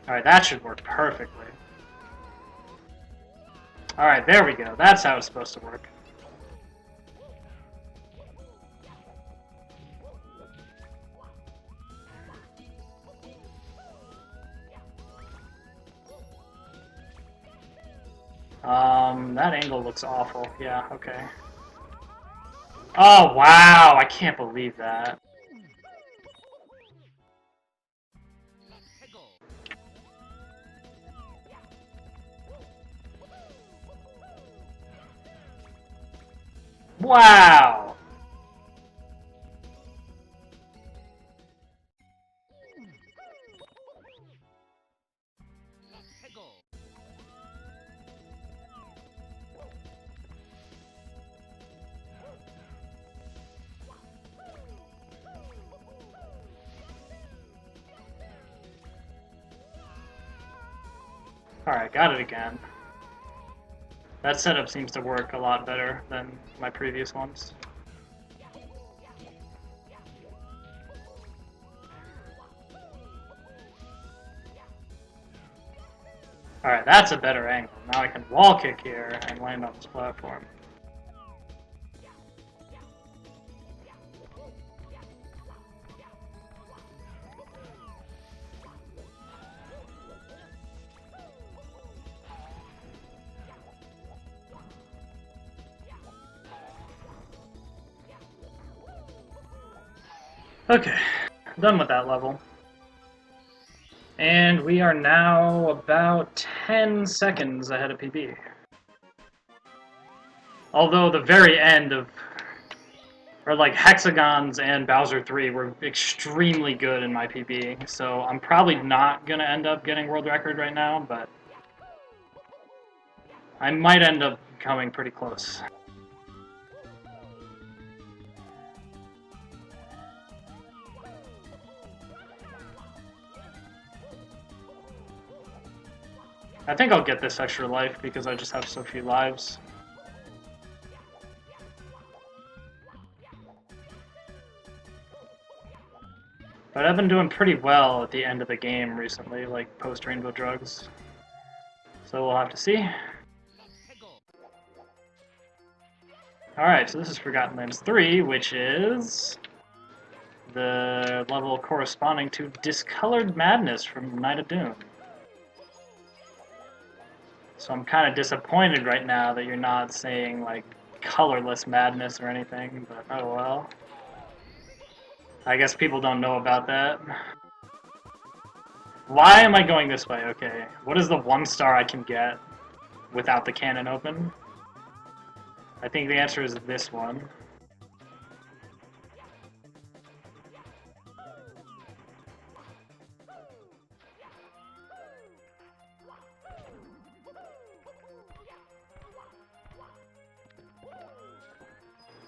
Alright, that should work perfectly. Alright, there we go. That's how it's supposed to work. That angle looks awful. Yeah, okay. Oh, wow! I can't believe that. Wow! Alright, got it again. That setup seems to work a lot better than my previous ones. Alright, that's a better angle. Now I can wall kick here and land on this platform. Okay, done with that level. And we are now about 10 seconds ahead of PB. Although the very end of, or like Hexagons and Bowser 3 were extremely good in my PB, so I'm probably not going to end up getting world record right now, but I might end up coming pretty close. I think I'll get this extra life because I just have so few lives. But I've been doing pretty well at the end of the game recently, like post-Rainbow Drugs. So we'll have to see. Alright, so this is Forgotten Lands 3, which is the level corresponding to Discolored Madness from Night of Doom. So I'm kind of disappointed right now that you're not saying, like, colorless madness or anything, but oh well. I guess people don't know about that. Why am I going this way? Okay, what is the 1 star I can get without the cannon open? I think the answer is this one.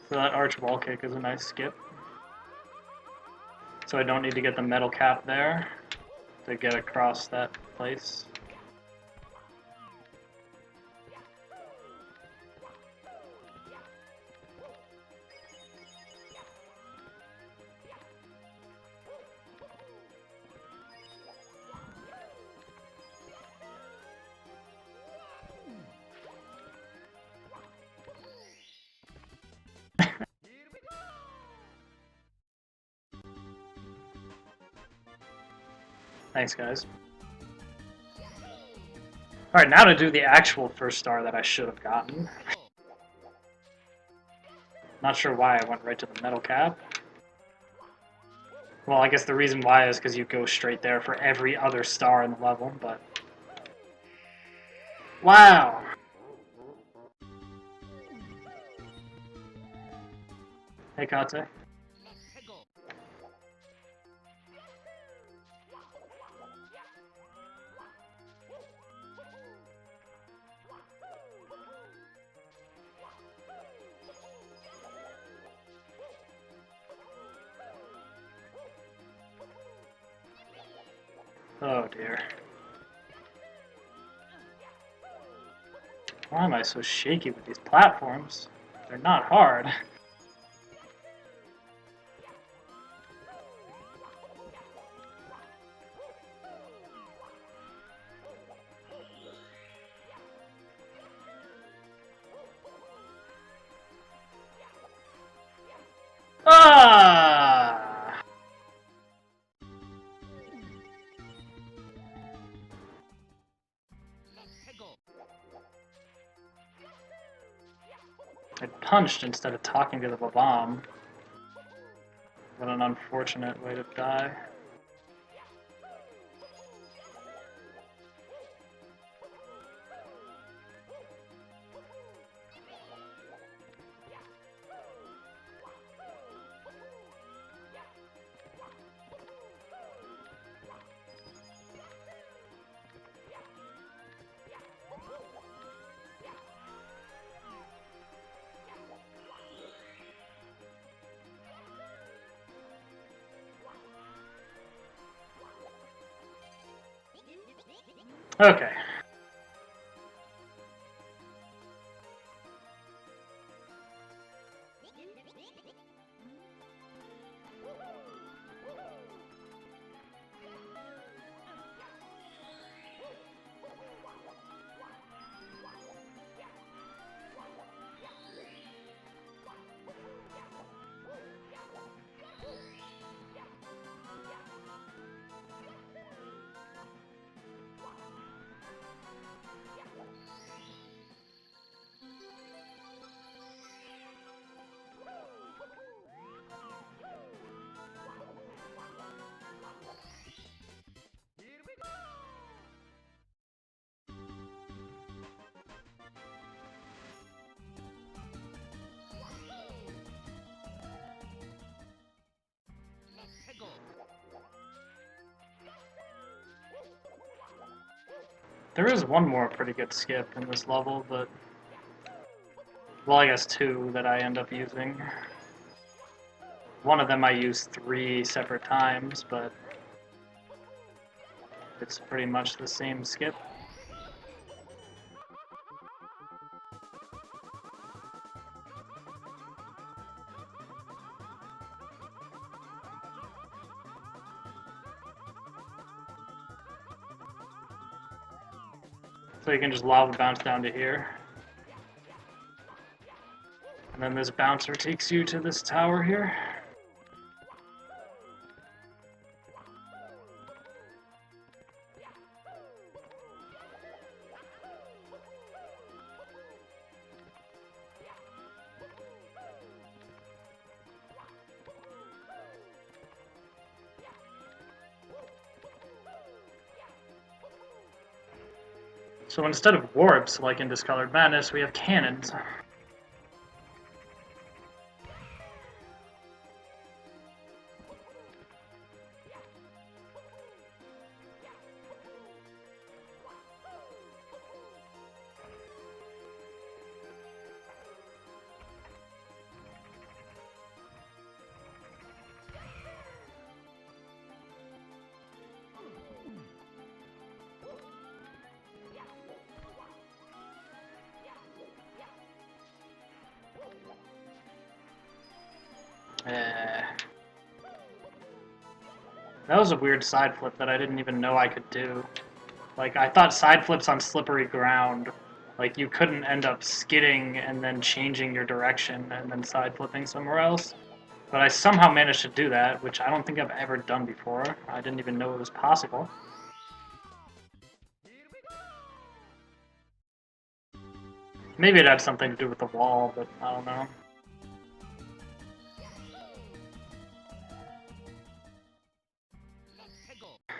So that arch wall kick is a nice skip. So I don't need to get the metal cap there to get across that place. Thanks, guys. Alright, now to do the actual 1st star that I should have gotten. Not sure why I went right to the metal cap. Well, I guess the reason why is because you go straight there for every other star in the level, but... Wow! Hey, Kate. Oh dear. Why am I so shaky with these platforms? They're not hard. Ah! I punched instead of talking to the bomb. What an unfortunate way to die. Okay. There is one more pretty good skip in this level, but... well, I guess two that I end up using. One of them I use 3 separate times, but... it's pretty much the same skip. So you can just lava bounce down to here. And then this bouncer takes you to this tower here. So instead of warps, like in Discolored Madness, we have cannons. That was a weird side flip that I didn't even know I could do. Like, I thought side flips on slippery ground, like, you couldn't end up skidding and then changing your direction and then side flipping somewhere else. But I somehow managed to do that, which I don't think I've ever done before. I didn't even know it was possible. Maybe it had something to do with the wall, but I don't know.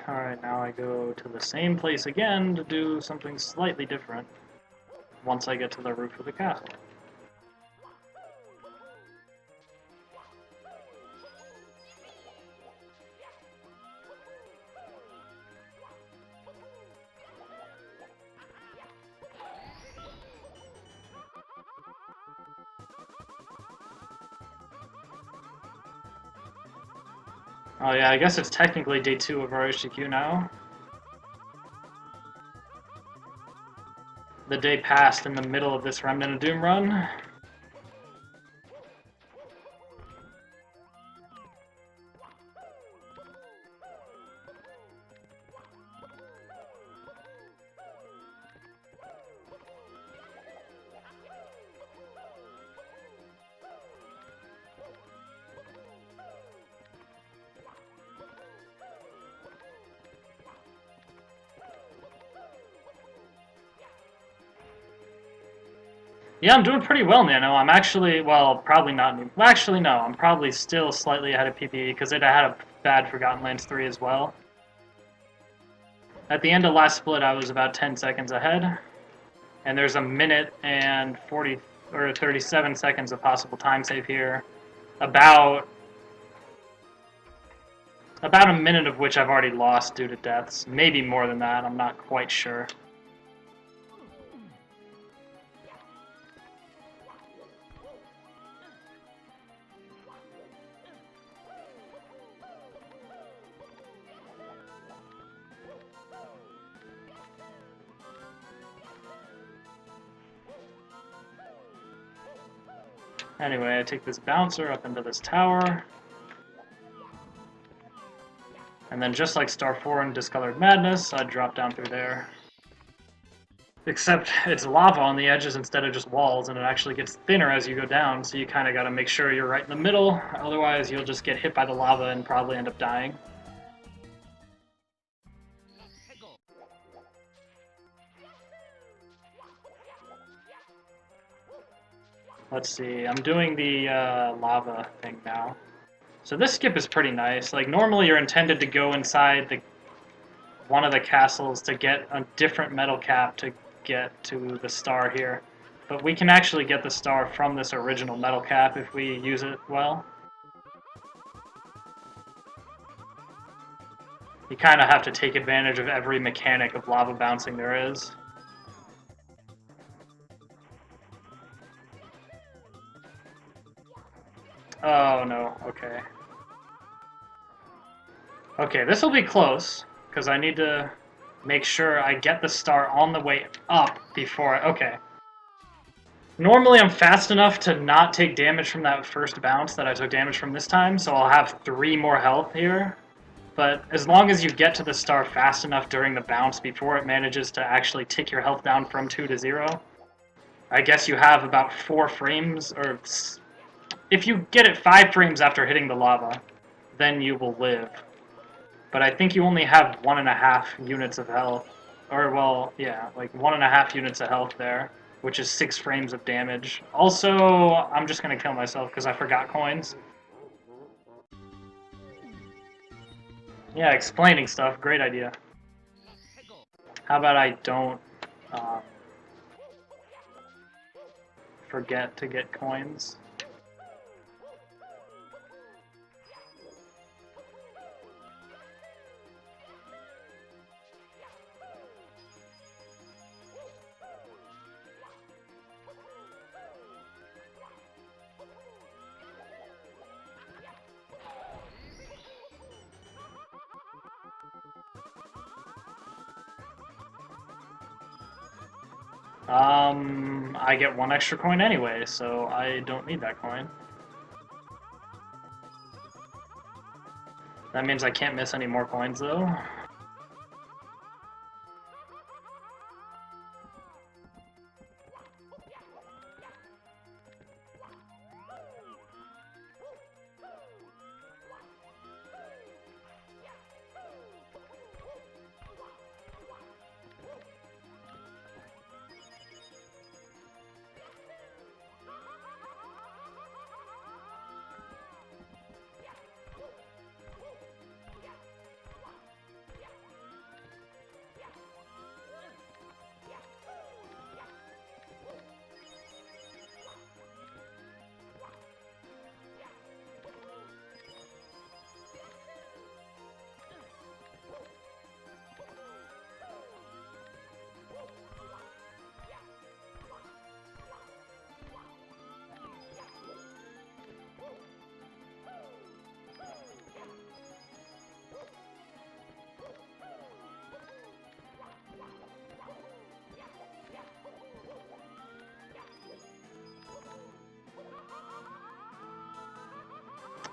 Alright, now I go to the same place again to do something slightly different once I get to the roof of the castle. Oh yeah, I guess it's technically day 2 of our HDQ now. The day passed in the middle of this Remnant of Doom run. Yeah, I'm doing pretty well, Nano. I'm actually, well, probably not. Well, actually, no. I'm probably still slightly ahead of PPE because it had a bad Forgotten Lands 3 as well. At the end of last split, I was about 10 seconds ahead. And there's a minute and 40 or 37 seconds of possible time save here. About a minute of which I've already lost due to deaths. Maybe more than that. I'm not quite sure. Anyway, I take this bouncer up into this tower. And then just like Star 4 and Discolored Madness, I drop down through there. Except it's lava on the edges instead of just walls, and it actually gets thinner as you go down, so you kind of got to make sure you're right in the middle, otherwise you'll just get hit by the lava and probably end up dying. Let's see, I'm doing the lava thing now. So this skip is pretty nice. Like, normally you're intended to go inside one of the castles to get a different metal cap to get to the star here. But we can actually get the star from this original metal cap if we use it well. You kind of have to take advantage of every mechanic of lava bouncing there is. Oh no, okay. Okay, this will be close, because I need to make sure I get the star on the way up before okay. Normally I'm fast enough to not take damage from that first bounce that I took damage from this time, so I'll have 3 more health here. But as long as you get to the star fast enough during the bounce before it manages to actually tick your health down from 2 to 0, I guess you have about 4 frames, or if you get it 5 frames after hitting the lava, then you will live. But I think you only have 1.5 units of health. Or, well, yeah, like 1.5 units of health there, which is 6 frames of damage. Also, I'm just going to kill myself because I forgot coins. Yeah, explaining stuff, great idea. How about I don't forget to get coins? I get 1 extra coin anyway, so I don't need that coin. That means I can't miss any more coins, though.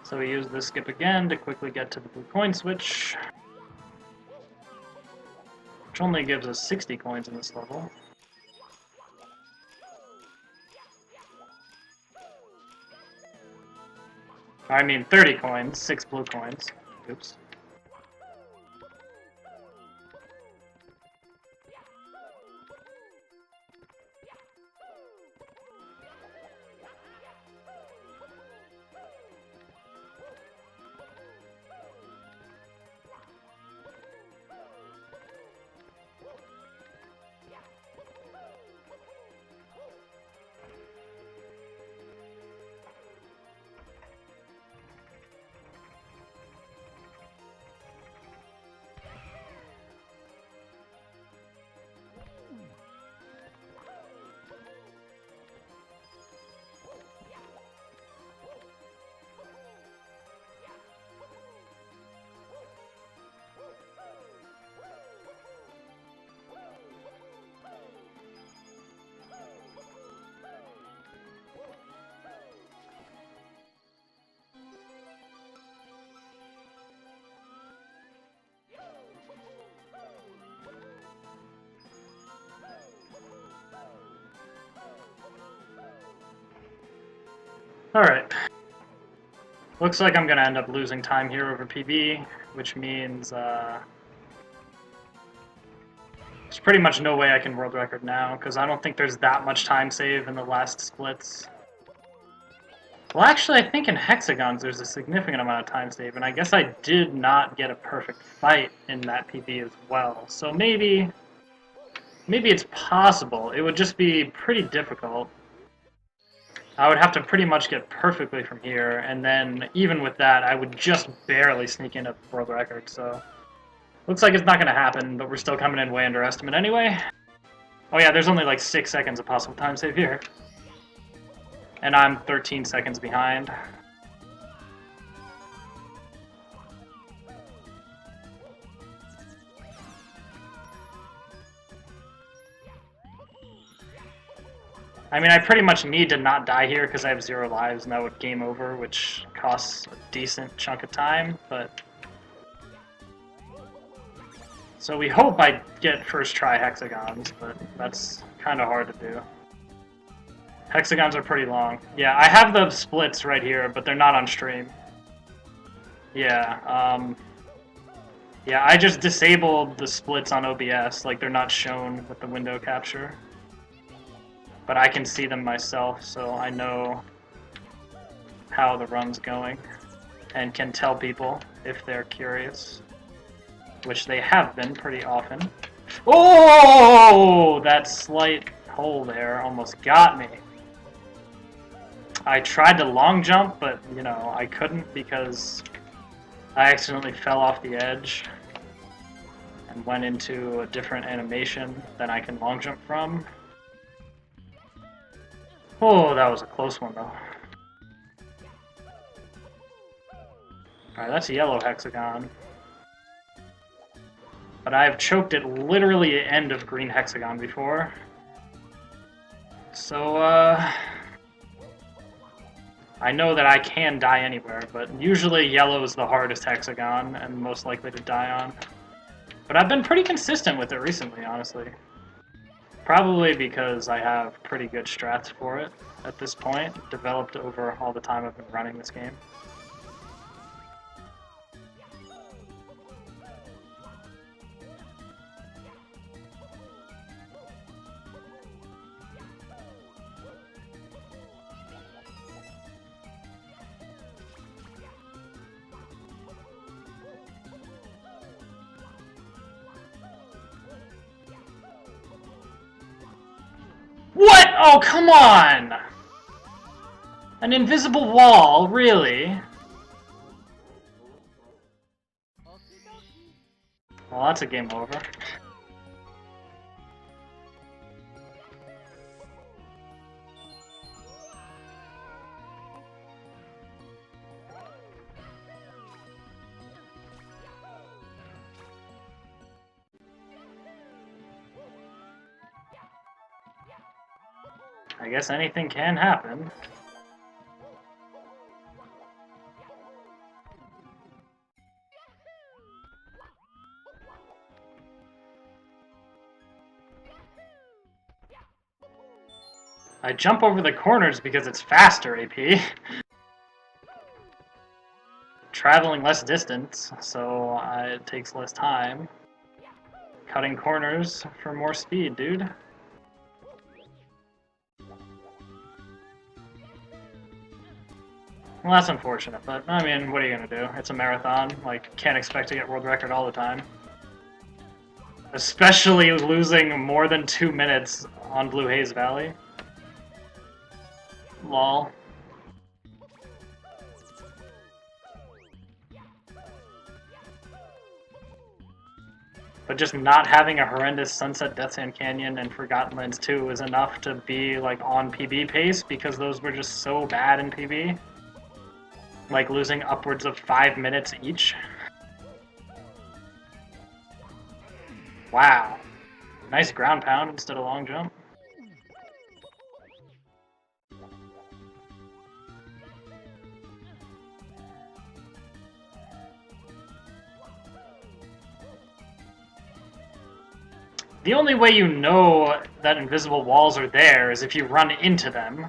So we use this skip again to quickly get to the blue coin switch, which only gives us 60 coins in this level. I mean 30 coins, 6 blue coins. Oops. Alright. Looks like I'm gonna end up losing time here over PB, which means there's pretty much no way I can world record now, because I don't think there's that much time save in the last splits. Well, actually, I think in hexagons there's a significant amount of time save, and I guess I did not get a perfect fight in that PB as well. So maybe it's possible. It would just be pretty difficult. I would have to pretty much get perfectly from here, and then even with that, I would just barely sneak into world record, so... Looks like it's not going to happen, but we're still coming in way under estimate anyway. Oh yeah, there's only like 6 seconds of possible time save here. And I'm 13 seconds behind. I mean, I pretty much need to not die here because I have 0 lives, and that would game over, which costs a decent chunk of time, but... So we hope I get first try hexagons, but that's kind of hard to do. Hexagons are pretty long. Yeah, I have the splits right here, but they're not on stream. Yeah, yeah, I just disabled the splits on OBS, like they're not shown with the window capture. But I can see them myself, so I know how the run's going, and can tell people if they're curious, which they have been pretty often. Oh, that slight hole there almost got me. I tried to long jump, but, you know, I couldn't because I accidentally fell off the edge and went into a different animation than I can long jump from. Oh, that was a close one, though. Alright, that's a yellow hexagon. But I've choked at literally the end of green hexagon before. So, I know that I can die anywhere, but usually yellow is the hardest hexagon and most likely to die on. But I've been pretty consistent with it recently, honestly. Probably because I have pretty good strats for it at this point, developed over all the time I've been running this game. What? Oh, come on! An invisible wall, really? Well, that's a game over. I guess anything can happen. I jump over the corners because it's faster, AP. Traveling less distance, so it takes less time. Cutting corners for more speed, dude. Well, that's unfortunate, but, I mean, what are you gonna do? It's a marathon, like, can't expect to get world record all the time. Especially losing more than 2 minutes on Blue Haze Valley. Lol. But just not having a horrendous Sunset Death Sand Canyon and Forgotten Lands 2 is enough to be, like, on PB pace, because those were just so bad in PB. Like losing upwards of 5 minutes each. Wow. Nice ground pound instead of long jump. The only way you know that invisible walls are there is if you run into them.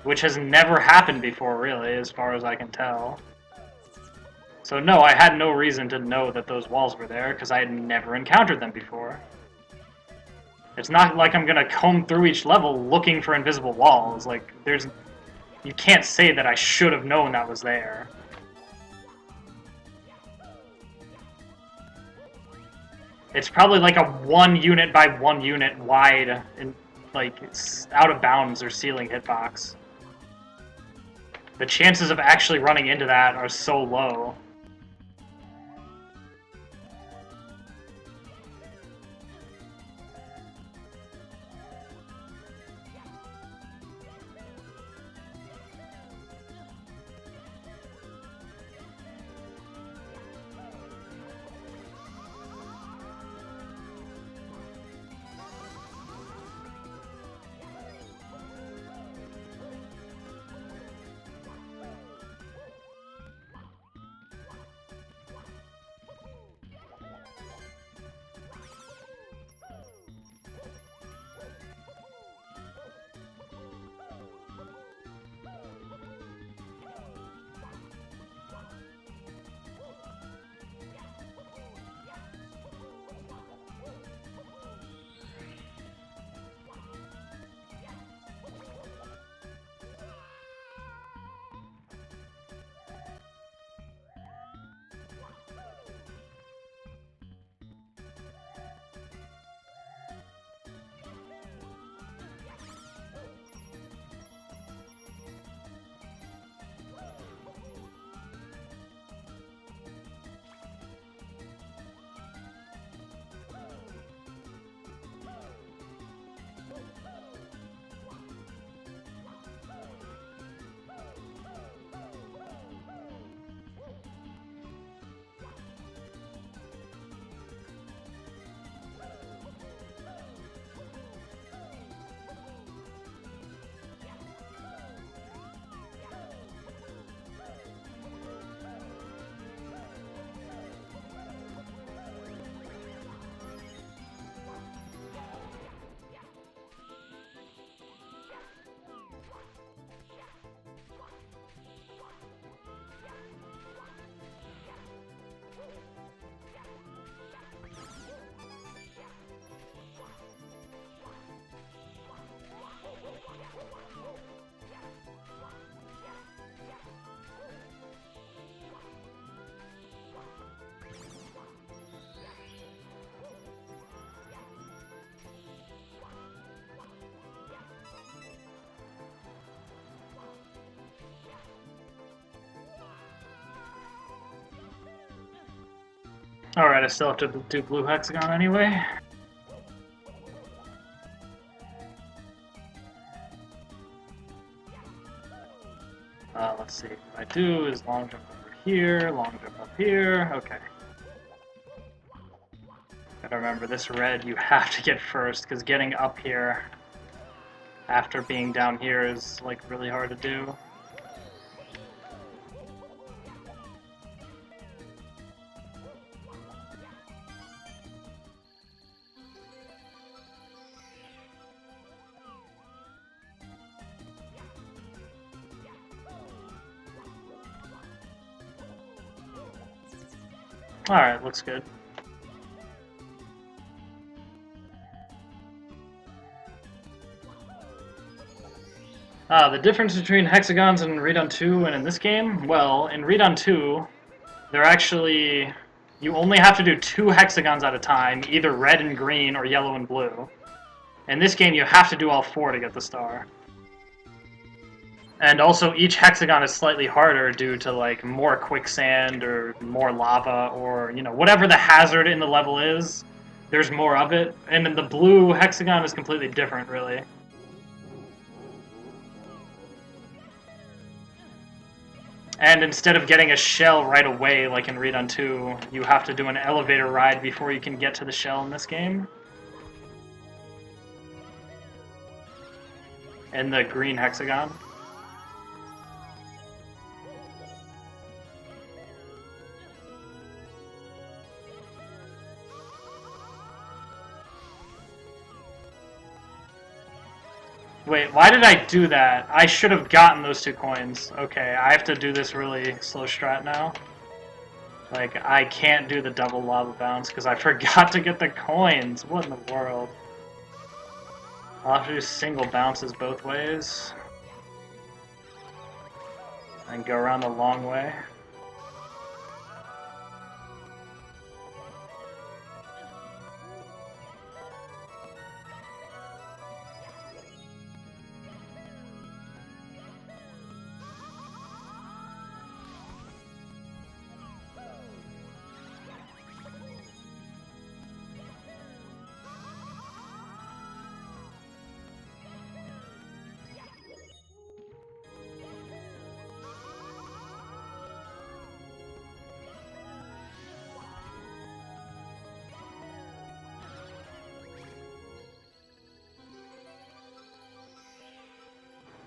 which has never happened before, really, as far as I can tell. So no, I had no reason to know that those walls were there, because I had never encountered them before. It's not like I'm gonna comb through each level looking for invisible walls. Like, you can't say that I should have known that was there. It's probably like a 1 unit by 1 unit wide, and like it's out of bounds or ceiling hitbox. The chances of actually running into that are so low. Alright, I still have to do blue hexagon anyway. Let's see. What I do is long jump over here, long jump up here. Okay. Gotta remember, this red you have to get first, because getting up here after being down here is, like, really hard to do. Alright, looks good. The difference between hexagons in Read on 2 and in this game? Well, in Read on 2, they're actually... You only have to do 2 hexagons at a time, either red and green or yellow and blue. In this game, you have to do all 4 to get the star. And also, each hexagon is slightly harder due to, like, more quicksand or more lava or, you know, whatever the hazard in the level is, there's more of it. And then the blue hexagon is completely different, really. And instead of getting a shell right away, like in Read on 2, you have to do an elevator ride before you can get to the shell in this game. And the green hexagon. Wait, why did I do that? I should have gotten those 2 coins. Okay, I have to do this really slow strat now. Like, I can't do the double lava bounce because I forgot to get the coins. What in the world? I'll have to do single bounces both ways. And go around the long way.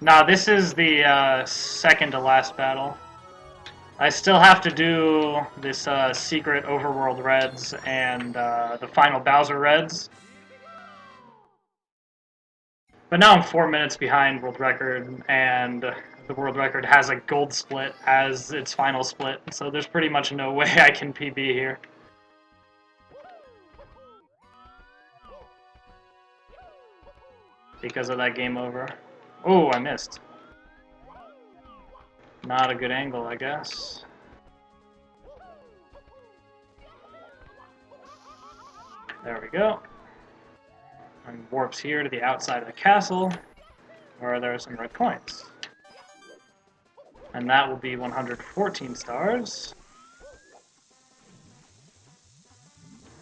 Nah, this is the second to last battle. I still have to do this secret overworld reds and the final Bowser reds. But now I'm 4 minutes behind world record, and the world record has a gold split as its final split, so there's pretty much no way I can PB here. Because of that game over. Oh, I missed. Not a good angle, I guess. There we go. And warps here to the outside of the castle, where there are some red coins. And that will be 114 stars.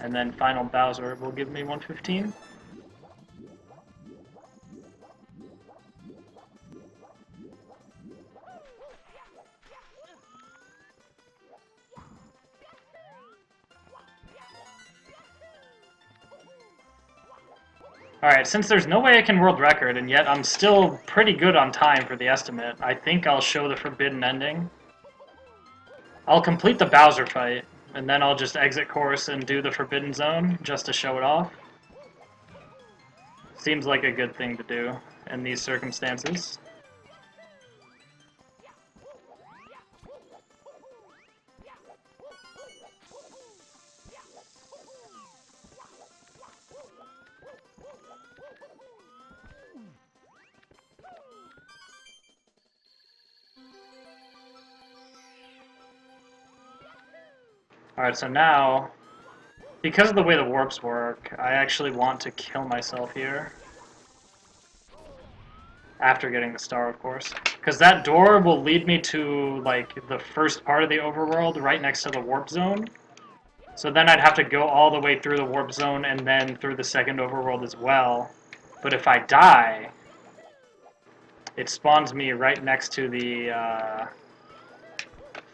And then final Bowser will give me 115. Alright, since there's no way I can world record, and yet I'm still pretty good on time for the estimate, I think I'll show the forbidden ending. I'll complete the Bowser fight, and then I'll just exit course and do the forbidden zone, just to show it off. Seems like a good thing to do in these circumstances. Alright, so now, because of the way the warps work, I actually want to kill myself here. After getting the star, of course. Because that door will lead me to, like, the first part of the overworld, right next to the warp zone. So then I'd have to go all the way through the warp zone and then through the second overworld as well. But if I die, it spawns me right next to the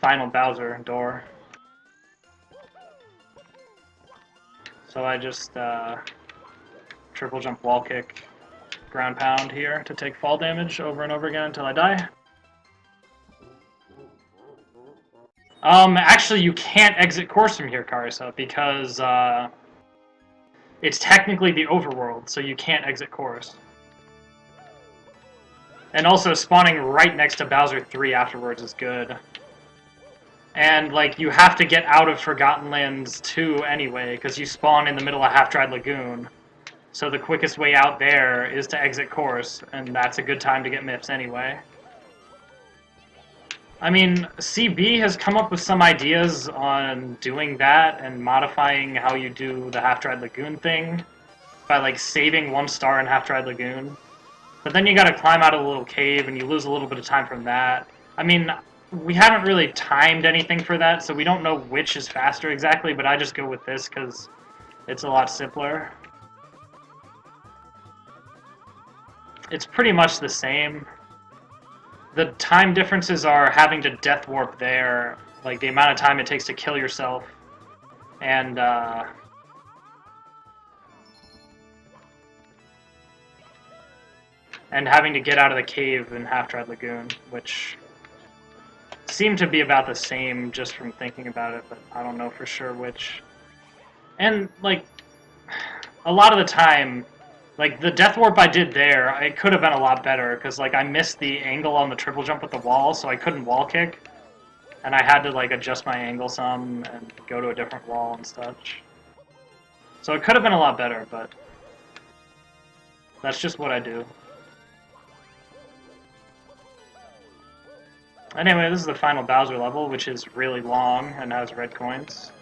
final Bowser door. So I just triple jump wall kick, ground pound here to take fall damage over and over again until I die. Actually you can't exit course from here, Karisa, because it's technically the overworld, so you can't exit course. And also spawning right next to Bowser 3 afterwards is good. And, like, you have to get out of Forgotten Lands 2 anyway, because you spawn in the middle of Half-Dried Lagoon. So the quickest way out there is to exit course, and that's a good time to get MIPS anyway. I mean, CB has come up with some ideas on doing that and modifying how you do the Half-Dried Lagoon thing by, like, saving 1 star in Half-Dried Lagoon. But then you gotta climb out of the little cave, and you lose a little bit of time from that. I mean, we haven't really timed anything for that, so we don't know which is faster exactly, but I just go with this because it's a lot simpler. It's pretty much the same. The time differences are having to death warp there, like the amount of time it takes to kill yourself, and having to get out of the cave in Half-Dried Lagoon, which seem to be about the same just from thinking about it, but I don't know for sure which. And, like, a lot of the time, Like, the death warp I did there, it could have been a lot better, because, like, I missed the angle on the triple jump with the wall, so I couldn't wall kick. And I had to, like, adjust my angle some and go to a different wall and such. So it could have been a lot better, but that's just what I do. Anyway, this is the final Bowser level, which is really long and has red coins.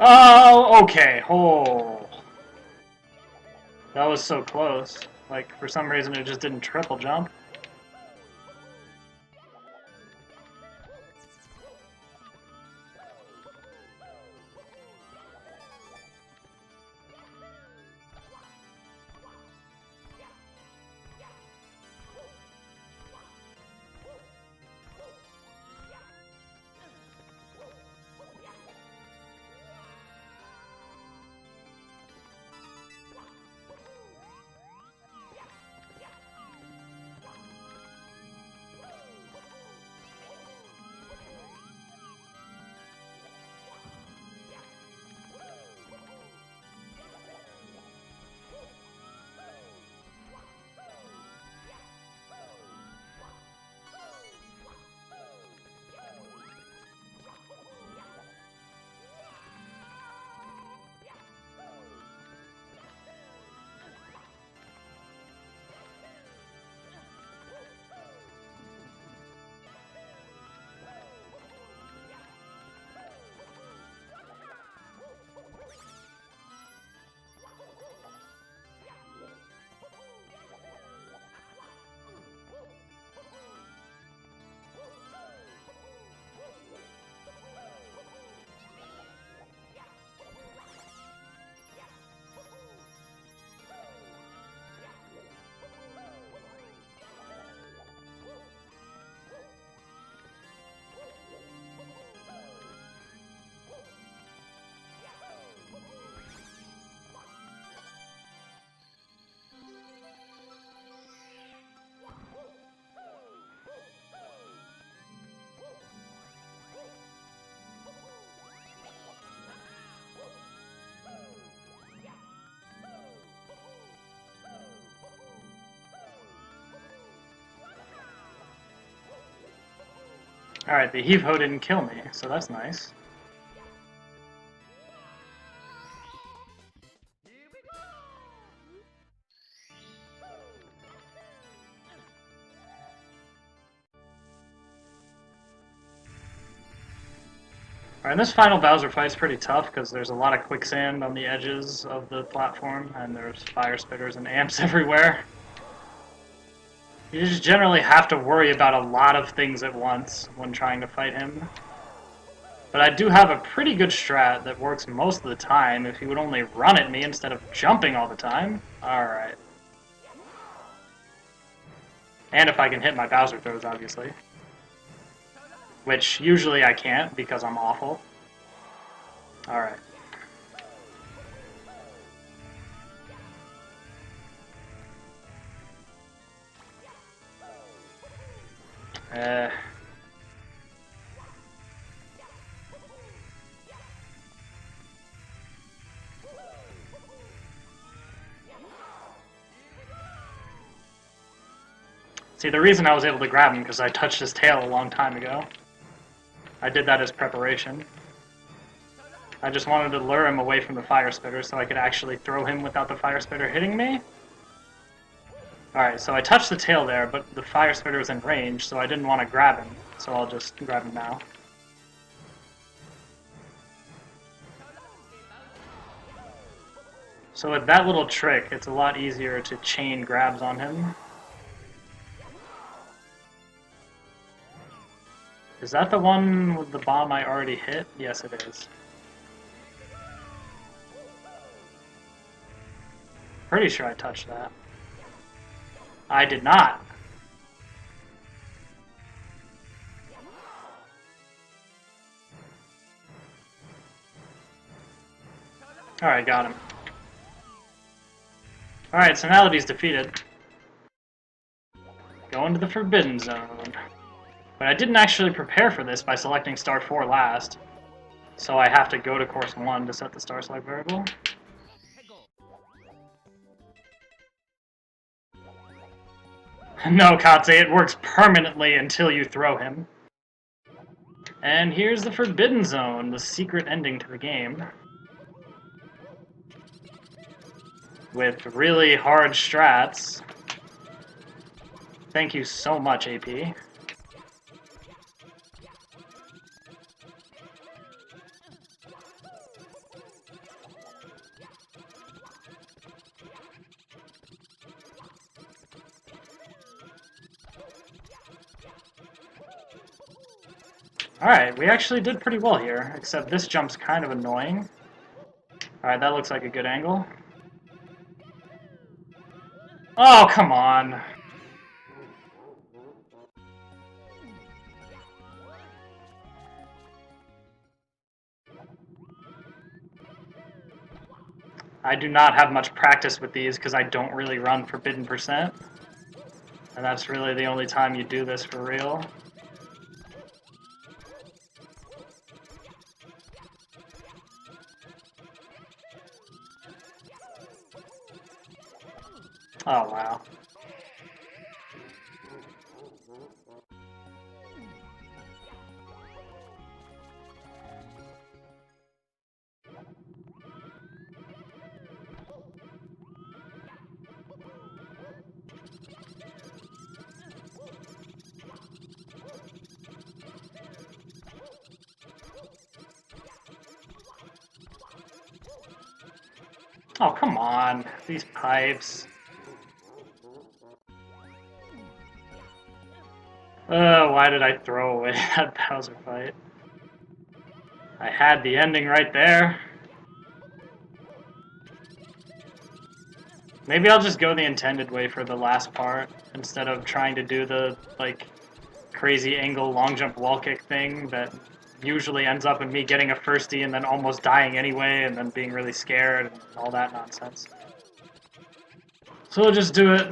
Oh, okay. Oh. That was so close. Like, for some reason it just didn't triple jump. Alright, the heave-ho didn't kill me, so that's nice. Alright, this final Bowser fight's pretty tough because there's a lot of quicksand on the edges of the platform, and there's fire spitters and amps everywhere. You just generally have to worry about a lot of things at once when trying to fight him. But I do have a pretty good strat that works most of the time if he would only run at me instead of jumping all the time. Alright. And if I can hit my Bowser throws, obviously. Which usually I can't because I'm awful. Alright. See, the reason I was able to grab him because I touched his tail a long time ago. I did that as preparation. I just wanted to lure him away from the fire spitter so I could actually throw him without the fire spitter hitting me. Alright, so I touched the tail there, but the fire spitter was in range, so I didn't want to grab him. So I'll just grab him now. So with that little trick, it's a lot easier to chain grabs on him. Is that the one with the bomb I already hit? Yes, it is. Pretty sure I touched that. I did not. Alright, got him. Alright, so now that he's defeated, go into the Forbidden Zone. But I didn't actually prepare for this by selecting star 4 last, so I have to go to course 1 to set the star select variable. No, Katse, it works permanently until you throw him. And here's the Forbidden Zone, the secret ending to the game. With really hard strats. Thank you so much, AP. Alright, we actually did pretty well here, except this jump's kind of annoying. Alright, that looks like a good angle. Oh, come on! I do not have much practice with these because I don't really run Forbidden Percent. And that's really the only time you do this for real. Oh, wow. Oh, come on. These pipes. Why did I throw away that Bowser fight? I had the ending right there. Maybe I'll just go the intended way for the last part, instead of trying to do the, like, crazy angle long jump wall kick thing that usually ends up in me getting a firstie and then almost dying anyway, and then being really scared and all that nonsense. So we'll just do it.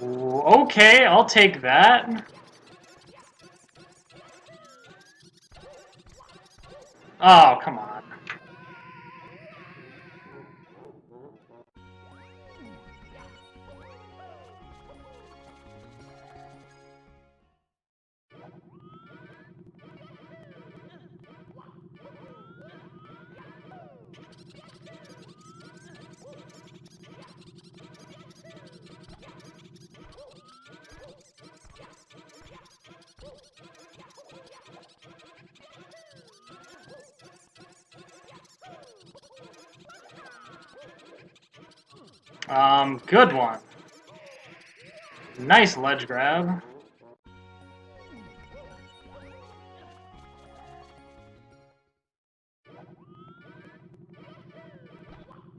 Ooh, okay, I'll take that. Oh, come on. Good one. Nice ledge grab.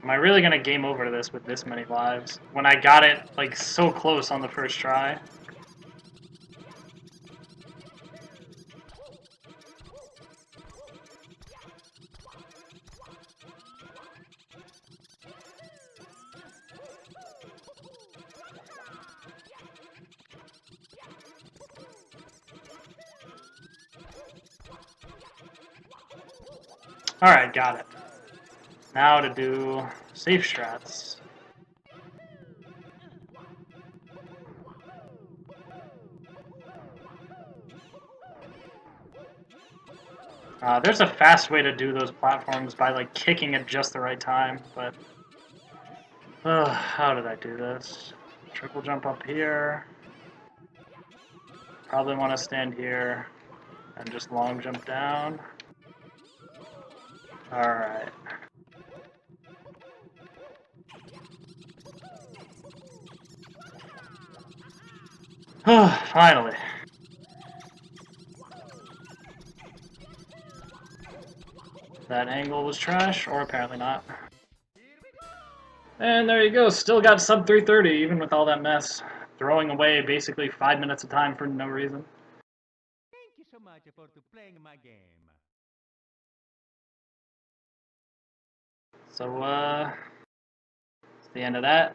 Am I really gonna game over this with this many lives? When I got it, like, so close on the first try? Alright, got it. Now to do safe strats. There's a fast way to do those platforms by, like, kicking at just the right time, but... how did I do this? Triple jump up here. Probably want to stand here and just long jump down. Alright. Finally. That angle was trash, or apparently not. And there you go, still got sub 330 even with all that mess. Throwing away basically 5 minutes of time for no reason.
Thank you so much for playing my game.
So, it's the end of that.